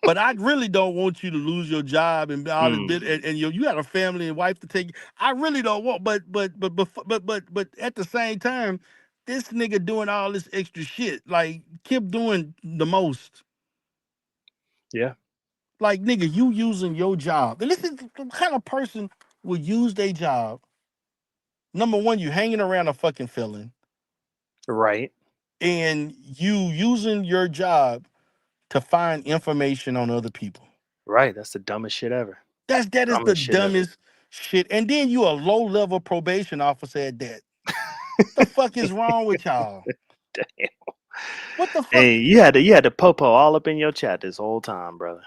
But I really don't want you to lose your job and all this mm, bit, and you got a family and wife to take. I really don't want, but at the same time, this nigga doing all this extra shit, like keep doing the most. yeah, Like nigga, you using your job, and this is the kind of person would use their job. Number one, you hanging around a fucking felon, right, and you using your job to find information on other people. right. That's the dumbest shit ever. That is the Dumbest shit ever. dumbest shit. And then you a low level probation officer at that. The fuck is wrong with y'all? Damn. What the fuck, Hey, you had the popo all up in your chat this whole time, brother.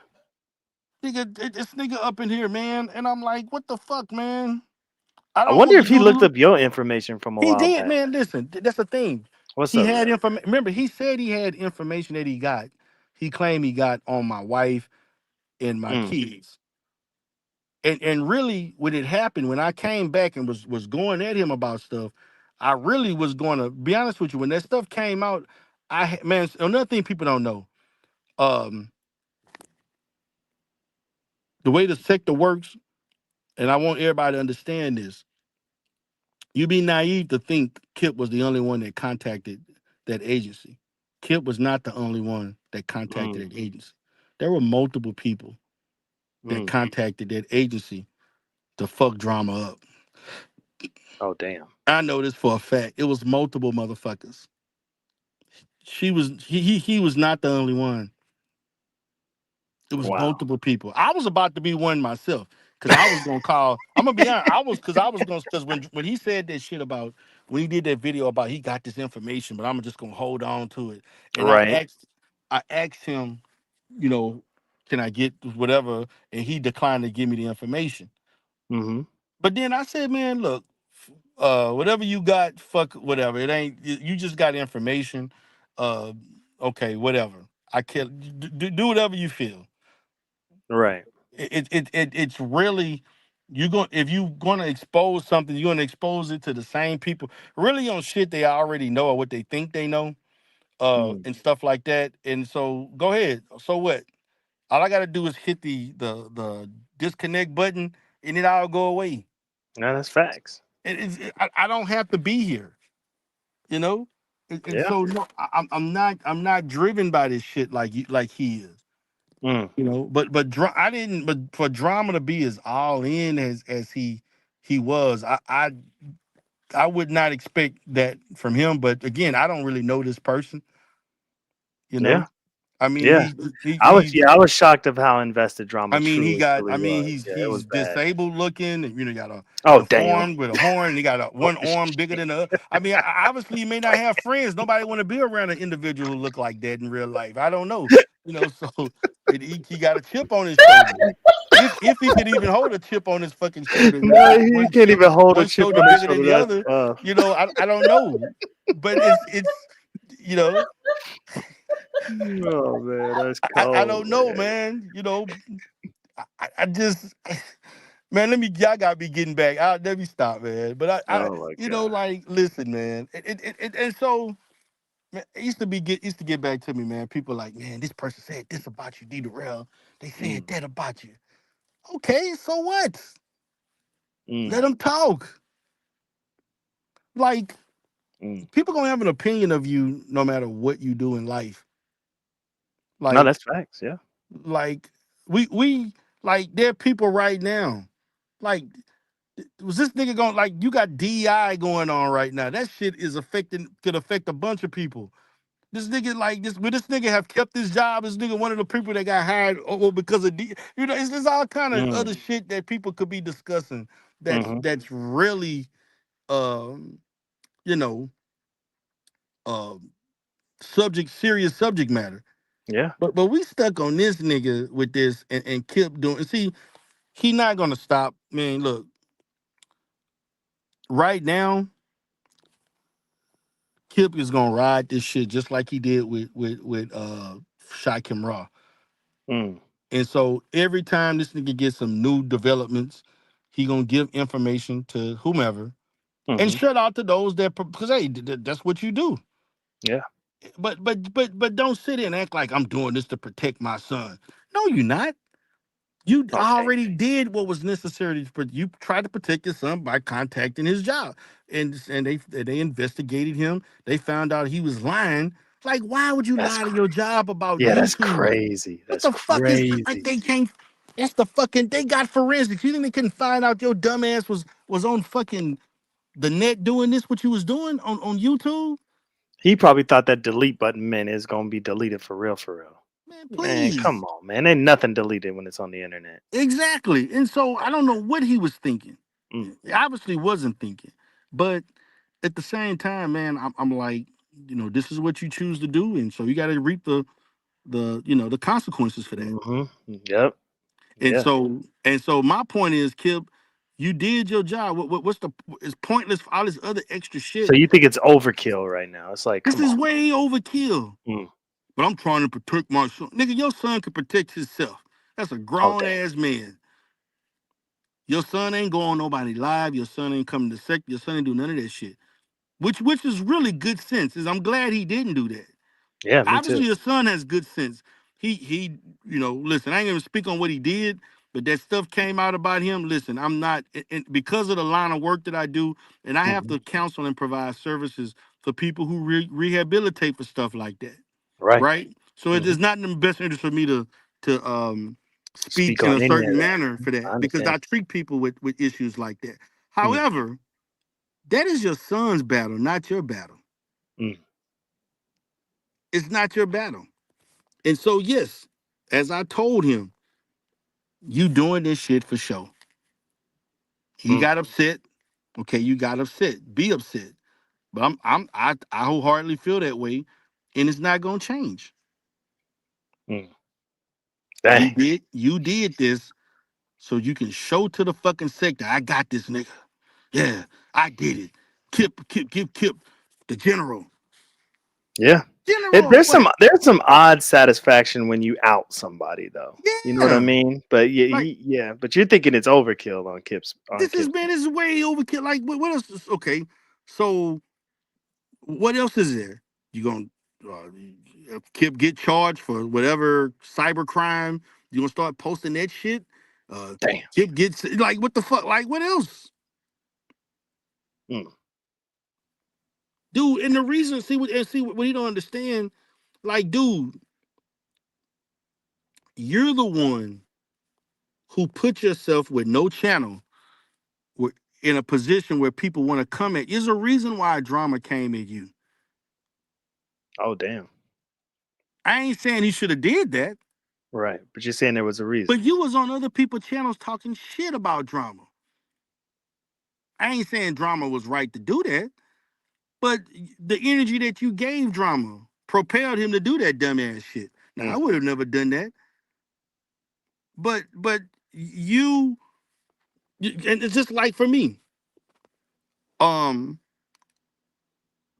nigga? This nigga up in here, man, and I'm like, what the fuck, man? I I don't wonder want to if he looked do. up your information from a He while did, back. man. Listen, that's the thing. What's He up, had man? information. Remember, he said he had information that he got. He claimed he got on my wife and my Mm, kids. And really, when it happened, when I came back and was going at him about stuff, I really was going to be honest with you. When that stuff came out, man, another thing people don't know, um, the way the sector works, and I want everybody to understand this. You'd be naive to think Kip was the only one that contacted that agency. Kip was not the only one that mm, contacted that agency. There were multiple people that mm. contacted that agency to fuck drama up. Oh, damn. I know this for a fact. It was multiple motherfuckers. He was not the only one. It was Wow. multiple people. I was about to be one myself because I was gonna call. I'm gonna be honest. I was gonna because when he said that shit about when he did that video about he got this information, but I'm just gonna hold on to it. And Right. I asked him, you know, can I get whatever, and he declined to give me the information. Mm-hmm. But then I said, man, look, whatever you got, fuck whatever. It ain't you just got information. Uh, okay, whatever. I can do whatever you feel. Right. It's really you going if you gonna expose something, you're gonna expose it to the same people really on shit they already know or what they think they know, Mm. and stuff like that. And so go ahead. So what? All I gotta do is hit the disconnect button and it all go away. No, that's facts. I don't have to be here, you know. And Yeah. so no, I'm not driven by this shit like he is. Mm. You know, I didn't. But for drama to be as all in as he was, I would not expect that from him. But again, I don't really know this person. You Yeah. know, I mean, Yeah. he's I was shocked of how invested drama truly, truly I mean, was. Yeah, it was he's bad. disabled looking, and you know, got a Oh, damn. deformed with a horn, and he got a one Holy arm bigger shit. than the other. I mean, obviously, he may not have friends. Nobody want to be around an individual who look like that in real life. I don't know, you know. So he got a chip on his shoulder. If he could even hold a chip on his fucking shoulder, you know, No, he can't even hold a one chip shoulder on his bigger than shoulder. the That's other, tough. you know, I don't know, but it's you know, Oh man, that's I cold, don't know, man. man. You know, I just man, y'all gotta be getting back. Let me stop, man. But Oh my you know, god. like, listen, man. And so, man, it used to get back to me, man. People like, man, this person said this about you, D. Darrell. They said Mm, that about you. Okay, so what? Let mm, them talk. Like, mm. people gonna have an opinion of you no matter what you do in life. No, Like, that's facts. Yeah. like we like there are people right now. Like, was this nigga going like you got DI going on right now? That shit is affecting could affect a bunch of people. This nigga like this, would this nigga have kept his job? This nigga one of the people that got hired because of you know, it's just all kind of Mm, other shit that people could be discussing. mm-hmm. That's really um, you know, um serious subject matter. Yeah. But we stuck on this nigga with this and kept doing. See, he not gonna stop. Man, look, right now Kip is gonna ride this shit just like he did with Shy Kim Raw. Mm, And so every time this nigga gets some new developments, he gonna give information to whomever and hmm. shut out to those that because hey, that's what you do. Yeah. But don't sit there and act like I'm doing this to protect my son. No, you're not. You Okay. already did what was necessary, but you tried to protect your son by contacting his job, and they investigated him. They found out he was lying. Like, why would you That's lie to your crazy. job about Yeah, that's YouTube? crazy. What That's the fuck is like crazy. they can't? That's the fucking they got forensics. You think they couldn't find out your dumb ass was on fucking the net doing this? What you was doing on YouTube? He probably thought that delete button meant it's gonna be deleted for real, for real. Man, Man, come please. on, man. Ain't nothing deleted when it's on the internet. Exactly. And so I don't know what he was thinking. Mm, He obviously wasn't thinking. But at the same time, man, I'm like, this is what you choose to do. And so you got to reap the consequences for that. hmm. Yep. And Yeah. so my point is, Kip, you did your job. What's the it's pointless for all this other extra So shit. you think it's overkill right now? It's like, This come is on. way overkill. Mm. But I'm trying to protect my son. Nigga, your son can protect himself. That's a Oh grown damn. ass man. Your son ain't going nobody live. Your son ain't coming to sect. Your son ain't do none of that shit. Which is really good sense. Is I'm glad he didn't do that. Yeah, me too. Obviously, your son has good sense. He listen. I ain't gonna speak on what he did, but that stuff came out about him. Listen, I'm not because of the line of work that I do, and I have Hmm. to counsel and provide services for people who rehabilitate for stuff like that, Right. right? So it Hmm. is not in the best interest for me to Speak speak in on a any of certain that. manner for I that because understand. I treat people with issues like that. Mm, However, that is your son's battle, not your battle. mm, It's not your battle. And so, yes, as I told him, you doing this shit for show. He mm, got upset. Okay, you got upset. Be upset. But I wholeheartedly feel that way, and it's not gonna change. mm. You Dang. did this so you can show to the fucking sector, I got this nigga. Yeah, I did it. Kip, the general. Yeah. General, what? There's some odd satisfaction when you out somebody though. You know what I Yeah. mean? But yeah, Like yeah. But you're thinking it's overkill on Kip's. this is way overkill. Like what else? Okay, so what else is there? You gonna Kip get charged for whatever cyber crime? You gonna start posting that shit? Uh, Damn. Kip gets like what the fuck? Like what else, Mm, dude? And the reason, see what you don't understand, like, dude, you're the one who put yourself with no channel, with, in a position where people want to come at. Is a reason why drama came at you. oh damn. I ain't saying he should have did that, Right. But you're saying there was a reason. but you was on other people's channels talking shit about drama. I ain't saying drama was right to do that, but the energy that you gave drama propelled him to do that dumbass shit. Now I Mm, would have never done that, but you and it's just like for me, um,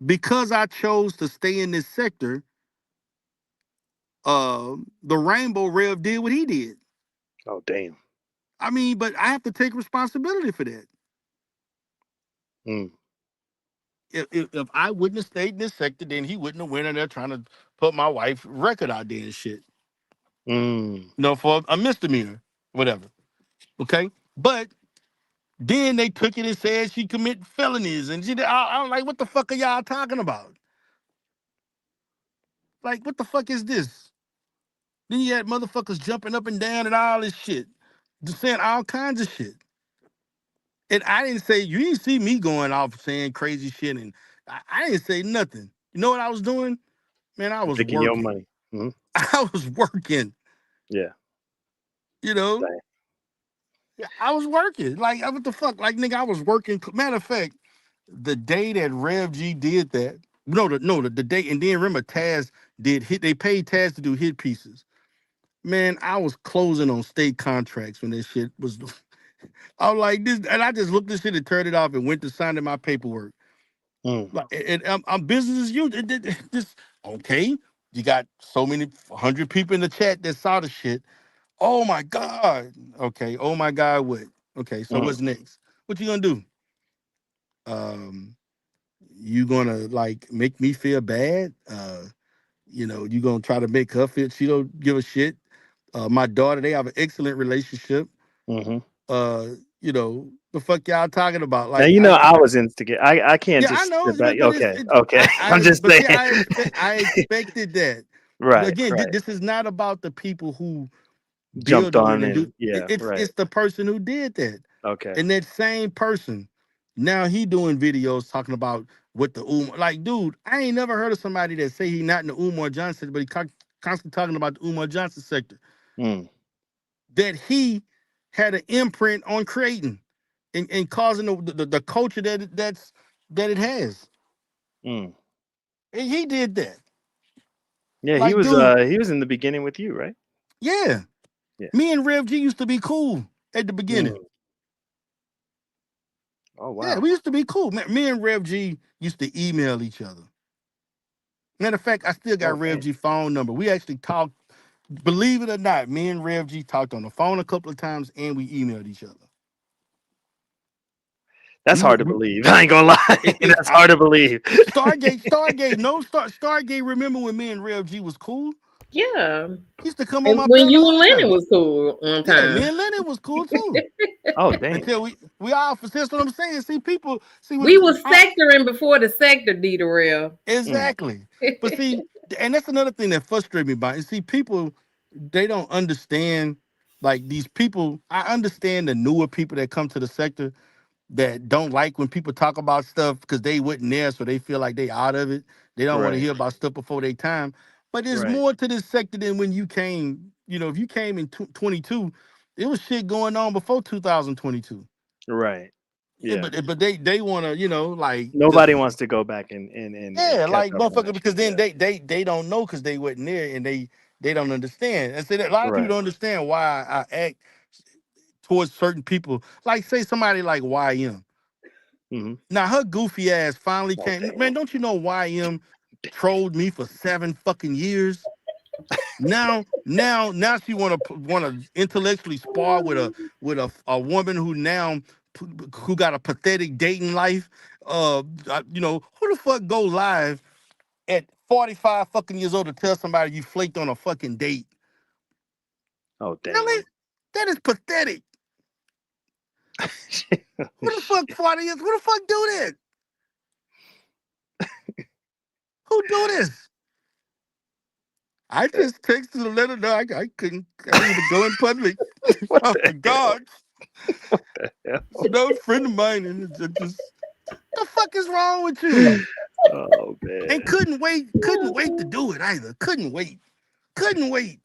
because I chose to stay in this sector, the Rainbow Rev did what he did. oh damn. I mean, but I have to take responsibility for that. Mm, If I wouldn't have stayed in this sector, then he wouldn't have went in there trying to put my wife's record out there and shit. mm. For a misdemeanor, whatever. Okay, but then they took it and said she committed felonies, and I'm like, what the fuck are y'all talking about? Like, what the fuck is this? Then you had motherfuckers jumping up and down and all this shit, just saying all kinds of shit. And I didn't say you didn't see me going off saying crazy shit, and I didn't say nothing. You know what I was doing? Man, I was Making your working. money. Mm, I was working. yeah. You know, Dang. yeah, I was working. Like, what the fuck? Like, nigga, I was working. Matter of fact, the day that Rev G did that, the day, and then remember Taz did hit. They paid Taz to do hit pieces. Man, I was closing on state contracts when this shit was. I was like this, and I just looked this shit and turned it off and went to sign in my paperwork. Mm. Like, I'm business as usual. Just okay. You got so many 100 people in the chat that saw the shit. Oh my god. Okay. Oh my god. What? Okay. So Mm. what's next? What you gonna do? Um, you gonna like make me feel bad? You gonna try to make her feel she don't give a shit. My daughter, they have an excellent relationship. Hmm. Uh, the fuck y'all talking about? Now Like you know I was instigate. I can't yeah, I just know, sit back. but it's Okay, okay. I'm just but see, saying. I expected that. Right, Again, right. this is not about the people who Jumped building it on and do and yeah, right. it's the person who did that. Okay. And that same person, now he doing videos talking about what the Umar, like, dude, I ain't never heard of somebody that say he not in the Umar Johnson, but he constantly talking about the Umar Johnson sector Mm. that he had an imprint on creating and causing the culture that it has. Mm. And he did that. Yeah, Like, dude, he was in the beginning with you, right? yeah. Yeah. Me and Rev G used to be cool at the beginning. Mm. Oh Yeah, wow. we used to be cool. Me and Rev G used to email each other. Matter of fact, I still Oh got Rev dang. G phone number. We actually talked, believe it or not, me and Rev G talked on the phone a couple of times and we emailed each other. That's hard to We believe. I ain't gonna lie. it's That's hard to believe. Stargate, no Stargate. Remember when me and Rev G was cool? Yeah. He used to come on And my when panel you all and the Lennon time. was cool one Yeah, me time. and Lennon was cool too. Oh dang. Until we all that's what I'm saying. See, people see We when was sectoring before the sector, Derrel. Mm. exactly. But see, and that's another thing that frustrates me about it. See, people they don't understand like these people. I understand the newer people that come to the sector that don't like when people talk about stuff because they wasn't there, so they feel like they out of it. They don't want to Right. hear about stuff before their time. But there's Right. more to this sector than when you came. If you came in 22, it was shit going on before 2022. Right. Yeah, Yeah. but they want to, like just Nobody wants to go back and yeah, catch like up on motherfucker, that because shit. then Yeah. they don't know because they wasn't there and they don't understand. And so a lot of people Right. don't understand why I act towards certain people. Like say somebody like YM. Hmm. Now her goofy ass finally Oh came. damn. Man, don't you know YM trolled me for 7 fucking years? Now she wanna intellectually spar with a woman who now who got a pathetic dating life. Who the fuck go live at 45 fucking years old to tell somebody you flaked on a fucking date? Oh Really? damn. That is pathetic. Oh, Who the fuck shit. 40 years? Who the fuck do that? Who do this? I just texted to let her know I couldn't. I didn't even go in public. What Oh the my hell? God. Yeah. No friend of mine and it's just the fuck is wrong with you? Oh And man. couldn't wait to do it either. Couldn't wait. Couldn't wait.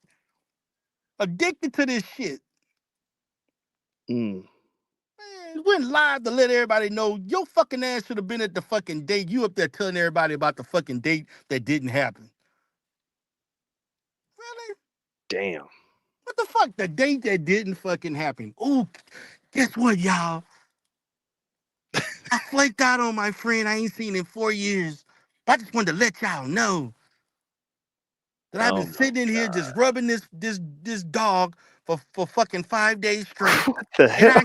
Addicted to this shit. Mm. Man, went live to let everybody know your fucking ass should have been at the fucking date. You up there telling everybody about the fucking date that didn't happen. Really? Damn. What the fuck? The date that didn't fucking happen. Ooh, guess what, y'all? I flaked out on my friend I ain't seen in 4 years. I just wanted to let y'all know that I've been Oh my sitting in here god. just rubbing this dog for fucking 5 days straight. What the And hell?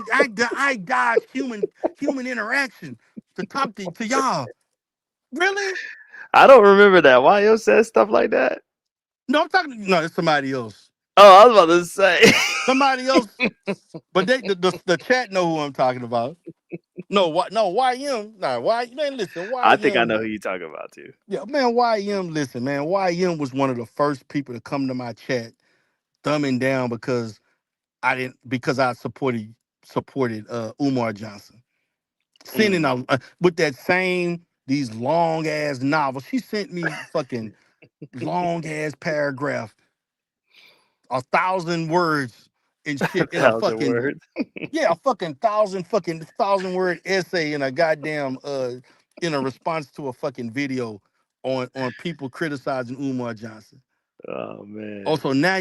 I dodged human interaction to talk to y'all. Really? I don't remember that. Why yo says stuff like that? No, I'm talking. No, it's somebody else. Oh, I was about to say. Somebody else. But the chat know who I'm talking about. No, what? No, YM. Nah, man, listen, I think I YM. know who you talking about too. Yeah, man, YM. Listen, man, YM was one of the first people to come to my chat, thumbing down because I supported Umar Johnson, sending Mm. with that same these long ass novels. She sent me fucking long ass paragraph, 1,000 words and shit in a 1,000 words. fucking yeah, a fucking thousand word essay in a goddamn in a response to a fucking video on people criticizing Umar Johnson. Oh man. Also, now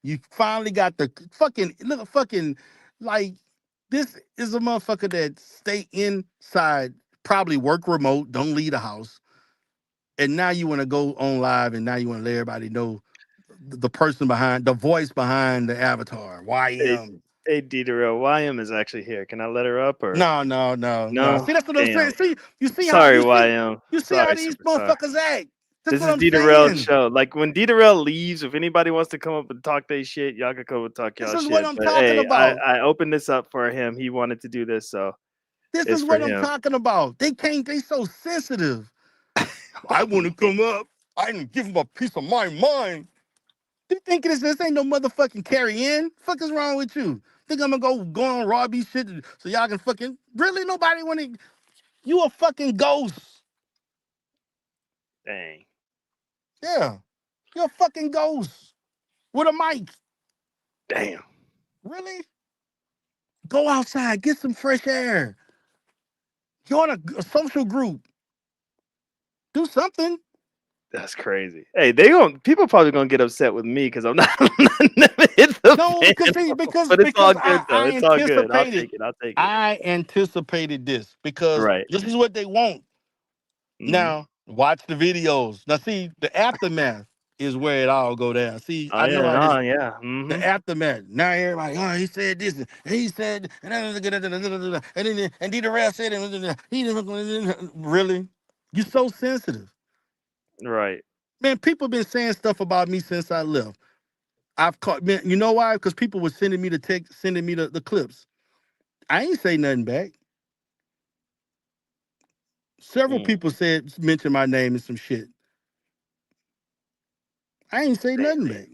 you finally got the fucking look fucking like this is a motherfucker that stay inside probably work remote, don't leave the house, and now you want to go on live, and now you want to let everybody know the person behind the voice behind the avatar. Hey, YM. hey, Derrel, YM is actually here. Can I let her up or No, no, no, no. no? See, that's what I'm saying. Damn. See, you see how Sorry, YM. you see how Sorry, these superstar. motherfuckers act. That's This what is I'm Derrel's saying. show. Like when Derrel leaves, if anybody wants to come up and talk their shit, y'all can come and talk This y'all is what shit. I'm But talking hey, about. I opened this up for him. He wanted to do this, so This it's is for what I'm him. talking about. They can't. They so sensitive. I want to come up. I didn't give them a piece of my mind. They think this ain't no motherfucking carry in. Fuck is wrong with you? Think I'm gonna go on Robbie shit so y'all can fucking really nobody want to. You a fucking ghost. Dang. Yeah, you're a fucking ghost with a mic. Damn. Really? Go outside, get some fresh air. Join a social group. Do something. That's crazy. Hey, people probably gonna get upset with me because I'm not never hit the No, because fan. see, But it's all because good though. I It's all good. I'll anticipated. take it. I'll take it. I anticipated this because Right. this is what they want. Mm-hmm. Now, watch the videos. Now, see, the aftermath is where it all go down. See, Oh I know how yeah. this, Oh yeah. the Mm-hmm. aftermath. Now everybody, oh, he said this, and he said, and then, and D the rest said, he didn't, really? You so sensitive. Right. Man, people been saying stuff about me since I left. I've caught, man, you know why? Because people were sending me the text, sending me the clips. I ain't say nothing back. Several Mm. people mention my name and some shit. I ain't say Damn. nothing back.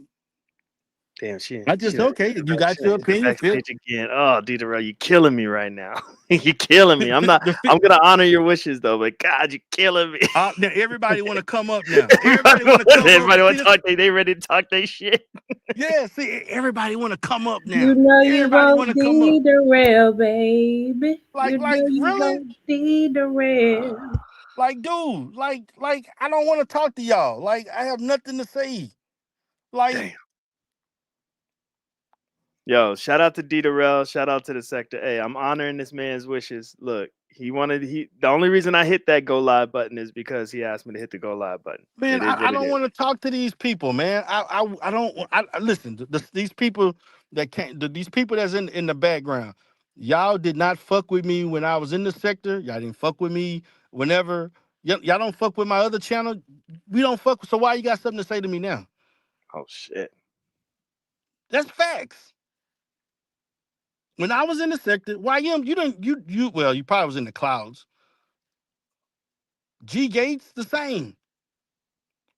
Damn. She I she just done okay. hit the You got your hit the opinion, Phil. backstage again. Oh, Derrel, you're killing me right now. You're killing me. I'm not. The I'm gonna honor your wishes though, but God, you're killing me. now everybody want to come up now. Everybody want to come up. Everybody See want to this? talk. They ready to talk their shit. Yeah. See, everybody want to come up You now. know you Everybody want want to come up. the rail, baby. You Like know you really? want the rail. Like, dude. Like I don't want to talk to y'all. Like I have nothing to say. Like Damn. Yo, shout out to Derrel. Shout out to the sector. Hey, I'm honoring this man's wishes. Look, the only reason I hit that go live button is because he asked me to hit the go live button. man, It is I what it don't is. want to talk to these people, man. I don't. Listen. These people that can't. These people that's in the background. Y'all did not fuck with me when I was in the sector. Y'all didn't fuck with me whenever. Y'all don't fuck with my other channel. We don't fuck. So why you got something to say to me now? Oh shit. That's facts. When I was in the sector, YM, you didn't. You well, you probably was in the clouds. G Gates the same.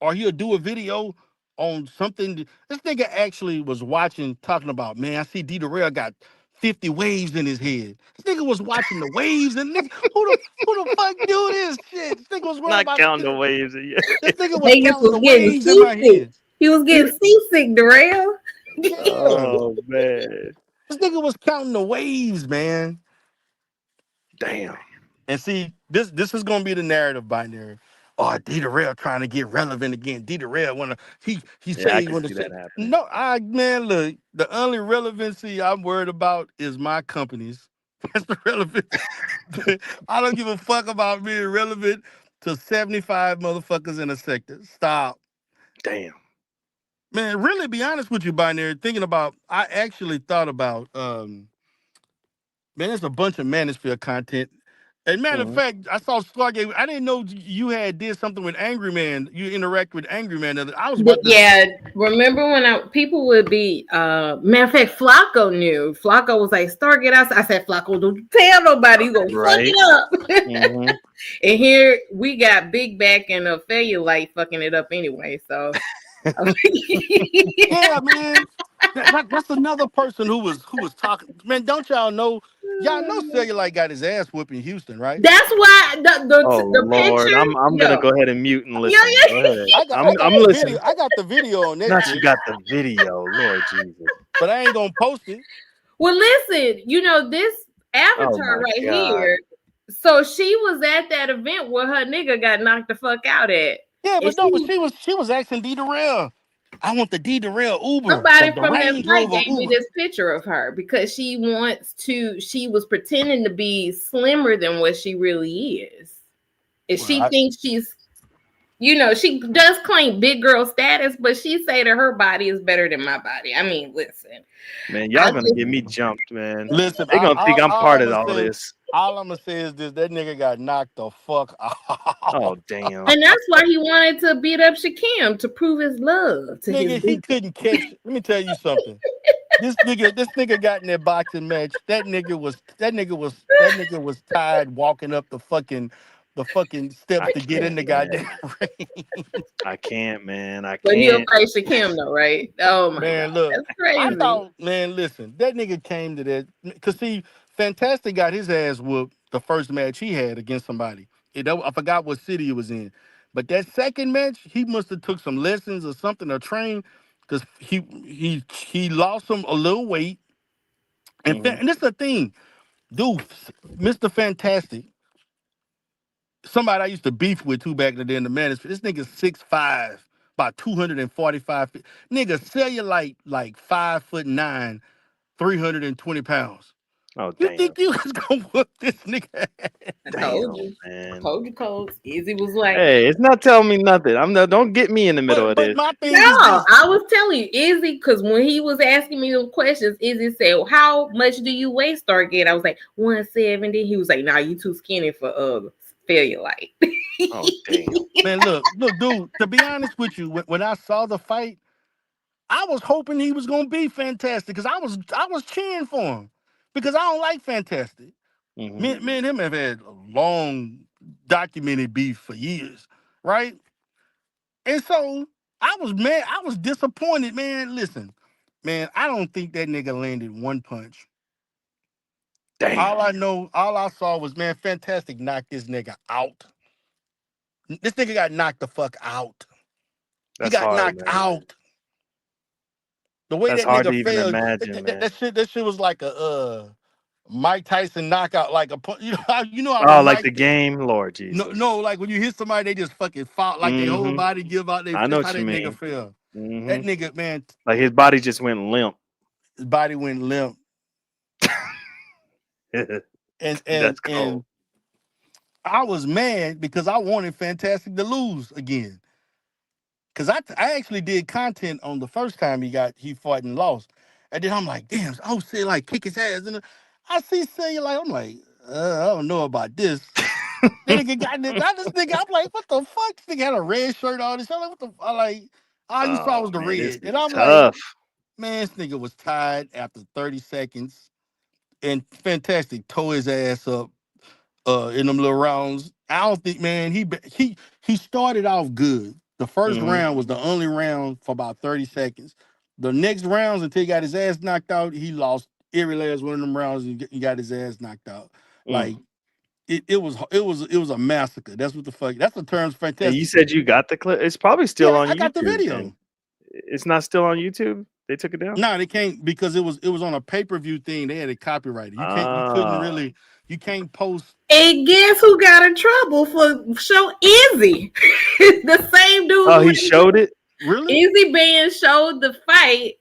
Or he'll do a video on something. This nigga actually was watching, talking about, man, I see D Derrel got 50 waves in his head. This nigga was watching the waves and nigga, who the fuck do this shit? This nigga was worried Not about counting the waves. this nigga was Vegas counting was the getting waves in my seasick. head. He was getting seasick, Derrel. Yeah. Oh man. This nigga was counting the waves, man. Damn. And see, this is gonna be the narrative binary. Oh, D Derrel trying to get relevant again. D Derrel wanna he Yeah, say I he can wanna see say that happening. no. I man, look, the only relevancy I'm worried about is my companies. That's the relevance. I don't give a fuck about being relevant to 75 motherfuckers in a sector. Stop, Damn. man. Really, be honest with you, binary. Thinking about, I actually thought about man, there's a bunch of Manosphere content. And matter of Mhm. fact, I saw Stargate. I didn't know you had did something with Angry Man. You interact with Angry Man. I was about to. Yeah, remember when people would be matter of fact, Flacco knew. Flacco was like, Stargate. I said, Flacco, don't tell nobody, you gonna fuck Right. it up. Mhm. And here we got Big Back and Failure Light fucking it up anyway. So Yeah, man. That's another person who was talking. Man, don't y'all know? Y'all know Cellulite got his ass whooped in Houston, right? that's why Oh the Lord, picture, I'm gonna yo, go ahead and mute and yo, listen. yo. Go ahead. I got I'm the video. listening. I got the video on that Not you shit, got the video, Lord Jesus. but I ain't gonna post it. Well, listen, this Oh avatar my right God. here. So she was at that event where her nigga got knocked the fuck out at. Yeah, And but no, but she was asking D Derrel. I want the Derrel Uber, Somebody the from that Range site Rover gave me Uber. this picture of her because she was pretending to be slimmer than what she really is. And Well, she thinks she does claim big girl status, but she say that her body is better than my body. I mean, listen, Man, I y'all gonna just get me jumped, man. listen, They gonna think I'm all part I'm of gonna all say, this. is this: that nigga got knocked the fuck Oh out. damn. and that's why he wanted to beat up Shakim to prove his love to his Nigga, he big. couldn't catch. Let me tell you something. This nigga got in that boxing match. That nigga was tired walking up the fucking steps I to get in can't, the man. goddamn ring. I can't, man. I But he'll can't. fight Shakim though, right? Oh my god, Man, look, that's I crazy. thought, man, listen, that nigga came to that because see, Fantastic got his ass whooped the first match he had against somebody. I forgot what city he was in, but that second match, he must have took some lessons or something or trained because he lost some a little weight. And Hmm. and this is the thing, dude, Mr. Fantastic, somebody I used to beef with too back in the day in the manosphere. This nigga 6'5", about 245. Nigga cellulite like 5'9", 320 pounds. Oh You damn. think you was gonna whoop this nigga? I told Damn, you. I man. told you, Coles. Easy was like, Hey, it's not telling me nothing. Don't get me in the middle But of but this. my no, thing is this. I was telling you, Izzy, because when he was asking me those questions, Izzy said, well, how much do you weigh, Stargate? I was like, 170. He was like, nah, you too skinny for failure light. Oh damn. Man, look, dude. To be honest with you, when I saw the fight, I was hoping he was gonna be Fantastic because I was cheering for him because I don't like Fantastic. Hmm. Me and him have had a long documented beef for years, right? And so I was mad. I was disappointed, man. Listen, man, I don't think that nigga landed one punch. Damn. All I saw was, man, Fantastic knocked this nigga out. This nigga got knocked the fuck out. He That's got hard, knocked man. out. The way That's that hard to nigga even fell, imagine, man. that shit was like a Mike Tyson knockout, like a you know how Oh, when like Mike the game, Lord no Jesus. like when you hit somebody they just fucking fought like their whole Hmm. body give out. I know That's how what you that nigga mean. fell. Hmm. That nigga, man, Like his body just went limp. his body went limp, and and That's cold. and I was mad because I wanted Fantastic to lose again. Cause I actually did content on the first time he fought and lost, and then I'm like, damn, I was saying like kick his ass, and I see Cellulite, I'm like, I don't know about this. Then nigga got this nigga, I'm like, what the fuck? This nigga had a red shirt on. I'm like, what the? I like, all you saw Oh was the man, this red, and is I'm like, tough. man, this nigga was tired after 30 seconds, and Fantastic tore his ass up in them little rounds. I don't think, man, he started off good. The first Hmm. round was the only round for about 30 seconds. The next rounds until he got his ass knocked out, he lost every last one of them rounds and he got his ass knocked out. Mm. Like it was a massacre. That's what the fuck. That's the term's And you Fantastic. said you got the clip. It's probably still Yeah, on I got the YouTube. Then video. it's not still on YouTube. They took it down. No, they can't because it was on a pay-per-view thing. They had it copyrighted. You couldn't Ah. really you can't post. And guess who got in trouble for show Izzy? The same dude Oh, who he showed it. Really? Izzy Band showed the fight.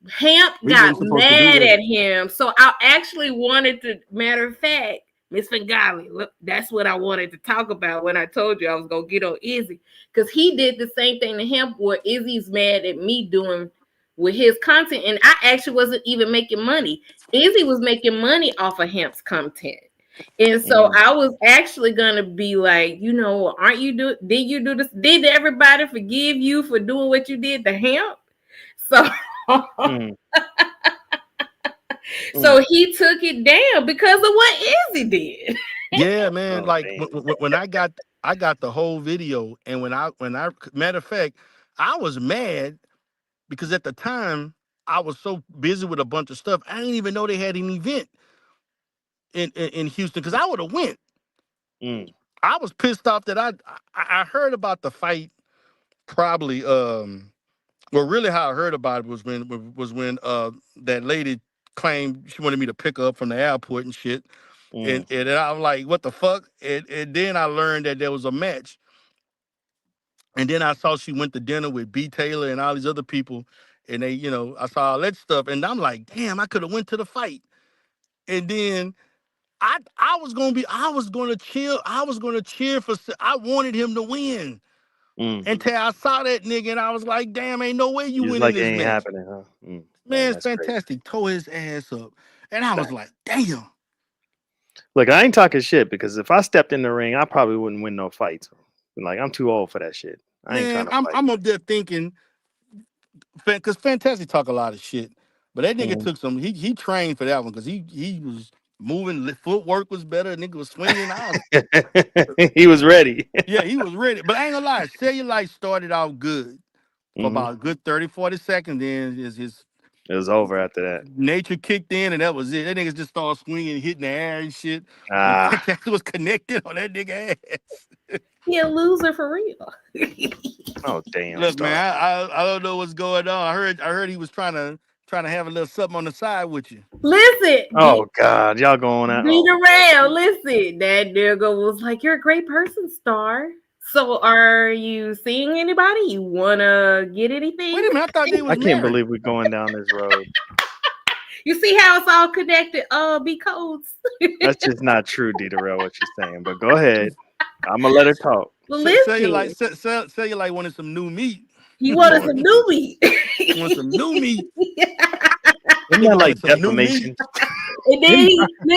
Hamp We got wasn't supposed to do mad that. at him. So I actually wanted to, matter of fact, Miss Bengali, look, that's what I wanted to talk about when I told you I was gonna get on Izzy. Because he did the same thing to Hamp where Izzy's mad at me doing with his content. And I actually wasn't even making money. Izzy was making money off of Hamp's content. And so Mm. I was actually gonna be like, aren't you did you do this? Did everybody forgive you for doing what you did to Hamp? So Mm. Mm. so he took it down because of what Izzy did. Yeah, man. Oh Like damn. when I got the whole video, and when I matter of fact, I was mad because at the time I was so busy with a bunch of stuff, I didn't even know they had an event in Houston because I would have went. Mm. I was pissed off that I heard about the fight probably well really how I heard about it was when that lady claimed she wanted me to pick her up from the airport and shit. Mm. And I'm like, what the fuck? And then I learned that there was a match. And then I saw she went to dinner with B Taylor and all these other people, and they, I saw all that stuff, and I'm like, damn, I could have went to the fight. And then I was gonna chill, I was gonna cheer for, I wanted him to win Mm. until I saw that nigga, and I was like, damn, ain't no way you You just winning like it this ain't match. happening, huh? Man, Man, it's that's crazy. fantastic. Tore his ass up, and I was like, damn. Look, I ain't talking shit because if I stepped in the ring, I probably wouldn't win no fights. Like I'm too old for that shit. I ain't trying Man, to I'm fight. I'm up there thinking, because Fantastic talk a lot of shit, but that nigga Mhm. took some. He trained for that one because he was moving. Footwork was better. Nigga was swinging. He was ready. Yeah, he was ready. But I ain't gonna lie, Cellulite started out good for Hmm. about a good 30, 40 seconds. Then his It was over after that. nature kicked in, and that was it. That nigga just started swinging, hitting the air and shit. And Ah, Fantastic was connected on that nigga ass. He a loser for real. oh damn, Look, man, Star. I don't know what's going on. I heard he was trying to have a little something on the side with you. Listen, Oh God, y'all going out. Be Oh, Derrel, listen. That nigga was like, "You're a great person, Star. So, are you seeing anybody? You wanna get Wait anything? a minute, I thought they I was can't married. believe we're going down this road. You see how it's all connected? Be codes. That's just not true, Darrell, what you're saying. But go ahead. I'm gonna let her talk. Listen, Cellulite wanted some new meat. he wanted Lord, some newbie. Want some new meat. isn't Nigga that wanted like some new meat. defamation? And then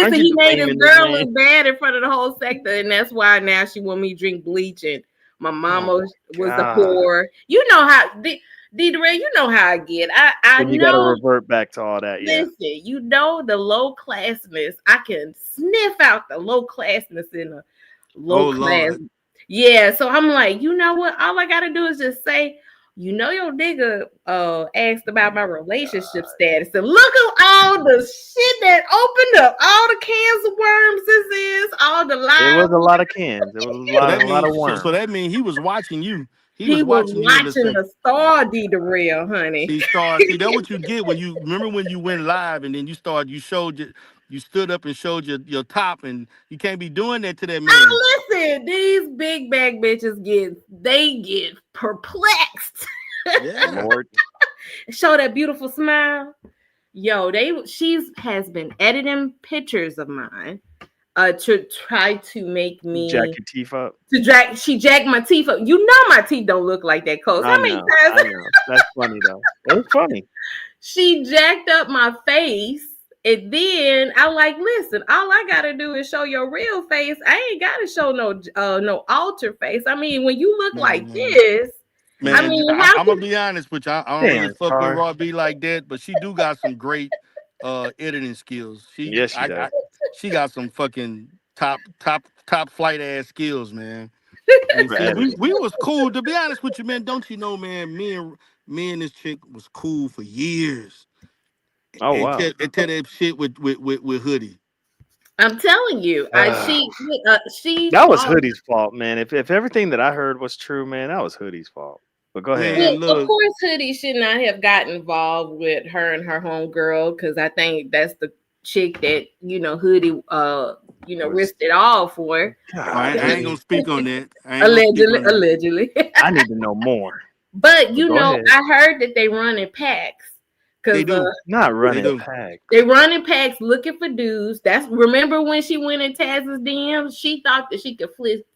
Aren't listen, you he made his defaming this girl man? look bad in front of the whole sector, and that's why now she want me to drink bleach. And my Oh mama was the God. poor. You know how D Ray, you know how I get. I So you got to know. revert back to all that, yeah. Listen, you know the low classness. I can sniff out the low classness in a low Oh class. Lord. Yeah, so I'm like, you know what? All I gotta do is just say, your nigga asked about my relationship status. And look at all the shit that opened up, all the cans of worms this is, all the It was lies. a lot of cans. It was a lot of So worms. that means he was watching you. He was He was watching you in the watching second. the star D the real, honey. See, Star. See, that's what you get when you remember when you went live and then you showed you stood up and showed your top, and you can't be doing that to that man. Listen, these big bag bitches get perplexed. Yeah. Lord. Show that beautiful smile. Yo, she's has been editing pictures of mine to try to make You jack me your teeth up. she jacked my teeth up. You know my teeth don't look like that close. I How many know. times I know. That's funny though. It was funny. she jacked up my face? And then I like, listen, all I gotta do is show your real face. I ain't gotta show no alter face. I mean, when you look like Man. this, I Man, mean, I'm how gonna can be honest with you. I don't really Damn, fuck with Star. Raw B like that, but she do got some great editing skills. Yes, she does. She got some fucking top flight ass skills, man. And For see, editing. we was cool. To be honest with you, man, don't you know, man, me and this chick was cool for years. Oh wow. Until that shit with Hoodie. I'm telling you, Uh, she that was fought. Hoodie's fault, man. If everything that I heard was true, man, that was Hoodie's fault. But go ahead. Man, Well, of look, course, Hoodie should not have got involved with her and her homegirl because I think that's the chick that Hoodie Was risked it all for. God, I ain't gonna man. speak on that. I ain't gonna speak Allegedly, on that. allegedly. I need to know more. But But go ahead. I heard that they run in packs They because do. Not They running do. packs. they run in packs looking for dudes. Remember when she went in Taz's DMs? She thought that she could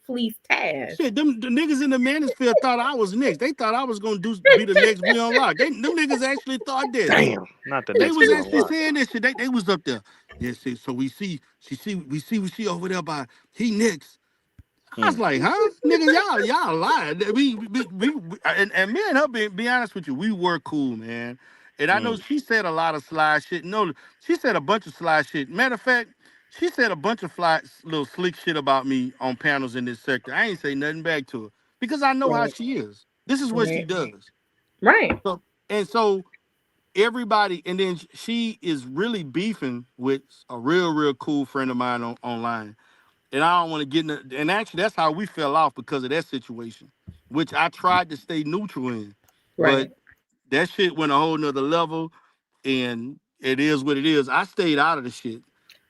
fleece Taz. Shit, the niggas in the manosphere thought I was next. They thought I was gonna be the next We Unlock. Them niggas actually thought that. Damn. Not the They next was we actually unlock. saying this shit. They was up there. Yeah, see, so we see over there by he next. I Hmm. was like, huh? Nigga, y'all lying. And me and her, be honest with you, we were cool, man. And I know Hmm. she said a lot of sly shit. No, she said a bunch of sly shit. Matter of fact, she said a bunch of little slick shit about me on panels in this sector. I ain't say nothing back to her because I know how Right, she is. This is what she right, does. right. So, and so everybody, and then she is really beefing with a real cool friend of mine online, and I don't want to get in. And actually, that's how we fell off because of that situation, which I tried to stay neutral in, but Right. that shit went a whole nother level, and it is what it is. I stayed out of the shit,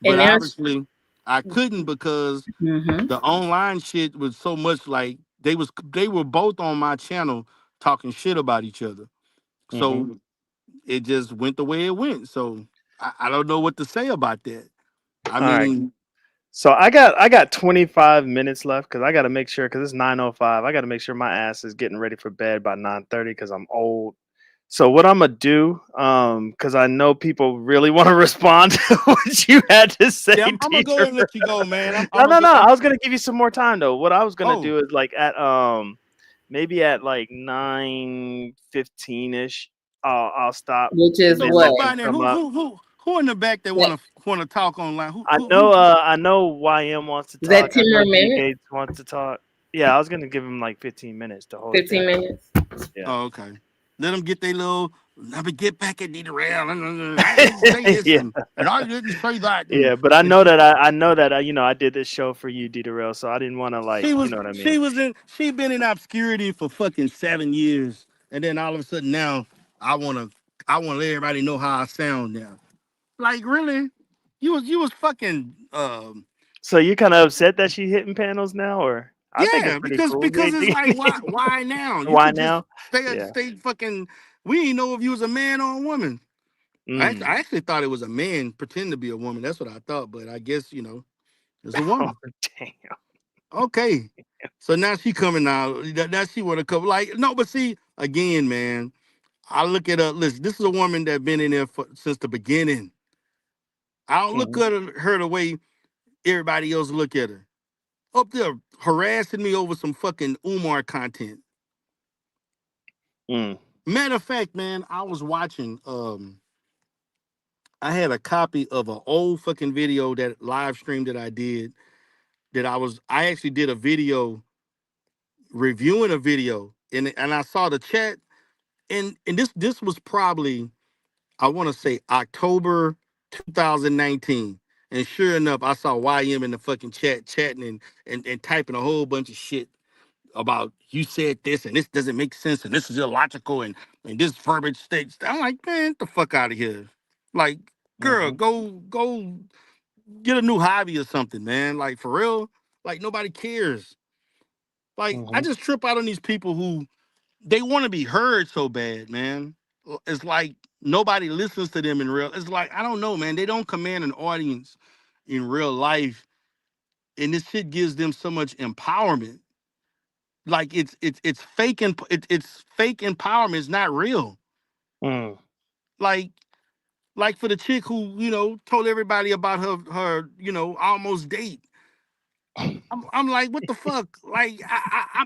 And but now, obviously I couldn't because mm-hmm. the online shit was so much like they were both on my channel talking shit about each other. Hmm. So it just went the way it went. So I don't know what to say about that. I All right. mean, So I got 25 minutes left because I got to make sure because it's 9:05. I got to make sure my ass is getting ready for bed by 9:30 because I'm old. So what I'm gonna do, because I know people really want to respond to what you had to say, yeah, I'm gonna go teacher. ahead and let you go, man. No, I'm gonna no, go. no. I was gonna give you some more time though. What I was gonna Oh, do is like at maybe at like 9:15 ish. I'll stop Which and is so then what? we fuck can by there. come up. Who in the back that That, wanna talk online? I Who? know. I know. YM wants to is that talk. I 10 know more G minutes? Gates wants to talk. Yeah, I was gonna give him like 15 minutes to hold it 15 down. minutes? Yeah. Oh, okay. Let them get their little. Let me get back at Derrel. I didn't say this, Yeah. and I didn't say that, Yeah, but I and know that I know that I did this show for you, D Darrell, so I didn't want to like, you know what I mean. she been in obscurity for fucking 7 years, and then all of a sudden now I wanna I want to let everybody know how I sound now. Like really, you was fucking So you kind of upset that she hitting panels now, or I think it's yeah, pretty cool. because it's like why now? You Why could just now? Yeah. stay fucking. We didn't know if you was a man or a woman. Mm. I actually thought it was a man pretending to be a woman. That's what I thought, but I guess it's a Oh woman. damn. Okay, so now she coming out. Now she want to come. Like no, but see again, man. I look at her. Listen, this is a woman that been in there since the beginning. I don't look Mhm. at her the way everybody else look at her. Up there harassing me over some fucking Umar content. Mm. Matter of fact, man, I was watching. I had a copy of an old fucking video that live stream that I did. I actually did a video reviewing a video, and I saw the chat, and this was probably I want to say October 2019. And sure enough, I saw YM in the fucking chat chatting and typing a whole bunch of shit about you said this and this doesn't make sense and this is illogical and this verbiage states. I'm like, man, get the fuck out of here. Like, girl, Mhm. go get a new hobby or something, man. Like for real. Like nobody cares. Like I Mhm. just trip out on these people who they want to be heard so bad, man. It's like nobody listens to them in real. It's like I don't know, man. They don't command an audience in real life, and this shit gives them so much empowerment. Like it's fake and it's fake empowerment. It's not real. Mm. Like for the chick who told everybody about her almost date. I'm like, what the fuck? Like,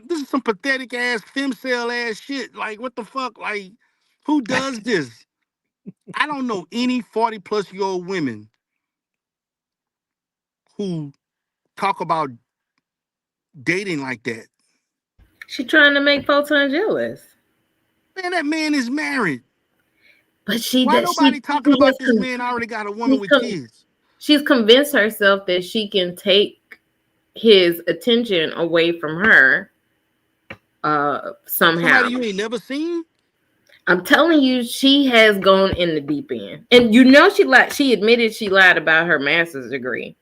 this is some pathetic ass femcel ass shit. Like, what the fuck? Like, who does this? I don't know any 40-plus-year-old women who talk about dating like that. She trying to make Photon jealous. Man, that man is married. But she Why that nobody talking she has about this man already got a woman she's, with kids? she's convinced herself that she can take his attention away from her Somebody somehow. you ain't never seen? I'm telling you, she has gone in the deep end. And you know she admitted she lied about her master's degree.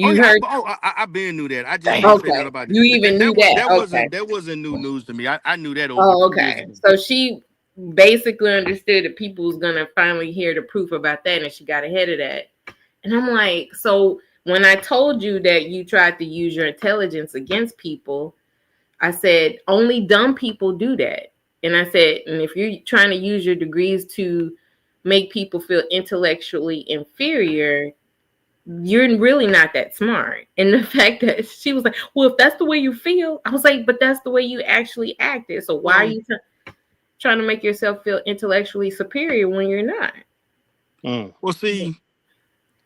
Oh You yeah, heard I been knew that. I just Damn. didn't say nothing okay. about it. You even knew that. Okay. That wasn't new news to me. I knew that over Oh, 2 years okay. ago. So she basically understood that people was gonna finally hear the proof about that, and she got ahead of that. And I'm like, so when I told you that you tried to use your intelligence against people, I said only dumb people do that. And I said, and if you're trying to use your degrees to make people feel intellectually inferior, you're really not that smart. And the fact that she was like, well, if that's the way you feel, I was like, but that's the way you actually acted. So why are Well, you trying to make yourself feel intellectually superior when you're not? Mm. see,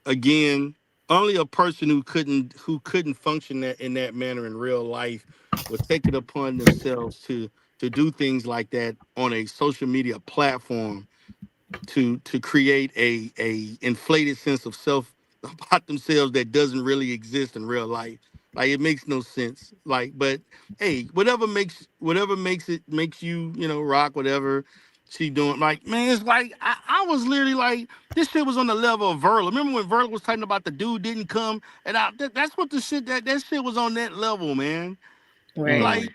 again, only a person who couldn't function that in that manner in real life would take it upon themselves to do things like that on a social media platform to create a inflated sense of self about themselves that doesn't really exist in real life. Like it makes no sense. Like, but hey, whatever makes you rock whatever she doing. Like man, it's like I was literally like this shit was on the level of Verla. Remember when Verla was talking about the dude didn't come and that's what the shit that shit was on that level, man. Right. Mm.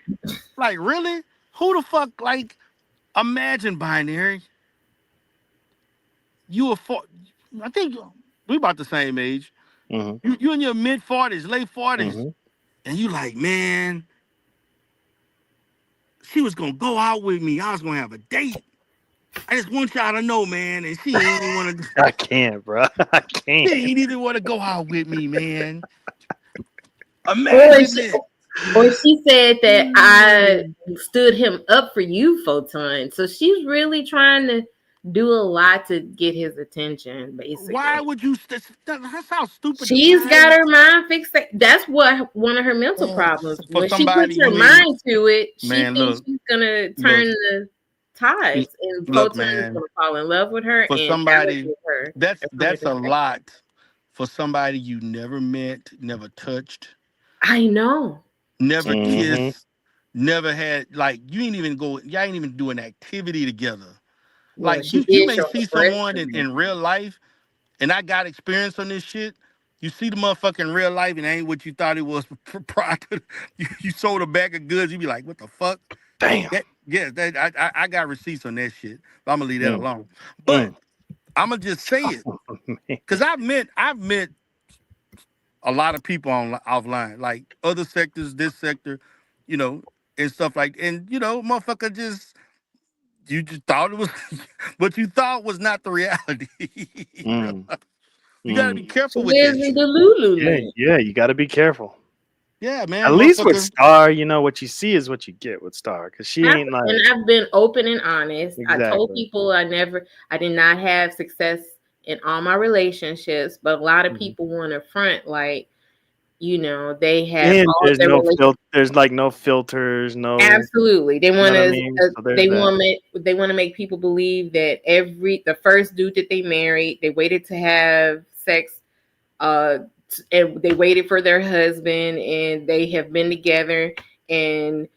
Like, really? Who the fuck? Like, imagine binary. You a four. I think we about the same age. Mhm. You in your mid 40s, late 40s, Mhm. and you like, man, she was gonna go out with me. I was gonna have a date. I just want y'all to know, man, and she ain't even want to. I can't, bro. I She can't. ain't even want to go out with me, man. Or Imagine she, that. or she said that I Mm. stood him up for you, Photon. So she's really trying to do a lot to get his attention, Why basically. would you? That's how stupid the She's guy got is. her mind fixed. That's what one of her mental Man, problems. for When she somebody, puts you her mean, mind to it, she man? thinks Look, she's gonna look, turn the tides, and look, Photon is man. gonna fall in love with her For and somebody, validate her that's in front of that's the a church. lot. For somebody you never met, never touched, I know. never Mhm. kissed, never had, like, you ain't even go, y'all ain't even do an activity together. Well, Like, she you did may show see her breast someone implant. in real life, and I got experience on this shit. You see the motherfucker in real life, and it ain't what you thought it was prior to you sold a bag of goods. You be like, what the fuck? Damn. That, yeah, that I got receipts on that shit. But I'm gonna leave that Mm. alone. But Mm. I'm gonna just say it because I've met a lot of people on offline, like other sectors, this sector, you know, and stuff like, and motherfucker, just you just thought it was, what you thought was not the reality. Mm. You gotta Mm. be She careful with that lives in shit. the Lulu Yeah, land. yeah, you got to be careful. Yeah, At man, least with motherfucker. Star, what you see is what you get with Star, because she ain't And like I've been open and honest. I told exactly. people I did not have success in all my relationships, but a lot of Mhm. people want to front like, they have And all their relationships. there's like no filters, no, Absolutely, they you know want what I to. mean? So there's that. They want to make people believe that the first dude that they married, they waited to have sex, uh, and they waited for their husband, and they have been together, and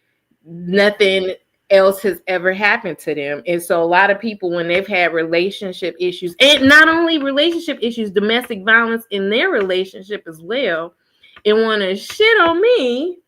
nothing else has ever happened to them. And so a lot of people, when they've had relationship issues, and not only relationship issues, domestic violence in their relationship as well, and want to shit on me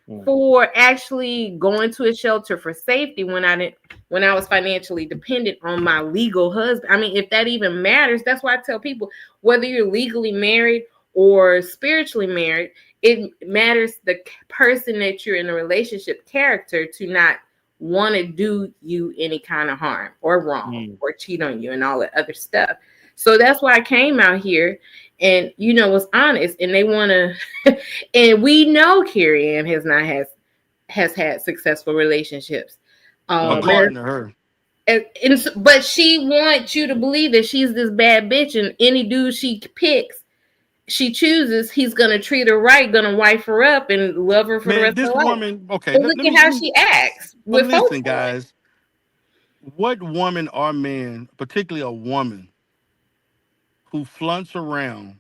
Mm. for actually going to a shelter for safety when I was financially dependent on my legal husband. I mean, if that even matters, that's why I tell people, whether you're legally married or spiritually married, it matters the person that you're in a relationship character to not want to do you any kind of harm or wrong Mm. or cheat on you and all that other stuff. So that's why I came out here and was honest, and they want to and we know Carrie Ann has had successful relationships. Mm. And, According to her. but she wants you to believe that she's this bad bitch, and any dude she chooses, he's gonna treat her right, gonna wife her up, and love her for the Man, rest of this her life. woman, okay, And let, look let at me, how she acts but with listen, Photon. guys, what woman or man, particularly a woman, who flunks around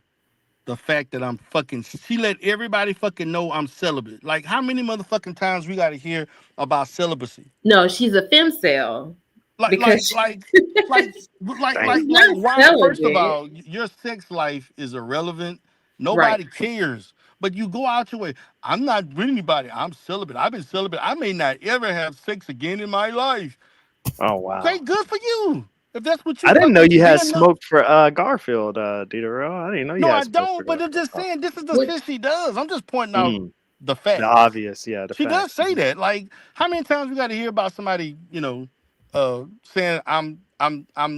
the fact that I'm fucking, she let everybody fucking know I'm celibate. Like, how many motherfucking times we gotta hear about celibacy? No, she's a femcel Like, because like, like, like, Damn. she's like, not why? First of celibate, all, your sex life is irrelevant. right? Nobody cares. But you go out your way. I'm not with anybody. I'm celibate. I've been celibate. I may not ever have sex again in my life. Oh Okay, wow. good for you. If that's what you I didn't know fucking you be had enough. smoke for Garfield, Derrel. I didn't know you No, had I smoke for don't. But I'm Garfield. just saying, this is the What shit she does. I'm just pointing out Mm. the The facts. obvious, yeah, the She does facts. say that. Like, how many times we got to hear about somebody, saying I'm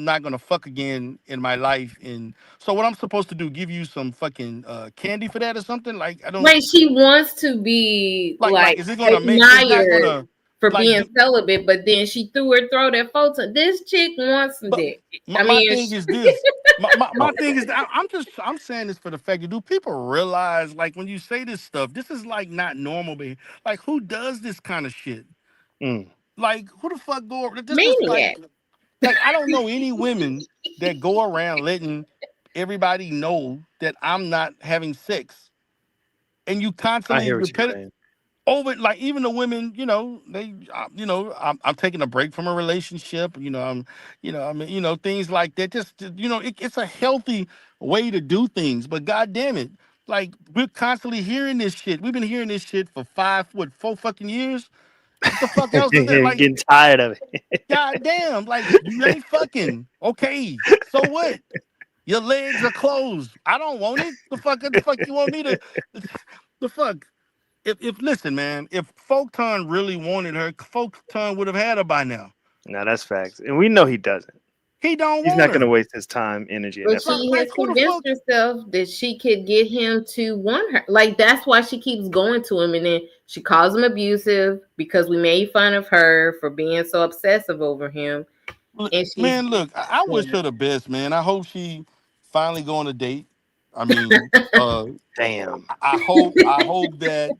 not gonna fuck again in my life, and so what I'm supposed to do? Give you some fucking candy for that or something? Like, I don't Right, she wants to be like. like Is it gonna make? It's not admired gonna for like. being celibate, but then she threw her throw that photo. This chick wants some But dick. my, I my mean, thing is this. My Oh, thing is that I'm saying this for the fact that, do people realize, like, when you say this stuff, this is like not normal behavior. Like, who does this kind of shit? mm. Like, who the fuck go? This is maniac. like I don't know any women that go around letting everybody know that I'm not having sex, and you I constantly hear what you're repeat it saying. over. Like, even the women, I'm taking a break from a relationship. Things like that. Just it's a healthy way to do things. But god damn it, Like we're constantly hearing this shit. We've been hearing this shit for 4 fucking years. What the fuck else is there? Like, Getting tired of it. goddamn, like you ain't fucking. Okay, so what? Your legs are closed. I don't want it. The fuck you want me to the fuck? If listen, man, if Folkton really wanted her, Folkton would have had her by now. No, that's facts, and we know he doesn't. He don't He's want not going to her. waste his time, energy, and But effort. she Like has who the convinced fuck? herself that she could get him to want her. Like that's why she keeps going to him, and then she calls him abusive because we made fun of her for being so obsessive over him. And she's Man, look, I wish yeah. her the best, man. I hope she finally go on a date. I mean, Damn. I hope that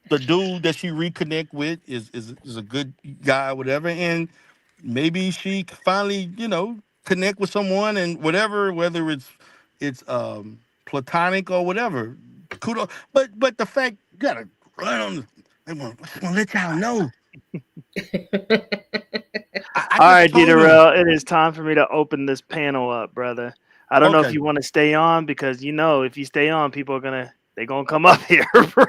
the dude that she reconnect with is a good guy, whatever, and maybe she finally, connect with someone and whatever, whether it's platonic or whatever. Kudos, but the fact you gotta run on. I want to let y'all know. I All just right, told her. Derrel, it is time for me to open this panel up, brother. I don't know if Okay. you want to stay on because if you stay on, people are gonna come up here, bro.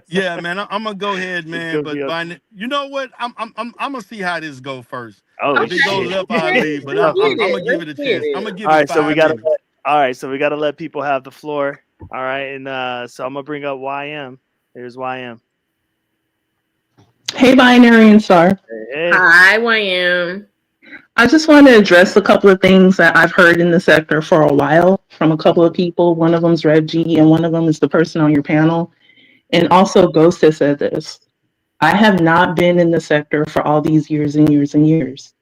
Yeah, man. I'm gonna go ahead, It's man. gonna be But up. you know what? I'm gonna see how this go first. Oh If it goes shit! left, I Okay, leave. But let's Oh, I'm get oh, I'm it. gonna give Let's it a get chance. I'm it. gonna give all it right, so we 5 minutes. all right, so we gotta let people have the floor. All right, and so I'm gonna bring up YM. Here's YM. Hey, Binary and Star. Hey. Hi, YM. I just want to address a couple of things that I've heard in the sector for a while from a couple of people. One of them is Rev G, and one of them is the person on your panel. And also, Ghost has said this. I have not been in the sector for all these years and years and years.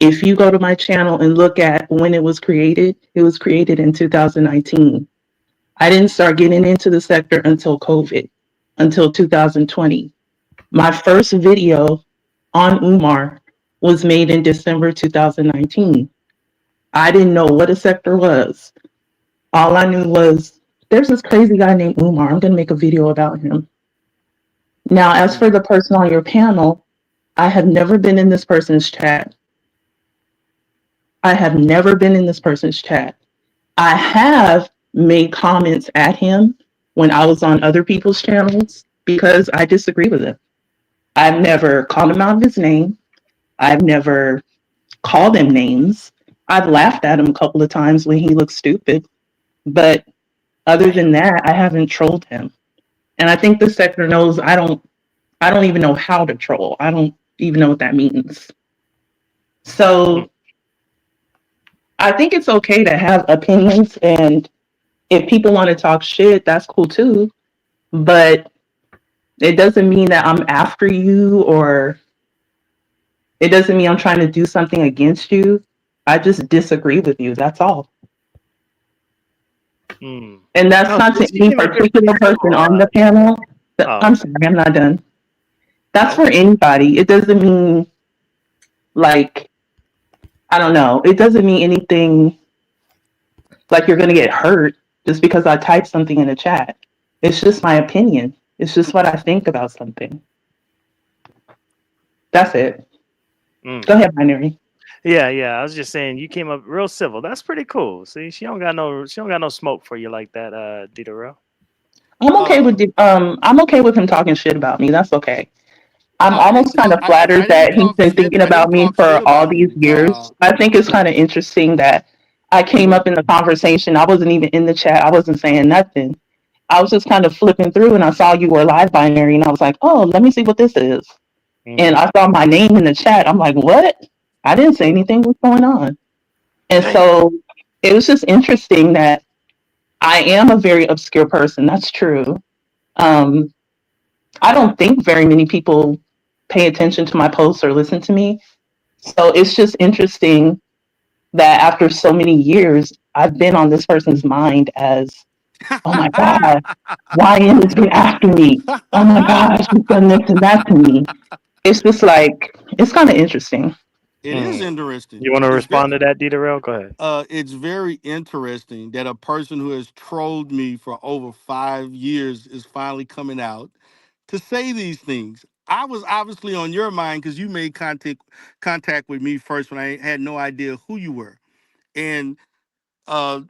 If you go to my channel and look at when it was created in 2019. I didn't start getting into the sector until COVID, until 2020. My first video on Umar was made in December 2019. I didn't know what a sector was. All I knew was there's this crazy guy named Umar. I'm going to make a video about him. Now, as for the person on your panel, I have never been in this person's chat. I have never been in this person's chat. I have made comments at him when I was on other people's channels because I disagree with him. I've never called him out of his name. I've never called him names. I've laughed at him a couple of times when he looks stupid. But other than that, I haven't trolled him. And I think the sector knows I don't even know how to troll. I don't even know what that means. Hmm. So I think it's okay to have opinions, and if people want to talk shit, that's cool too. But it doesn't mean that I'm after you, or it doesn't mean I'm trying to do something against you. I just disagree with you. That's all. Hmm. And that's No, not she to she any came up here particular pretty person civil. on the panel. Oh, I'm sorry, I'm not done. That's for okay. anybody. It doesn't mean, like, I don't know. It doesn't mean anything like you're going to get hurt just because I type something in the chat. It's just my opinion. It's just what I think about something. That's it. Hmm. Go ahead, Binary. Yeah, yeah. I was just saying you came up real civil. That's pretty cool. See, she don't got no smoke for you like that, Derrel. Uh, I'm okay with him talking shit about me. That's okay. I'm I almost didn't kind talk. of flattered I didn't that he's talk been shit. thinking I about didn't me talk shit for all about these you. years. I think it's kind of interesting that I came What? up in the conversation. I wasn't even in the chat. I wasn't saying nothing. I was just kind of flipping through and I saw you were live binary and I was like, oh, let me see what this is. And Mm-hmm. I saw my name in the chat. I'm like, what? I didn't say anything. What's going on? And Damn. so it was just interesting that I am a very obscure person. That's true. Um, I don't think very many people pay attention to my posts or listen to me. So it's just interesting that after so many years, I've been on this person's mind as, oh my God, YN has been after me. Oh my gosh, he's done this and that to me. It's just like, it's kind of interesting. It is Mm. interesting. You want to It's very respond to that, Derrel? Go ahead. it's very interesting that a person who has trolled me for over 5 years is finally coming out to say these things. I was obviously on your mind because you made contact with me first when I had no idea who you were. And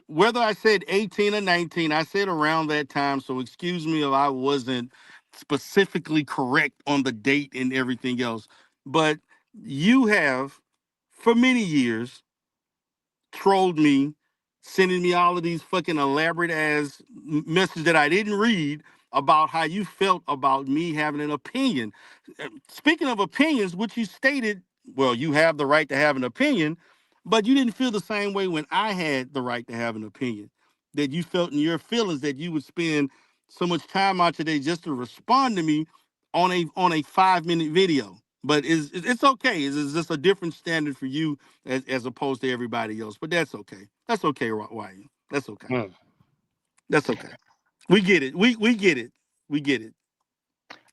Whether I said 18 or 19, I said around that time. So excuse me if I wasn't specifically correct on the date and everything else. But you have, for many years, trolled me, sending me all of these fucking elaborate ass messages that I didn't read about how you felt about me having an opinion. Speaking of opinions, which you stated, well, you have the right to have an opinion, but you didn't feel the same way when I had the right to have an opinion. That you felt in your feelings that you would spend so much time out today just to respond to me on a 5 minute video. But it's okay. It's just a different standard for you as opposed to everybody else. But that's okay. That's okay, Wyatt. That's okay. Mm. That's okay. We get it. We get it. We get it.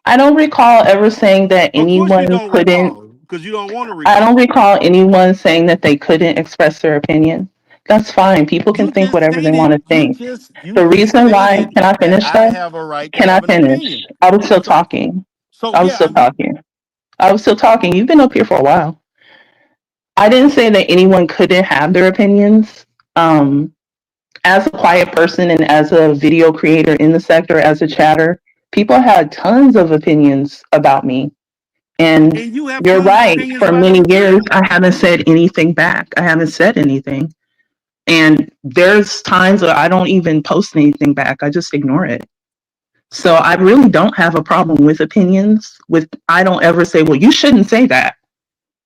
I don't recall ever saying that Of course you anyone don't couldn't. recall because you don't want to I don't recall. recall anyone saying that they couldn't express their opinion. That's fine. People can think whatever they want to think. You The just reason why, stated can I that finish I though? have a right to Can I have an finish? opinion. I was still So talking. so I was yeah, still talking. I was still talking. You've been up here for a while. I didn't say that anyone couldn't have their opinions. Um, as a quiet person and as a video creator in the sector, as a chatter, people had tons of opinions about me. And and you have you're tons of right. opinions For about many them years, too. I haven't said anything back. I haven't said anything. And there's times where I don't even post anything back. I just ignore it. So I really don't have a problem with opinions. With I don't ever say, well, you shouldn't say that.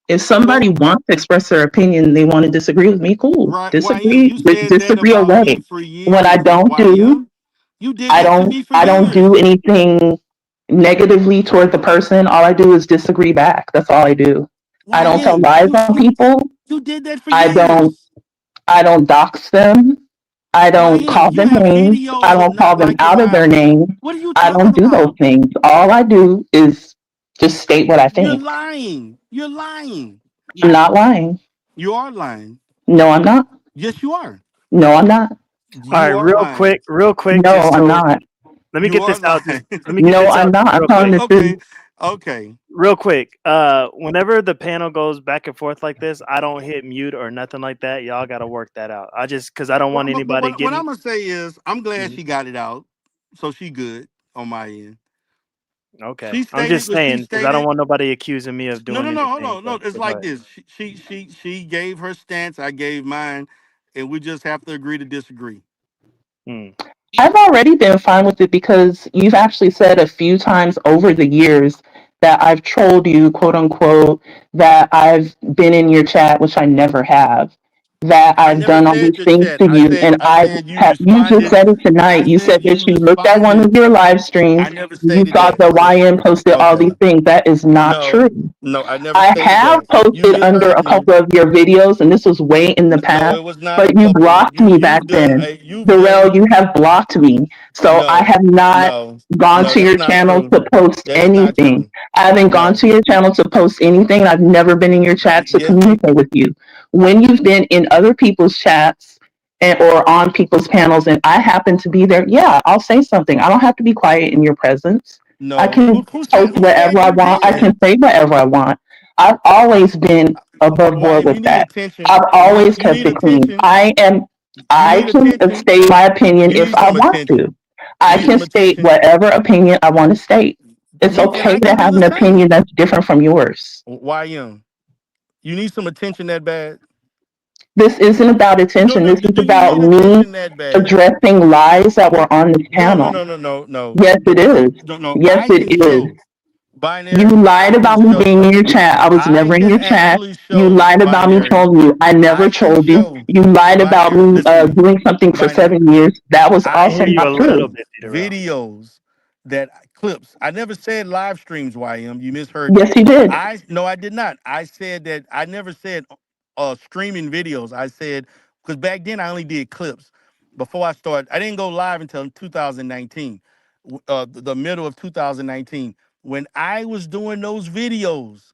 If somebody Well, wants to express their opinion, they want to disagree with me, cool. right, YM, Disagree, you said that disagree about away. me for When I years, don't do, YM. You did that to me for I don't do years. anything negatively toward the person. All I do is disagree back. That's all I do. I don't tell YM, lies on people. you did that for I don't years. I don't dox them. I don't YM, call you them have names. I videos of don't call not them liking out of their violence. name. What are you I don't talking do those about? things. All I do is just state what I You're think. lying. You're lying. I'm not lying. You are lying. No, I'm not. Yes, you are. No, I'm not. All right, You are lying. real quick, No, just I'm so not. let me You get are this out. lying. Let me get No, this I'm out not. I'm real telling quick. the truth. Okay. Okay. Real quick. Whenever the panel goes back and forth like this, I don't hit mute or nothing like that. Y'all got to work that out. I just because I don't Well, want but anybody what getting. I'm gonna say is, I'm glad Mhm. she got it out, so she good on my end. Okay, She I'm stated just what she saying because I don't stated. want nobody accusing me of No, doing no, no, hold anything. on, no. It's But go like ahead. this. She gave her stance. I gave mine, and we just have to agree to disagree. Hmm. I've already been fine with it because you've actually said a few times over the years that I've trolled you, quote unquote, that I've been in your chat, which I never have, that I I've never done all said these your things chat. to you. And I said you you just responded. said it I tonight. You said said that you you looked at one of responded. your live I streams, never you stated saw that. the YN posted all Okay. these things. That is not No, true. no, I never I stated have that. You posted under misheard a me. couple of your videos, and this was way in the No, past, it was not a but you couple. blocked me back then. You've Darrell, done you have blocked me. So I no, have not no, gone no. to That's your not channel true. to post That is not anything. true. I haven't gone No. to your channel to post anything. I've never been in your chat to Yes. communicate with you. When you've been in other people's chats or on people's panels and I happen to be there, yeah, I'll say something. I don't have to be quiet in your presence. I No. can post Who whatever said I you want. I did? can say whatever I want. I've always been above board YM, with you need that. attention. I've always You kept need it clean. attention. You I need can attention. state my opinion You if need I some want to. attention. You I need can some state attention. whatever opinion I want to state. It's And okay I to can do have the an opinion same. that's different from yours. YM, you need some attention that bad. This isn't about No, attention. no. This is Do you about need me attention that bad? addressing lies that were on this No, no, panel. no, no, no, no. Yes, it is. No, no. Yes, I can it is. show You binary. lied I can about me being show. in your chat. I was I never in can your chat. actually You show lied about me binary. trolling you. I never I can trolled you. show You lied about binary. me Listen to me, doing something for binary. 7 years. That was I I hear also you not a can little true. show bit, Derrel. videos that clips. I never said live streams, YM. You misheard me. Yes, you did. I no, I did not. I said that I never said streaming videos. I said because back then I only did clips. Before I started, I didn't go live until 2019, the middle of 2019. When I was doing those videos,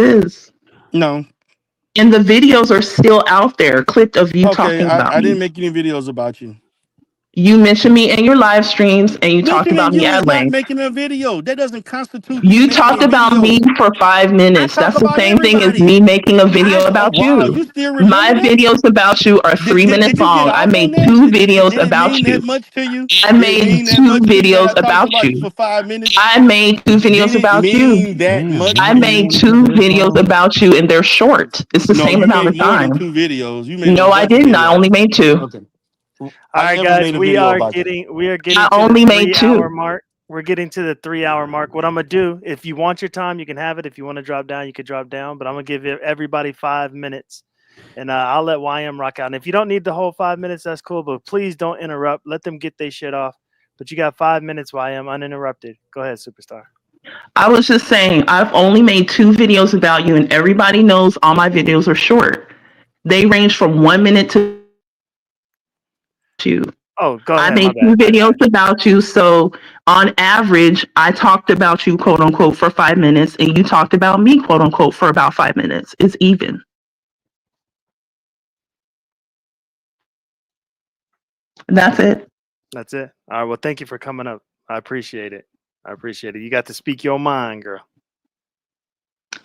it is. No. And the videos are still out there, clipped of you Okay, talking about I me. didn't make any videos about you. You mentioned me in your live streams and you talked Mentioning about me you is at not length. making a video. That doesn't constitute me You making talked a about me video. for five I minutes. talk That's the about same thing as everybody. me making a video Oh about wow, you. you still My remember that? videos about you are Did, 3 minutes did you get long. I off on made that? two Did videos it about mean you. that much to you? I Did it made mean that two much to you that I videos talked about about you you. for 5 minutes? I made two Did videos it about you. mean that Damn, much I man. to You made you? ain't answer two his videos phone. about you and they're short. It's the No, same you amount made of more than time. 2 videos. You made a No, I bunch of didn't. I videos. only made two. Okay. All I right, never guys, made a video about you. we are I getting to the only made 3 hour two. mark. We're getting to the 3 hour mark. What I'm gonna do, if you want your time, you can have it. If you want to drop down, you can drop down. But I'm gonna give everybody 5 minutes, and I'll let YM rock out. And if you don't need the whole 5 minutes, that's cool. But please don't interrupt. Let them get their shit off. But you got 5 minutes, YM, uninterrupted. Go ahead, superstar. I was just saying, I've only made two videos about you, and everybody knows all my videos are short. They range from 1 minute to 2 minutes about you. Oh, go I ahead. My made bad. two videos about you. So, on average, I talked about you, quote unquote, for 5 minutes, and you talked about me, quote unquote, for about 5 minutes. It's even. That's it. That's it. All right. Well, thank you for coming up. I appreciate it. I appreciate it. You got to speak your mind, girl.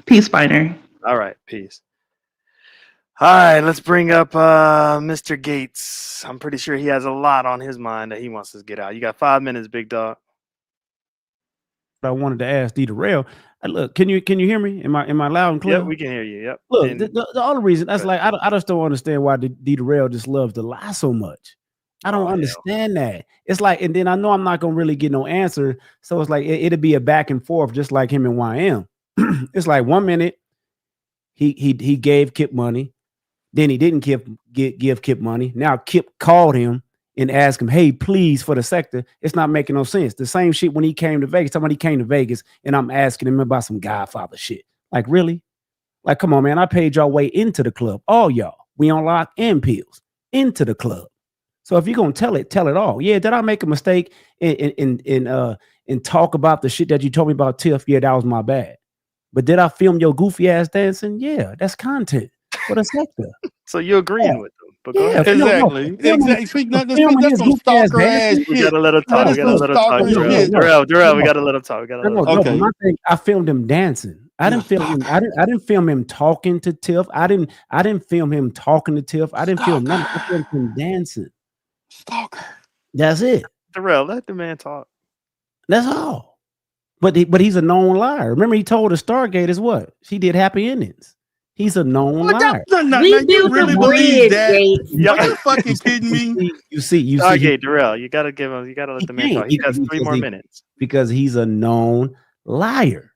Peace, Binary. All right. Peace. All right, let's bring up Mr. Gates. I'm pretty sure he has a lot on his mind that he wants to get out. You got 5 minutes, big dog. I wanted to ask Derrel. Look, can you hear me? Am I loud and clear? Yep, we can hear you. Yep. Look, And the only reason that's Good. like I just don't understand why Derrel just loves to lie so much. I don't Oh, hell. understand that. It's like, and then I know I'm not gonna really get no answer, so it's like it'll be a back and forth, just like him and YM. It's like 1 minute he gave Kip money, then he didn't give Kip money. Now Kip called him and asked him, "Hey, please, for the sector." It's not making no sense. The same shit when he came to Vegas. Somebody came to Vegas, and I'm asking him about some Godfather shit. Like, really? Like, come on, man. I paid y'all way into the club. All y'all. We on lock and pills into the club. So if you're gonna tell it all. Yeah, did I make a mistake and talk about the shit that you told me about Tiff? Yeah, that was my bad. But did I film your goofy ass dancing? Yeah, that's content for the sector. So you're agreeing with them. But go Yeah, ahead. Exactly. Exactly. See, filming that's his some goofy ass stalker ass dancing. We got shit. a little That talk. We is got a some little talk, stalker shit. Derrel, we got a little talk. We got a little talk. No, Okay. my thing, I filmed him dancing. I You a didn't film him. stalker. I didn't film him talking to Tiff. I didn't film him talking to Tiff. I didn't film nothing. I filmed him dancing. Stalker. That's it. Derrel, let the man talk. That's all. But he's a known liar. Remember, he told the Stargate is what? She did happy endings. He's a known liar. No, We you built really the believe bridge, that? Gates. Are you fucking kidding me? You see. Okay, Derrel, you gotta give him. You gotta let the man talk. He got 3 more minutes. Because he's a known liar.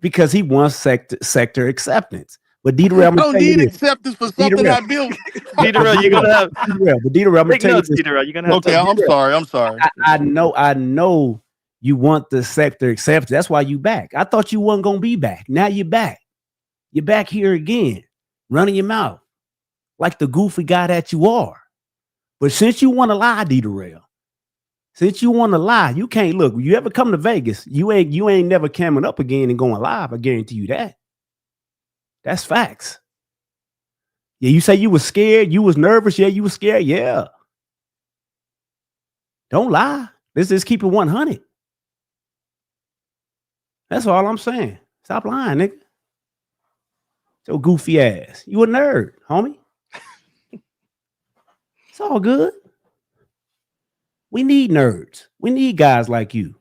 Because he wants sector acceptance. But Derrel, I don't need acceptance for something I built. Derrel, you're gonna have But Derrel, I'm gonna take tell you notes, this. Derrel. You're gonna have Okay, to. I'm sorry. I know you want the sector accepted. That's why you back. I thought you wasn't gonna be back. Now you're back. You're back here again, running your mouth like the goofy guy that you are. But since you want to lie, Derrel, since you want to lie, you can't look. You ever come to Vegas? You ain't never coming up again and going live. I guarantee you that. That's facts. Yeah, you say you was scared, you was nervous. Yeah, you was scared. Yeah. Don't lie. Let's just keep it 100. That's all I'm saying. Stop lying, nigga. Your goofy ass. You a nerd, homie. It's all good. We need nerds. We need guys like you.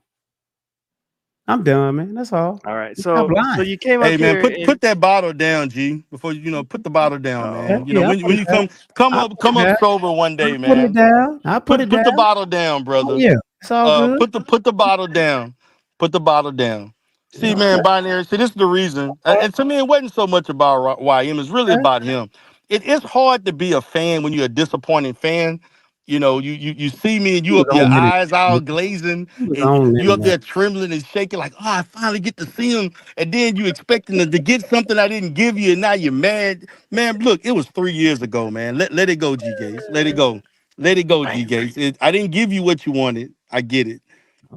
I'm done, man. That's all. All right. Stop So lying. you came Hey up man, here. put that bottle down, G. Before put the bottle down, man. You know, Yeah, when you come I'll up put it down. sober one day, I'll put it man. down. I'll put it Put the down. bottle down, Oh, brother. yeah. It's all good. Put the bottle down. Put the bottle down. See, Yeah, man, binary. See, this is the reason. And to me, it wasn't so much about YM. It's really okay. about him. It's hard to be a fan when you're a disappointing fan. You know, you see me and He you was up there, on minute. eyes all glazing, He was and on you up minute. there trembling and shaking, like, oh, I finally get to see him. And then you expecting to get something I didn't give you, and now you're mad. Man, look, it was 3 years ago, man. Let it go, G Gates. Let it go. Let it go, G Gates. I didn't give you what you wanted. I get it.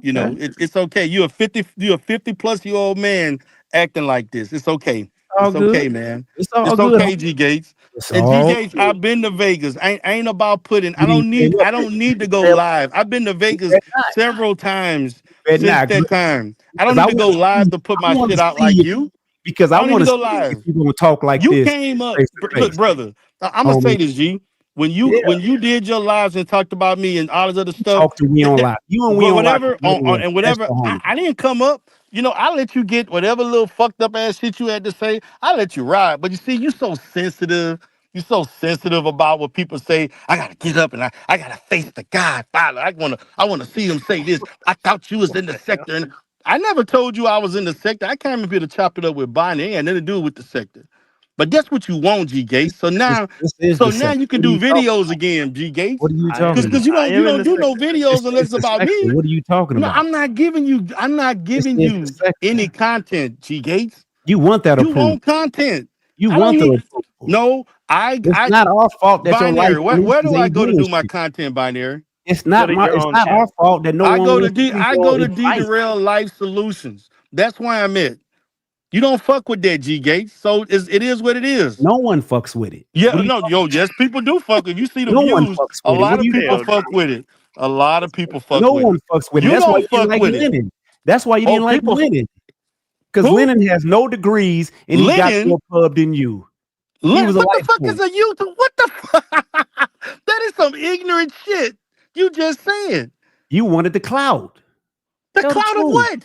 You Okay. know, it's okay. You're a 50-plus-year-old man acting like this. It's okay. All It's good. okay, man. It's all It's good. okay, G Gates. It's And G all Gates, good. I've been to Vegas. Ain't about putting. You didn't say what I don't need to go you live. I've been to Vegas bet not. several times You bet since not. that time. I don't Because need to go live to put I my want shit to out see like it you. because I I don't need want to to go see if live. you're gonna talk like You this came up, face to look, face, brother. I'm gonna homie. say this, G. Yeah, When you did your lives and talked about me and all this other you stuff, talk to me on live. You and we on live whatever together was and that's whatever, your homie. I didn't come up. You know, I let you get whatever little fucked up ass shit you had to say. I let you ride. But you see, you so sensitive. You're so sensitive about what people say. I gotta get up and I gotta face the Godfather. I wanna see him say this. I thought you was in the sector, and I never told you I was in the sector. I came up here to chop it up with Bonnie. It ain't nothing to do with the sector. But that's what you want, G Gates. This is the Now second. you can What are do you talking videos about? again, G Gates. What are you I am talking in the about? Because I you am in don't the do no sector. videos This unless is it's the about sector. me. What are you talking No, about? I'm not This giving is the you sector. any content, G Gates. You want that You approval. want content. You I don't want the need approval. no, It's I not our fault that your life binary. Where choices do I ain't go to doing do my shit. content, binary? Go to your It's own not our channel. fault that no one wants to hear I your go to D advice. Derrel Life Solutions. That's why I'm at. You don't fuck with that, G Gates. So it is what it is. No one fucks with it. What Yeah, are you no, talking yo, about? yes, people do fuck. If you see the No one views, fucks a with it. lot What are of you people Hell talking no. fuck about? with it. A lot of people fuck No with one it. fucks with it. You That's why don't you didn't fuck like with it. Lennon. That's why you Oh, didn't like people, Lennon. Because who? Lennon has no degrees and he got Lennon? more pub than you. He was a What the life fuck is coach. a YouTube? What the fuck? That is some ignorant shit. You just said. You wanted the clout. The Tell the cloud of truth. what?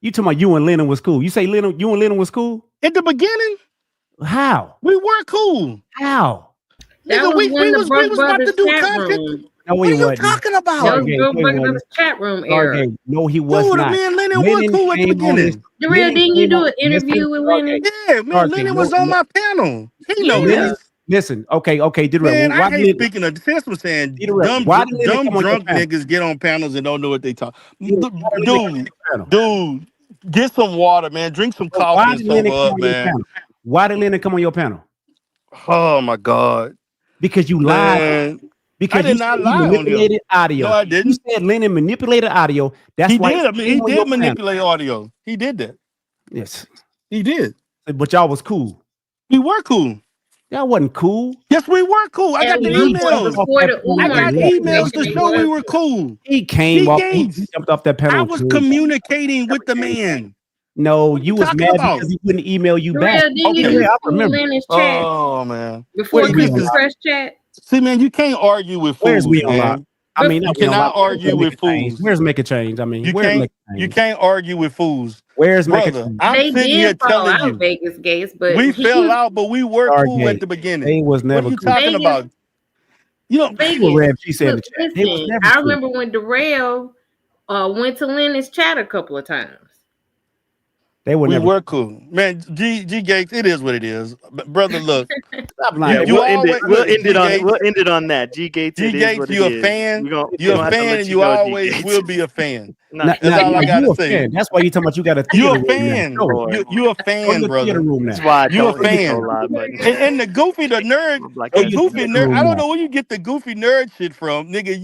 You talking about you and Lennon was cool. You say you and Lennon was cool? At the beginning, How? we were cool. How? That Nigga, was when the we Broke was about to Brothers do chat content. room. No, What he are you wasn't. talking about? That was Stargate. Broke No, he wasn't. Brothers chat room era. Stargate. No, he was Dude, not. me and Lennon were Lennon cool at the came on this. beginning. Derrel, Lennon didn't you came do on. an Listen, interview with Stargate. Lennon? Yeah, me and Stargate. Lennon was No, on my panel. He know Yeah. Lennon. this. Listen. Okay. Man, Derrell. I Why hate did speaking of this was saying Why did Lennon dumb come on your drunk panel? niggas get on panels and don't know what they talk. Why did Lennon come on Dude, your panel? dude, get some water, man. Drink some But coffee why and did Lennon sober come up, on your man. panel? Why did Lennon come on your panel? Oh my God. Because you lied. Man. I Because you did said not he lie on him. manipulated audio. No, I You didn't. said Lennon manipulated audio. That's He why did. I mean, he he came on your did panel. manipulate audio. He did that. Yes. He did. But y'all was cool. We were cool. Y'all wasn't cool. Yes, we were cool. I At got the one point emails. before the I Umar got emails situation, to it show we was. were cool. He came G off. He Gates. jumped off that panel I and was told you. communicating with the man. No, What are you you was talking mad about? because he wouldn't email you back. Derrel, didn't you Okay. Yeah, do I School remember. Lennon's chat Oh man. before Where's we on Chris's live? Fresh chat? See, man, you can't argue with Where's fools, we on live? man. I mean, You not we on live. cannot argue Make with a change. fools. Where's make a change? I mean, where's make a You change? can't argue with fools. Where's make a Brother, change? I'm They sitting here did fall telling out you. Vegas Gates, but We fell he out, but we were cool at Stargate. the beginning. They was What are never you cool. talking Vegas about? You know, See what Vegas. Rev G said in the Look, chat. They was listen, never I cool. remember when Derrel went to Lennon's chat a couple of times. They were we never were cool. Man, G Gates, it is what it is. Brother, look, stop lying. Yeah, They you we'll end it. always We'll look, end it G on. Gates, We'll end it on that. G Gates, G it is Gates, what it you a is. fan. We're You're a gonna have to fan let and you you go, G always Gates. will be a fan. No, now, That's now, all I now gotta you a say. fan. That's why you talking about you got a You theater a room now. fan. Show it. Lord, You a Go fan, your theater brother. room that's now. why I You a don't hit the go fan. live button. And the goofy, the nerd, Black Go the ass your goofy theater nerd. nigga. I room don't now. know where you get the goofy nerd shit from, nigga.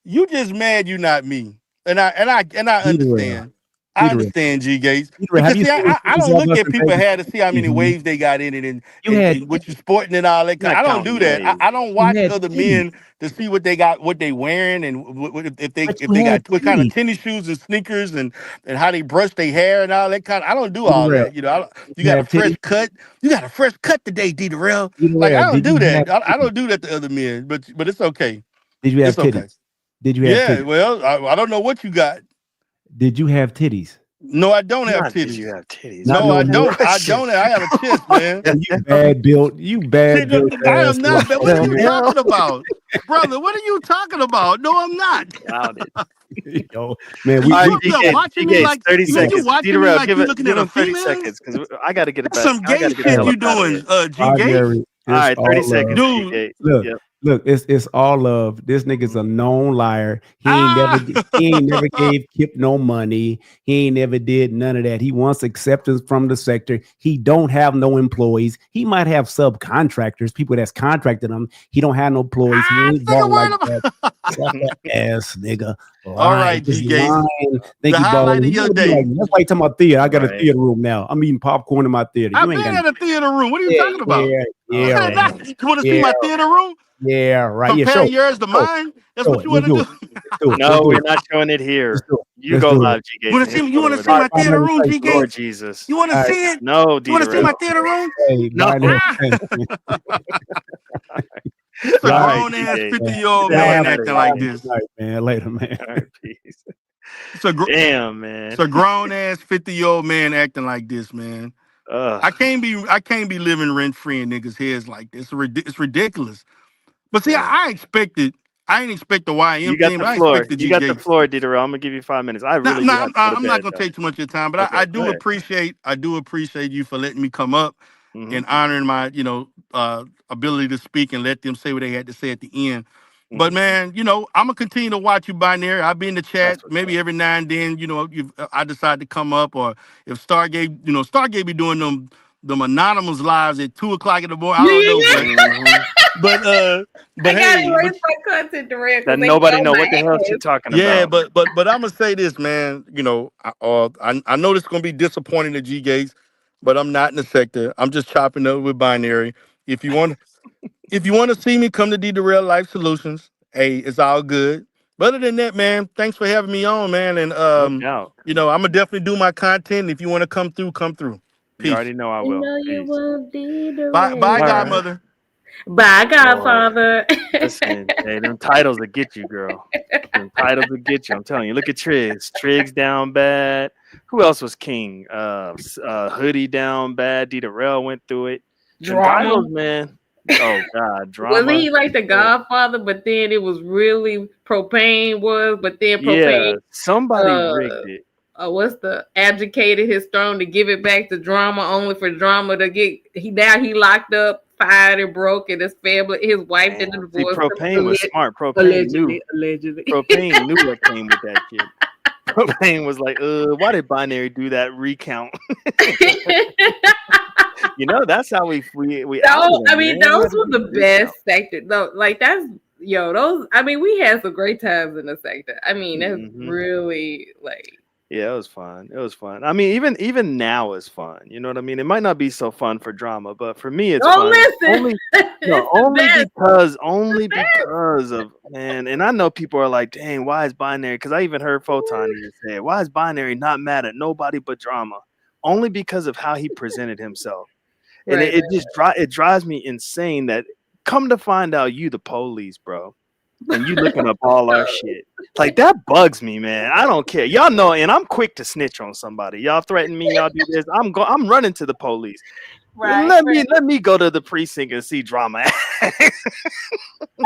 You just mad you not me, and I Theater. understand. I Theater. understand, G Gates, Theater. Have because you see, seen I pictures don't of look us at in people Vegas? had to see how many Mhm. waves they got in it You had and what you sporting and all that. Not I don't do counting that. waves. I don't you watch had other titties. men to see what they got, what they wearing, and But if you they had got what kind of titties. tennis shoes and sneakers and how they brush their hair and all that kind. I don't do all Theater. that. You know, you You got a have fresh titties. cut. You got a fresh cut today, D. Derrell. Like I Theater. don't Did do you have that. I titties? don't do that to other men. But it's okay. Did you have It's okay. titties? Did you have Yeah. titties? Well, I don't know what you got. Did you have titties? No, I don't have Not did titties. you have titties? Not No, What no I is that more. don't. I question? don't. I have a chest, man. And you bad built. You Shit, bad built I ass am not. white But What what are the you man. hell? talking about, brother? What are you talking about? No, I'm not. Clouded. Yo, man, You, All right, you up G there Gates. watching G me Gates. like 30 yo, you seconds. watching me D-Rail, like you looking give at a him 30 female? seconds because I got to get it That's back. some I got gay to get the shit hell hey, up you out of doing, here. G Gates. Primary All is right, 30 all love. seconds, G Dude, Gates. Look, Yep. Look, it's all love. This nigga's a known liar. He ain't never gave Kip no money. He ain't never did none of that. He wants acceptance from the sector. He don't have no employees. He might have subcontractors, people that's contracted him. He don't have no employees. He ain't Say a ball like word that. Suck that ass nigga. All right, Lying. Just G Gates. lying. Think The you balling. highlight of You your wanna be day. like, that's why you talking about theater. I got a Right. theater room now. I'm eating popcorn in my theater. I've You ain't been got at a theater room. What are you talking about? yeah, Oh, right. You want to see Yeah, my theater room? yeah, right. Yeah, Compare show. yours to Show. mine? That's Show what it. you want Let's to do do? it. Let's do it. No, Let's do we're it. not showing it Let's here. do it. You Let's go do it. live, G Gates. You want And to see? his You want photo to with see All it. right, my Byron, theater let me room, tell you G a story. Lord Gates? Jesus. You want to All right. see it? No, You want to see Derrel. my theater room? Hey, No. Byron, It's a all All right, right, grown G ass Gates. 50-year-old Get the hell man out of acting here, like man. this. good night, man. Later, man. All right, peace. It's a Damn, man. it's a grown ass 50-year-old man acting like this, man. Ugh. I can't be living rent free in niggas' heads like this. It's ridiculous. But see, Yeah. I ain't expect the You YM got thing, the but I floor. expect the You G got the Gates. floor, Derrel. I'm gonna give you 5 minutes. I really do have to go to I'm not bed, gonna though. take too much of your time, but Okay, I go do ahead. appreciate you for letting me come up Mm-hmm. and honoring my, ability to speak and let them say what they had to say at the end. Mm-hmm. But man, I'm gonna continue to watch you binary. I'll be in the chat That's what's maybe up. every now and then. I decide to come up, or if Stargate be doing them anonymous lives at 2 o'clock in the morning. I don't know, but Mm-hmm. but uh, I but gotta hey, erase my content direct That because they be nobody on know my what the hell she ass. talking yeah, about. but I'm gonna say this, man. I know this is gonna be disappointing to G Gates, but I'm not in the sector. I'm just chopping up with binary. If you want, if you want to see me, come to Derrel Life Solutions. Hey, it's all good. But other than that, man, thanks for having me on, man. And No doubt. I'm gonna definitely do my content. If you want to come through, come through. You Peace. already know I You will. know you Peace. won't be the Bye, All right. godmother. Bye, Lord. Godfather. Listen, hey, them titles will get you, girl. Them titles will get you. I'm telling you. Look at Triggs. Triggs down bad. Who else was king? Hoodie down bad. Derrel went through it. Them Drama. titles, man. Oh God, Wasn't drama. he like the Godfather, but then it was really propane but then Yeah, propane somebody uh rigged it. what's the abdicated his throne to give it back to drama only for drama to get he locked up, fired and broke, and his family his wife Damn. didn't See, divorce propane was smart. Propane knew. allegedly. Propane knew what came with that shit. Propane was like, why did Binary do that recount? That's how we outed him, I mean, man. We those had to were do the best sector. Though, like that's those. I mean, we had some great times in the sector. I mean, that's Mhm. really like. Yeah, it was fun. It was fun. I mean, even now is fun. You know what I mean? It might not be so fun for drama, but for me, it's fun. Listen, Only because of man. And I know people are like, "Dang, why is Binary?" Because I even heard Photon even say, "Why is Binary not mad at nobody but drama?" Only because of how he presented himself. And right. it drives me insane that come to find out you the police, bro. And you looking up all our shit. Like that bugs me, man. I don't care. Y'all know, and I'm quick to snitch on somebody. Y'all threaten me, y'all do this. I'm running to the police. Right. Let me go to the precinct and see drama.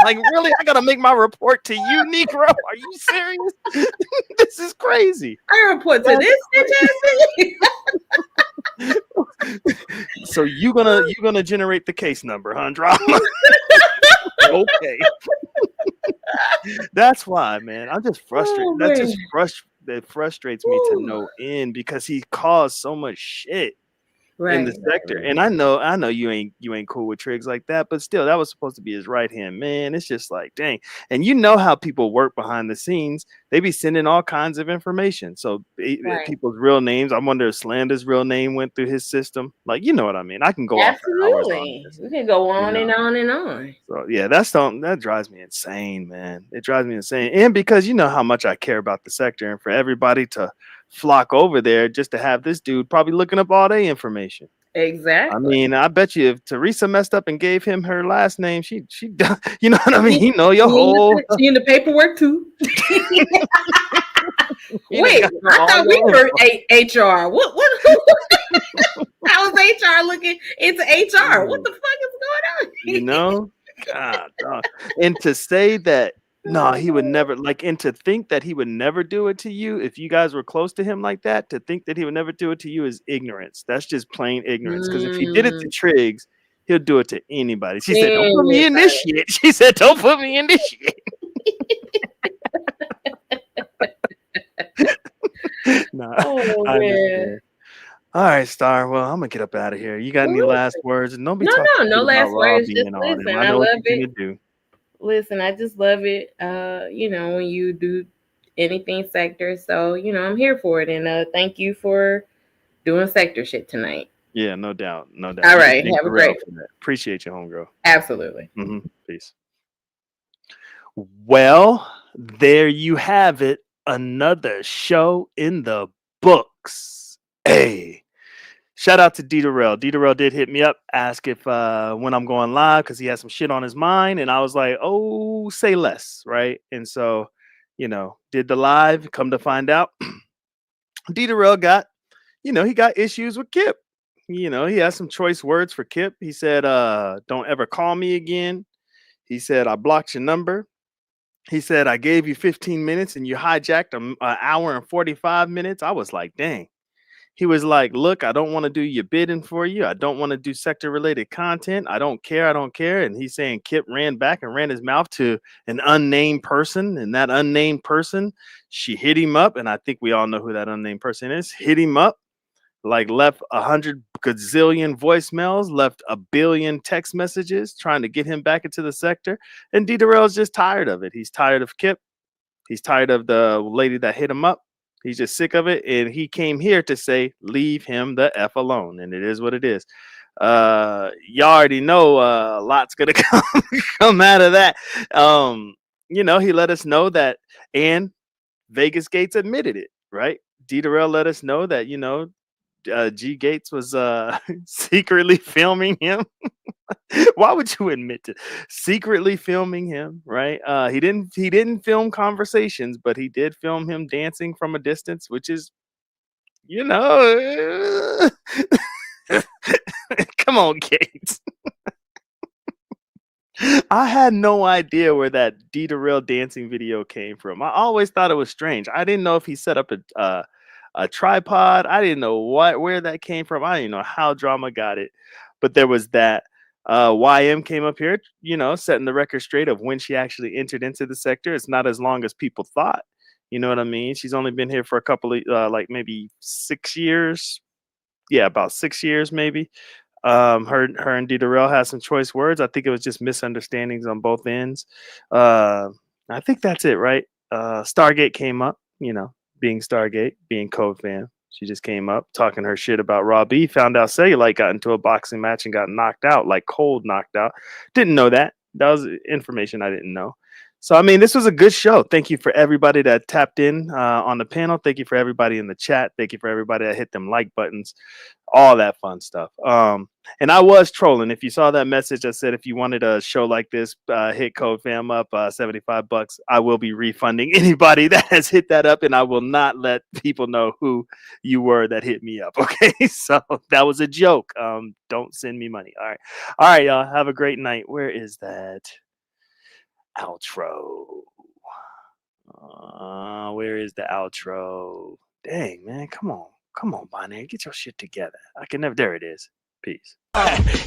Like, really? I gotta make my report to you, Negro? Are you serious? This is crazy. I report to this bitch ass. So you're gonna generate the case number, huh? Drama. Okay. That's why, man. I'm just frustrated. That frustrates me to no end because he caused so much shit in the sector. And I know you ain't cool with Triggs like that, but still, that was supposed to be his right hand man. It's just like, dang. And you know how people work behind the scenes. They be sending all kinds of information. So people's real names. I wonder if Slander's real name went through his system. Like, you know what I mean? I can go on for hours on this. We can go on and on and on. So yeah, that drives me insane, man. It drives me insane. And because you know how much I care about the sector, and for everybody to flock over there just to have this dude probably looking up all their information. Exactly. I mean, I bet you if Teresa messed up and gave him her last name, she you know what I mean? You know your whole she in the paperwork too. Wait, I thought we were HR. What how is HR looking into HR? What the fuck is going on? You know? God, dog. And to say that no, he would never and to think that he would never do it to you if you guys were close to him like that, to think that he would never do it to you is ignorance. That's just plain ignorance. Because if he did it to Triggs, He'll do it to anybody. She said, "Don't put me in this shit." She said, "Don't put me in this shit." Nah, Oh I man. understand. All right, Star. Well, I'm gonna get up out of here. You got any last words? And don't be No, talking no, no shit about last words. Robbie Just and all them. listen. I I know what love you're it. gonna do. Listen, I just love it. You know, when you do anything sector. So, you know, I'm here for it. And thank you for doing sector shit tonight. Yeah, no doubt, no doubt. All You can right. thank Have a Derrel great for that. Appreciate you, homegirl. Absolutely. Peace. Well, there you have it. Another show in the books. Hey. Shout out to Derrel. Derrel did hit me up, ask if when I'm going live, because he had some shit on his mind. And I was like, oh, say less, right? And so, you know, did the live, come to find out. Derrel got, you know, he got issues with Kip. You know, he has some choice words for Kip. He said, don't ever call me again. He said, I blocked your number. He said, I gave you 15 minutes and you hijacked an hour and 45 minutes. I was like, dang. He was like, look, I don't want to do your bidding for you. I don't want to do sector related content. I don't care. I don't care. And he's saying Kip ran back and ran his mouth to an unnamed person. And that unnamed person, she hit him up. And I think we all know who that unnamed person is. Hit him up, like left 100 gazillion voicemails, left a billion text messages trying to get him back into the sector. And Derrel's just tired of it. He's tired of Kip. He's tired of the lady that hit him up. He's just sick of it. And he came here to say, leave him the F alone. And it is what it is. You already know a lot's going to come out of that. You know, he let us know that, and Vegas Gates admitted it, right? Derrel let us know that, you know, G Gates was secretly filming him. Why would you admit to secretly filming him, right? He didn't film conversations, but he did film him dancing from a distance, which is, you know, come on, Gates. I had no idea where that Derrel dancing video came from. I always thought it was strange. I didn't know if he set up a tripod. I didn't know where that came from. I didn't know how drama got it, but there was that. YM came up here, you know, setting the record straight of when she actually entered into the sector. It's not as long as people thought. You know what I mean? She's only been here for a couple of like maybe 6 years. Yeah, about 6 years maybe. Her and Derrel had some choice words. I think it was just misunderstandings on both ends. I think that's it, right? Stargate came up, you know, being Stargate, being Code Fam. She just came up talking her shit about Robbie. Found out Cellulite got into a boxing match and got knocked out, like cold knocked out. Didn't know that. That was information I didn't know. So, I mean, this was a good show. Thank you for everybody that tapped in on the panel. Thank you for everybody in the chat. Thank you for everybody that hit them like buttons, all that fun stuff. And I was trolling. If you saw that message, I said, if you wanted a show like this, hit Code Fam up, $75. I will be refunding anybody that has hit that up, and I will not let people know who you were that hit me up. Okay. So that was a joke. Don't send me money. All right. All right, y'all. Have a great night. Where is that outro? Where is the outro? Dang, man. Come on, Bonnie. Get your shit together. I can never. There it is. Peace.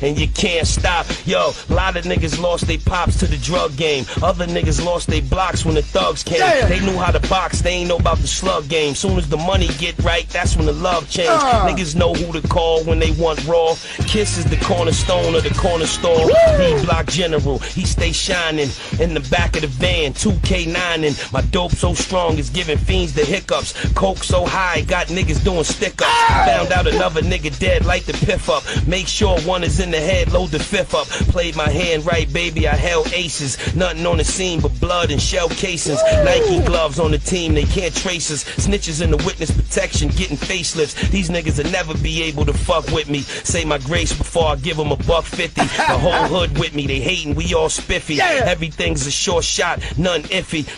And you can't stop. Yo, a lot of niggas lost their pops to the drug game. Other niggas lost their blocks when the thugs came. They knew how to box, they ain't know about the slug game. Soon as the money get right, that's when the love change. Niggas know who to call when they want raw. Kiss is the cornerstone of the corner store. D-block general, he stay shining. In the back of the van, 2K9 and my dope so strong it's giving fiends the hiccups. Coke so high, got niggas doing stick-ups. Found out another nigga dead, light the piff up. Make sure one is in the head, load the fifth up. Played my hand right, baby, I held aces. Nothing on the scene but blood and shell casings. Nike gloves on the team, they can't trace us. Snitches in the witness protection, getting facelifts. These niggas will never be able to fuck with me. Say my grace before I give them $150. The whole hood with me, they hating, we all spiffy. Everything's a short shot, none iffy.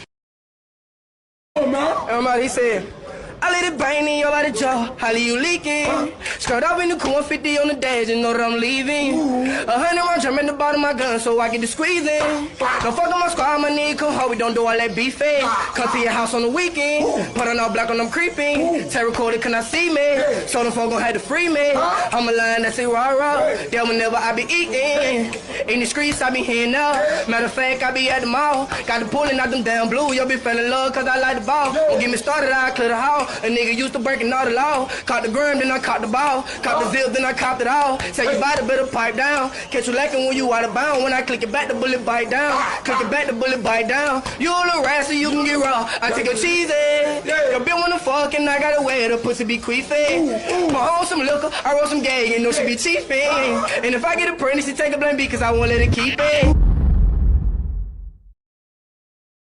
He said, I let it bang in your body jaw. How you leaking? Start off in the corn 50 on the dash, you know that I'm leaving. 100 rounds jump in the bottom of my gun so I get the squeezing. Don't fuck with my squad, my nigga, come home, we don't do all that beefing. Come to your house on the weekend, put on all black on them creeping. Tay recorded, can I see me? So them folk gon' have to free me. I'm a lion that say rah-rah, that whenever I be eating. In the streets, I be hearing up. Matter of fact, I be at the mall. Got the pulling out them damn blue, yo be feeling love cause I like the ball. Don't get me started, I clear the hall. A nigga used to breaking all the law. Caught the gram, then I caught the ball. Caught the zip, then I copped it all. Say you body better pipe down. Catch you lacking when you out of bound. When I click it back, the bullet bite down. Click it back, the bullet bite down. You a little rassy, you can get raw. I take a cheesy. Your bitch wanna fuck and I got a way the pussy be queefing. Pour home some liquor, I roll some gay, you know she be chiefing. And if I get a pregnant, she take a blame because I won't let her keep it.